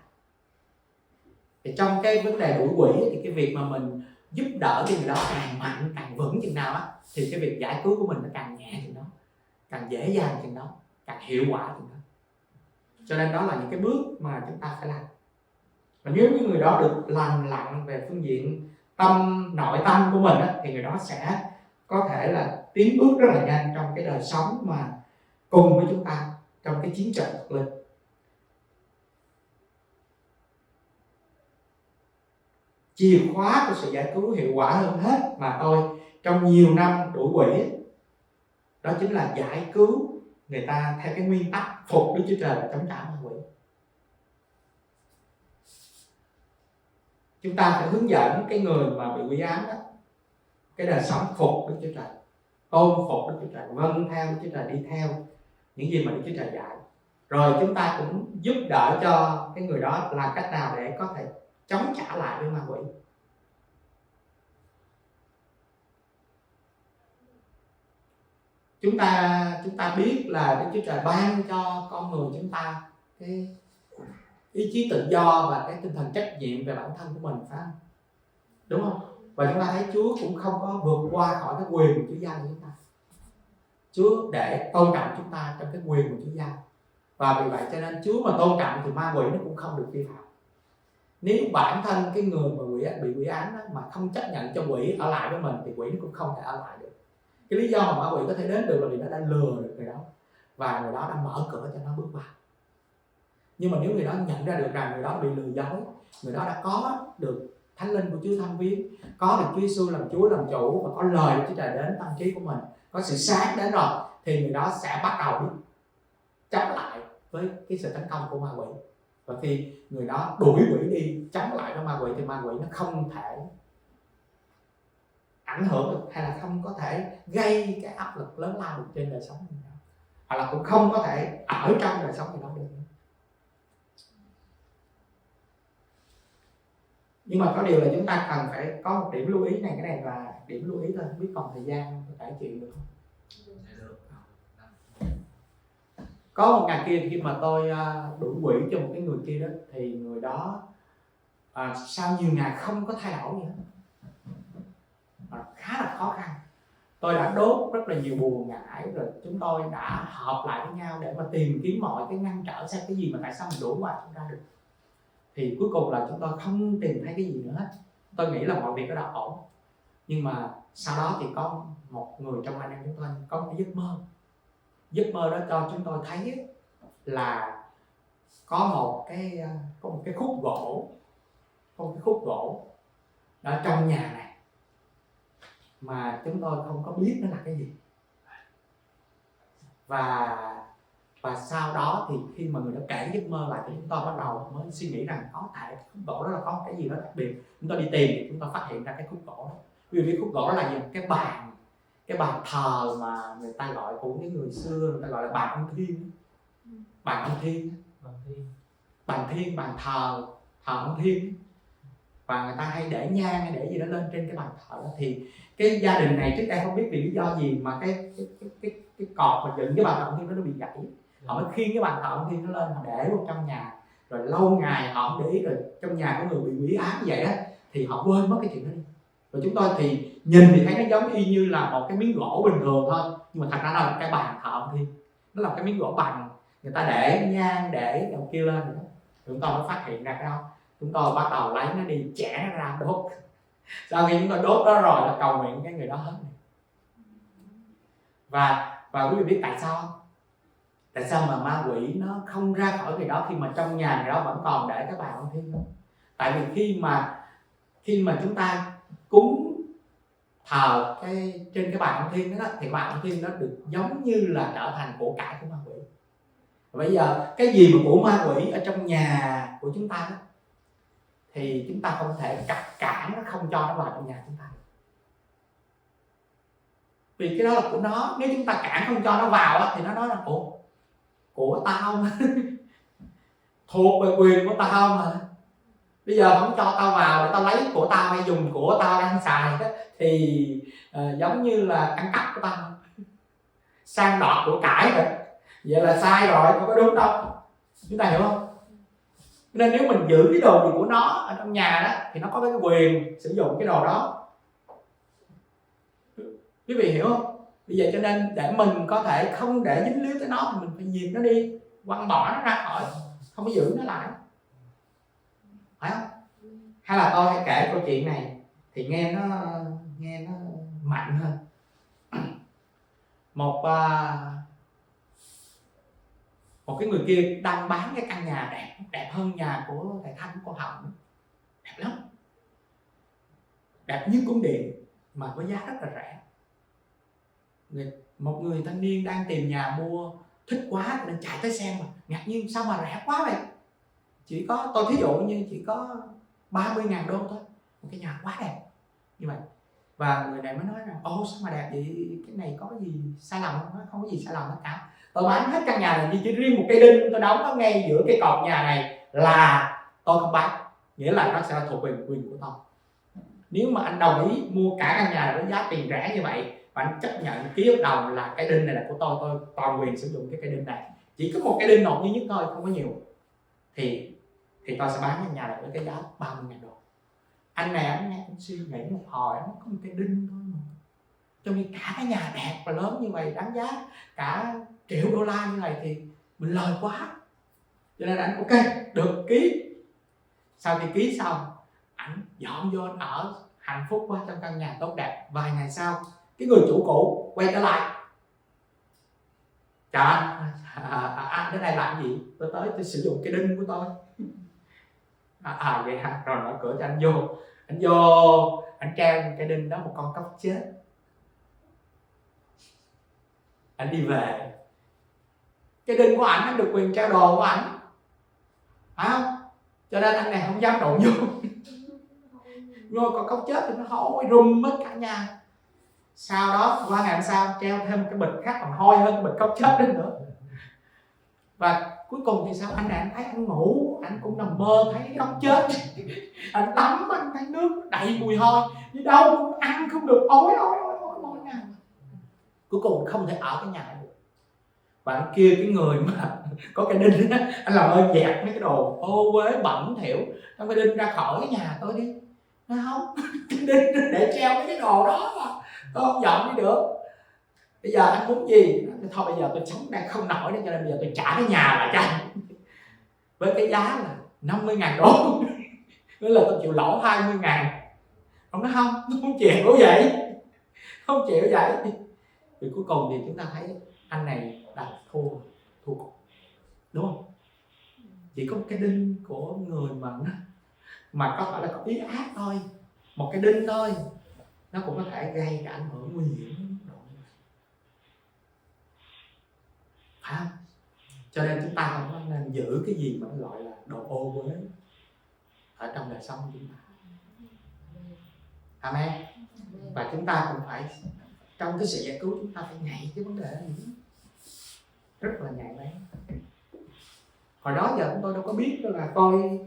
Thì trong cái vấn đề đuổi quỷ thì cái việc mà mình giúp đỡ cho người đó càng mạnh, càng vững chừng nào á, thì cái việc giải cứu của mình nó càng nhẹ chừng đó, càng dễ dàng chừng đó, càng hiệu quả chừng đó. Cho nên đó là những cái bước mà chúng ta phải làm. Và nếu như người đó được lành lặn về phương diện nội tâm của mình á, thì người đó sẽ có thể là tiến bước rất là nhanh trong cái đời sống mà cùng với chúng ta trong cái chiến trận thực linh. Chìa khóa của sự giải cứu hiệu quả hơn hết mà tôi trong nhiều năm đuổi quỷ, đó chính là giải cứu người ta theo cái nguyên tắc phục Đức Chúa Trời và chống trả ma quỷ. Chúng ta phải hướng dẫn cái người mà bị quỷ ám đó cái đời sống phục Đức Chúa Trời, tôn phục Đức Chúa Trời, vâng theo Đức Chúa Trời, đi theo những gì mà Đức Chúa Trời dạy. Rồi chúng ta cũng giúp đỡ cho cái người đó làm cách nào để có thể chống trả lại với ma quỷ. Chúng ta biết là Đức Chúa Trời ban cho con người chúng ta cái ý chí tự do và cái tinh thần trách nhiệm về bản thân của mình, phải không? Đúng không? Và chúng ta thấy Chúa cũng không có vượt qua khỏi cái quyền của Chúa giao cho chúng ta. Chúa để tôn trọng chúng ta trong cái quyền của Chúa giao. Và vì vậy cho nên Chúa mà tôn trọng thì ma quỷ nó cũng không được vi phạm. Nếu bản thân cái người mà bị quỷ ám mà không chấp nhận cho quỷ ở lại với mình thì quỷ nó cũng không thể ở lại được. Cái lý do mà ma quỷ có thể đến được là vì nó đã lừa được người đó và người đó đã mở cửa cho nó bước vào. Nhưng mà nếu người đó nhận ra được rằng người đó bị lừa dối, người đó đã có được Thánh Linh của Chúa thăm viếng, có được Chúa Giêsu làm Chúa làm chủ và có lời của Chúa Trời đến tâm trí của mình, có sự sáng đến rồi, thì người đó sẽ bắt đầu biết chống lại với cái sự tấn công của ma quỷ. Và khi người đó đuổi quỷ đi, chống lại với ma quỷ thì ma quỷ nó không thể ảnh hưởng được hay là không có thể gây cái áp lực lớn lao được trên đời sống người đó, hoặc là cũng không có thể ở trong đời sống người đó được. Nhưng mà có điều là chúng ta cần phải có một điểm lưu ý này, cái này là điểm lưu ý thôi, không biết còn thời gian có cải chuyện được không? Có một ngày kia khi mà tôi đuổi quỷ cho một cái người kia đó, thì người đó sau nhiều ngày không có thay đổi gì hết, khá là khó khăn. Tôi đã đốt rất là nhiều bùa ngải, rồi chúng tôi đã họp lại với nhau để mà tìm kiếm mọi cái ngăn trở xem cái gì mà tại sao mình đuổi qua chúng ta được. Thì cuối cùng là chúng tôi không tìm thấy cái gì nữa hết. Tôi nghĩ là mọi việc nó đã ổn. Nhưng mà sau đó thì có một người trong anh em chúng tôi có một cái giấc mơ. Giấc mơ đó cho chúng tôi thấy là có một cái khúc gỗ, ở trong nhà này mà chúng tôi không có biết nó là cái gì. Và sau đó thì khi mà người đã kể giấc mơ lại thì chúng tôi bắt đầu mới suy nghĩ rằng có thể khúc gỗ đó là có một cái gì đó đặc biệt. Chúng tôi đi tìm thì chúng tôi phát hiện ra cái khúc gỗ đó. Vì cái khúc gỗ đó là gì? Cái bàn thờ mà người ta gọi của những người xưa, người ta gọi là bàn ông thiên. Bàn thờ ông thiên. Và người ta hay để nhang hay để gì đó lên trên cái bàn thờ đó. Thì cái gia đình này trước đây không biết vì lý do gì mà cái cột mà dựng cái bàn thờ ông thiên đó nó bị gãy. Họ mới khiêng cái bàn thờ ông thiên nó lên, họ để vào trong nhà. Rồi lâu ngày họ không để ý, rồi trong nhà có người bị quỷ ám như vậy á thì họ quên mất cái chuyện đó đi. Rồi chúng tôi thì nhìn thì thấy nó giống y như là một cái miếng gỗ bình thường thôi, nhưng mà thật ra nó là cái bàn thờ ông thiên. Nó là cái miếng gỗ bằng, người ta để nhang để đầu kia lên nữa. Chúng tôi mới phát hiện ra cái đó. Chúng tôi bắt đầu lấy nó đi, chẻ nó ra đốt. Sau khi chúng tôi đốt đó rồi là cầu nguyện cái người đó hết. Và Và quý vị biết tại sao không? Tại sao mà ma quỷ nó không ra khỏi người đó khi mà trong nhà người đó vẫn còn để cái bàn ông thiên không? Tại vì khi mà chúng ta cúng thờ trên cái bàn ông thiên đó, thì bàn ông thiên nó được giống như là trở thành của cải của ma quỷ. Bây giờ cái gì mà của ma quỷ ở trong nhà của chúng ta đó, thì chúng ta không thể cản nó, không cho nó vào trong nhà chúng ta. Vì cái đó là của nó. Nếu chúng ta cản không cho nó vào á, thì nó nói là của tao mà thuộc về quyền của tao mà, bây giờ không cho tao vào để tao lấy của tao hay dùng của tao đang xài đó, thì giống như là ăn cắp của tao, sang đoạt của cải rồi. Vậy là sai rồi, không có đúng đâu. Chúng ta hiểu không? Nên nếu mình giữ cái đồ gì của nó ở trong nhà đó, thì nó có cái quyền sử dụng cái đồ đó. Quý vị hiểu không? Bây giờ cho nên để mình có thể không để dính líu tới nó, thì mình phải diệt nó đi, quăng bỏ nó ra khỏi, không có giữ nó lại, phải không? Hay là tôi hãy kể câu chuyện này thì nghe nó mạnh hơn. Một cái người kia đang bán cái căn nhà đẹp hơn nhà của thầy Thanh, cô Hồng, đẹp lắm, đẹp như cung điện mà với giá rất là rẻ. Một người thanh niên đang tìm nhà mua, thích quá nên chạy tới xem, mà ngạc nhiên sao mà rẻ quá vậy. Chỉ có, tôi thí dụ như chỉ có 30.000 đô thôi, một cái nhà quá đẹp như vậy. Và người này mới nói rằng ô sao mà đẹp vậy, cái này có cái gì sai lầm không? Nói không có gì sai lầm hết cả, tôi bán hết căn nhà này, chỉ riêng một cây đinh tôi đóng ở ngay giữa cái cột nhà này là tôi không bán, nghĩa là nó sẽ thuộc về quyền của tôi. Nếu mà anh đồng ý mua cả căn nhà với giá tiền rẻ như vậy, và anh chấp nhận ký hợp đồng là cái đinh này là của tôi toàn quyền sử dụng cái cây đinh này, chỉ có một cái đinh nột duy nhất thôi, không có nhiều, thì tôi sẽ bán cái nhà này với cái giá 30.000 đô. Anh này anh nghe, anh suy nghĩ một hồi, nó có một cái đinh thôi mà, trong khi cả cái nhà đẹp và lớn như vậy, đáng giá cả triệu đô la như vậy, thì mình lời quá. Cho nên anh ok, được, ký. Sau khi ký xong, anh dọn vô, anh ở hạnh phúc quá trong căn nhà tốt đẹp. Vài ngày sau, cái người chủ cũ quay trở lại, chào anh đến đây làm gì? Tôi tới tôi sử dụng cái đinh của tôi. Vậy hả? Rồi mở cửa cho anh vô. Anh vô, anh treo cái đinh đó một con cóc chết. Anh đi về, cái đinh của ảnh được quyền treo đồ của ảnh, phải không? Cho nên anh này không dám đụng vô. Rồi còn cóc chết thì nó hôi rùm mất cả nhà. Sau đó qua ngày hôm sau treo thêm cái bịch khác còn hôi hơn cái bịch cóc chết đến nữa. Và cuối cùng thì sao? Anh này anh thấy anh ngủ, anh cũng nằm mơ thấy cái cóc chết. Anh tắm, anh thấy nước đầy mùi hôi, đi đâu cũng ăn không được, ối nha. Cuối cùng không thể ở cái nhà được. Và anh kia cái người mà có cái đinh đó, anh làm ơn dẹp mấy cái đồ ô uế bẩn thỉu trong cái đinh ra khỏi cái nhà tôi đi. Nói không, cái đinh để treo mấy cái đồ đó mà tôi không dọn đi được. Bây giờ anh muốn gì? Thôi bây giờ tôi sống đang không nổi nữa, cho nên bây giờ tôi trả cái nhà lại cho anh với cái giá là 50.000 đô. Nghĩa là tôi chịu lỗ 20.000. Ông nói không chịu vậy, không chịu vậy. Thì cuối cùng thì chúng ta thấy anh này đã thua cuộc, đúng không? Chỉ có một cái đinh của người mà có phải là có ý ác thôi, một cái đinh thôi, nó cũng có thể gây cái ảnh hưởng nguy hiểm đến mức độ như vậy, phải không? Cho nên chúng ta không nên giữ cái gì mà nó gọi là đồ ô uế ở trong đời sống của chúng ta. Amen. Và chúng ta cũng phải trong cái sự giải cứu, chúng ta phải nhạy cái vấn đề này, rất là nhạy bén. Hồi đó giờ tôi đâu có biết đâu là tôi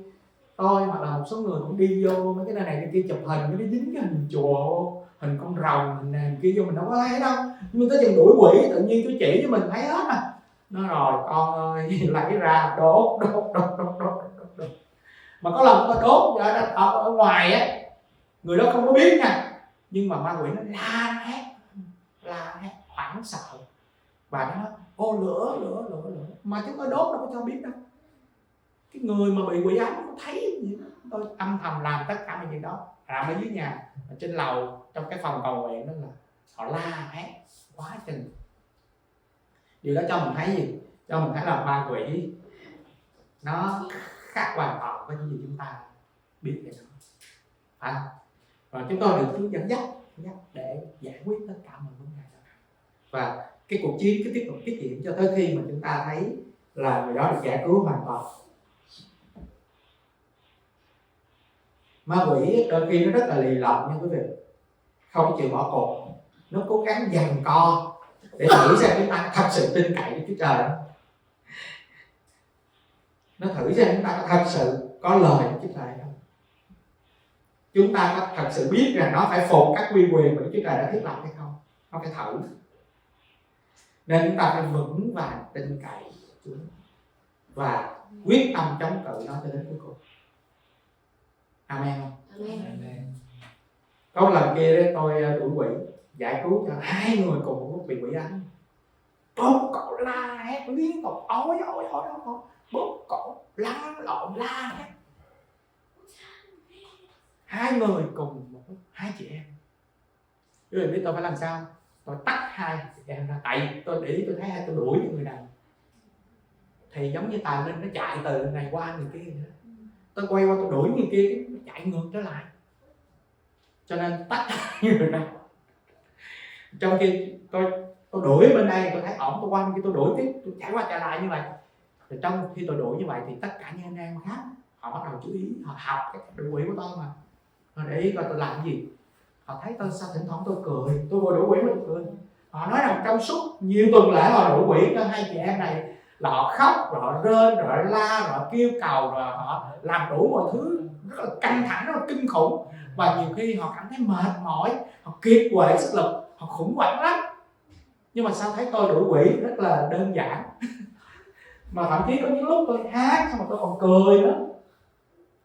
hoặc là một số người cũng đi vô mấy cái nơi này đi kia chụp hình, nó dính cái hình chùa, hình con rồng, hình này kia vô mình đâu có thấy đâu, nhưng tới chừng đuổi quỷ tự nhiên tôi chỉ cho mình thấy hết à. Nó rồi con ơi, lấy ra đốt. Mà có lần tôi đốt ở ngoài á, người đó không có biết nha, nhưng mà ma quỷ nó la hét hoảng sợ, và nó nói ô lửa, mà chúng tôi đốt đâu có cho biết đâu. Cái người mà bị quỷ ám không thấy gì đó. Tôi âm thầm làm tất cả mọi chuyện đó, làm ở dưới nhà, ở trên lầu trong cái phòng cầu nguyện đó, là họ la hét quá chừng. Điều đó cho mình thấy gì? Cho mình thấy là ma quỷ nó khác hoàn toàn với những gì chúng ta biết về nó, phải không? Và chúng tôi được Chúa dẫn dắt để giải quyết tất cả mọi vấn đề đó. Và cái cuộc chiến cứ tiếp tục tiếp diễn cho tới khi mà chúng ta thấy là người đó được giải cứu hoàn toàn. Ma quỷ đôi khi nó rất là lì lợm nha quý vị, không chịu bỏ cuộc, nó cố gắng giằng co để thử xem chúng ta thật sự tin cậy với Chúa Trời không. Nó thử xem chúng ta có thật sự có lời của Chúa Trời không. Chúng ta có thật sự biết rằng nó phải phục các quy quyền mà Chúa Trời đã thiết lập hay không. Nó phải thử. Nên chúng ta phải vững vàng tin cậy Chúa và quyết tâm chống cự nó cho đến cuối cùng. Amen không? Amen. Có một lần kia đấy, tôi đuổi quỷ, giải cứu cho 2 người cùng một lúc bị quỷ đánh. Bóp cổ la hét liên tục, ôi bóp cổ lăn lộn la hét. 2 người cùng một lúc, 2 chị em. Quý vị biết tôi phải làm sao? Tôi tách 2 chị em ra, tại tôi để ý tôi thấy tôi đuổi những người này thì giống như tà linh nó chạy từ người này qua người kia nữa. Tôi quay qua tôi đuổi người kia, nó chạy ngược trở lại. Cho nên tách người này. Trong khi tôi đuổi bên đây, tôi thấy ổn, tôi qua bên kia tôi đuổi tiếp, tôi chạy qua chạy lại như vậy. Thì trong khi tôi đuổi như vậy thì tất cả những anh em khác họ bắt đầu chú ý, họ học cái đuổi quỷ của tôi mà. Họ để ý coi tôi làm cái gì. Họ thấy tôi sao thỉnh thoảng tôi cười, tôi vừa đuổi quỷ mà tôi cười. Họ nói rằng trong suốt nhiều tuần lễ họ đuổi quỷ cho 2 chị em này là họ khóc, rồi họ rên, rồi họ la, rồi họ kêu cầu, rồi họ làm đủ mọi thứ rất là căng thẳng, rất là kinh khủng. Và nhiều khi họ cảm thấy mệt mỏi, họ kiệt quệ sức lực, họ khủng hoảng lắm. Nhưng mà sao thấy tôi đuổi quỷ rất là đơn giản. Mà thậm chí có những lúc tôi hát xong mà tôi còn cười nữa.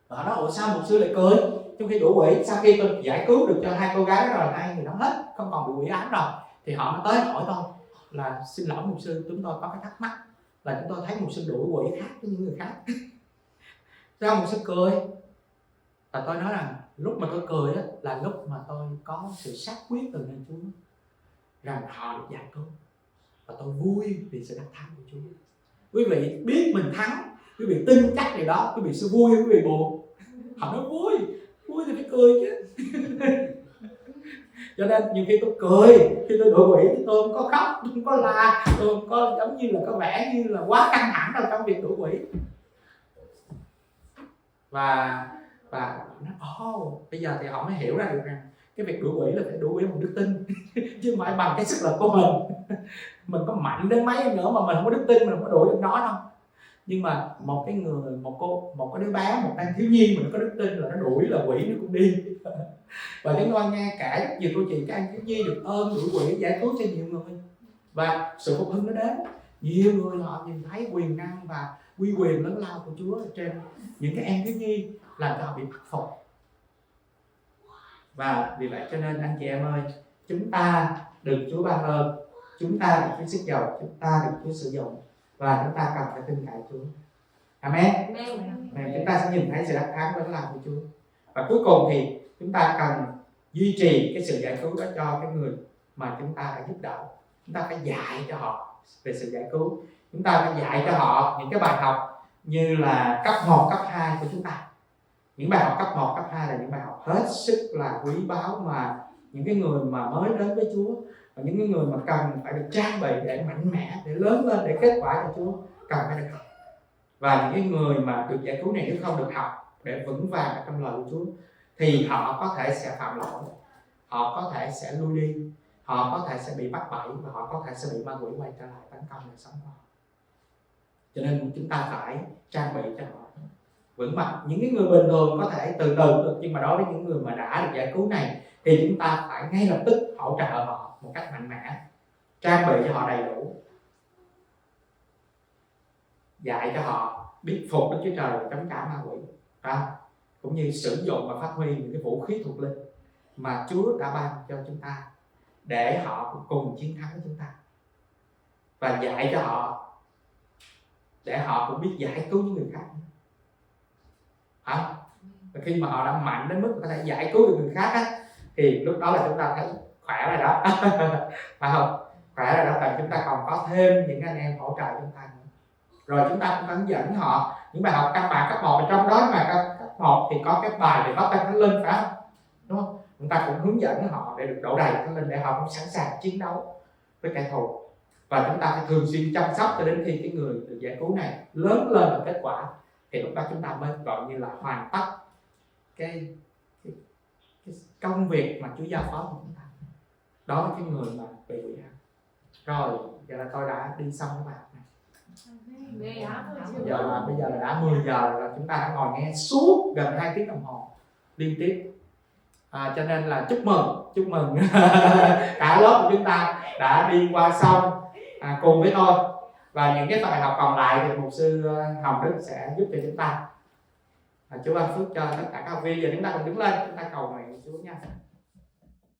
Họ nói ủa sao mục sư lại cười? Trong khi đuổi quỷ, sau khi tôi giải cứu được cho 2 cô gái rồi, 2 người đó hết, không còn bị quỷ ám rồi, thì họ mới tới hỏi tôi là xin lỗi mục sư, chúng tôi có cái thắc mắc là chúng tôi thấy mục sư đuổi quỷ khác với những người khác. Sao mục sư cười? Và tôi nói rằng lúc mà tôi cười á, là lúc mà tôi có sự xác quyết từ nơi Chúa rằng họ được giải cứu, và tôi vui vì sự đắc thắng của Chúa. Quý vị biết mình thắng, quý vị tin chắc điều đó, quý vị sẽ vui, quý vị buồn. Họ nói vui thì phải cười chứ. Cho nên nhiều khi tôi cười, khi tôi đuổi quỷ thì tôi không có khóc, tôi không có la, tôi không có giống như là có vẻ như là quá căng thẳng đâu trong việc đuổi quỷ. Và nói bây giờ thì họ mới hiểu ra được rằng cái việc đuổi quỷ là phải đuổi quỷ bằng đức tin chứ không phải bằng cái sức lực của mình. Mình có mạnh đến mấy nữa mà mình không có đức tin, mình không có đuổi được nó đâu. Nhưng mà một cái đứa bé, một anh thiếu nhi mà nó có đức tin là nó đuổi là quỷ nó cũng đi. Và chúng tôi nghe cả rất nhiều câu chuyện các anh thiếu nhi được ơn đuổi quỷ, giải cứu cho nhiều người, và sự phục hưng nó đến. Nhiều người họ nhìn thấy quyền năng và uy quyền lớn lao của Chúa trên những cái em thiếu nhi, làm cho họ bị phục. Và vì vậy cho nên anh chị em ơi, chúng ta được Chúa ban ơn, chúng ta được Chúa sức giàu, chúng ta được Chúa sử dụng, và chúng ta cần phải tin cậy Chúa. Amen. Amen. Chúng ta sẽ nhìn thấy sự đắc thắng lớn lao của Chúa. Và cuối cùng thì chúng ta cần duy trì cái sự giải cứu đó cho cái người mà chúng ta đã giúp đỡ. Chúng ta phải dạy cho họ về sự giải cứu. Chúng ta phải dạy cho họ những cái bài học như là cấp 1, cấp 2 của chúng ta. Những bài học cấp 1, cấp 2 là những bài học hết sức là quý báu mà những cái người mà mới đến với Chúa, và những cái người mà cần phải được trang bị để mạnh mẽ, để lớn lên, để kết quả cho Chúa, cần phải được học. Và những cái người mà được giải cứu này nếu không được học để vững vàng ở trong lời của Chúa thì họ có thể sẽ phạm lỗi, họ có thể sẽ lui đi, họ có thể sẽ bị bắt bẫy, và họ có thể sẽ bị ma quỷ quay trở lại tấn công đời sống của họ. Cho nên chúng ta phải trang bị cho họ vững mạnh. Những cái người bình thường có thể từ từ được, nhưng mà đối với những người mà đã được giải cứu này thì chúng ta phải ngay lập tức hỗ trợ họ một cách mạnh mẽ, trang bị cho họ đầy đủ, dạy cho họ biết phục Đức Chúa Trời và chống trả ma quỷ, cũng như sử dụng và phát huy những cái vũ khí thuộc linh mà Chúa đã ban cho chúng ta để họ cùng chiến thắng với chúng ta, và dạy cho họ để họ cũng biết giải cứu những người khác. Và khi mà họ đã mạnh đến mức có thể giải cứu được người khác á, thì lúc đó là chúng ta thấy khỏe rồi đó. Phải không? khỏe rồi đó, tại chúng ta còn có thêm những anh em hỗ trợ chúng ta nữa. Rồi chúng ta cũng hướng dẫn họ những bài học căn bản cấp 1, trong đó mà cấp 1 thì có cái bài về có tên Thánh Linh, phải không? Đúng không? Chúng ta cũng hướng dẫn họ để được đổ đầy Thánh Linh để họ cũng sẵn sàng chiến đấu với kẻ thù. Và chúng ta phải thường xuyên chăm sóc cho đến khi cái người được giải cứu này lớn lên được kết quả, thì lúc đó chúng ta mới gọi như là hoàn tất cái công việc mà Chúa giao phó của chúng ta đối với cái người mà bị quỷ ám. Rồi giờ là tôi đã đi xong cái bài học này. Bây giờ là đã 10 giờ rồi, chúng ta đã ngồi nghe suốt gần 2 tiếng đồng hồ liên tiếp. Cho nên là chúc mừng cả lớp của chúng ta đã đi qua xong cùng với tôi, và những cái bài học còn lại thì mục sư Hồng Đức sẽ giúp cho chúng ta. Chúa ban phước cho tất cả các học viên. Giờ chúng ta cùng đứng lên, chúng ta cầu nguyện Chúa nha.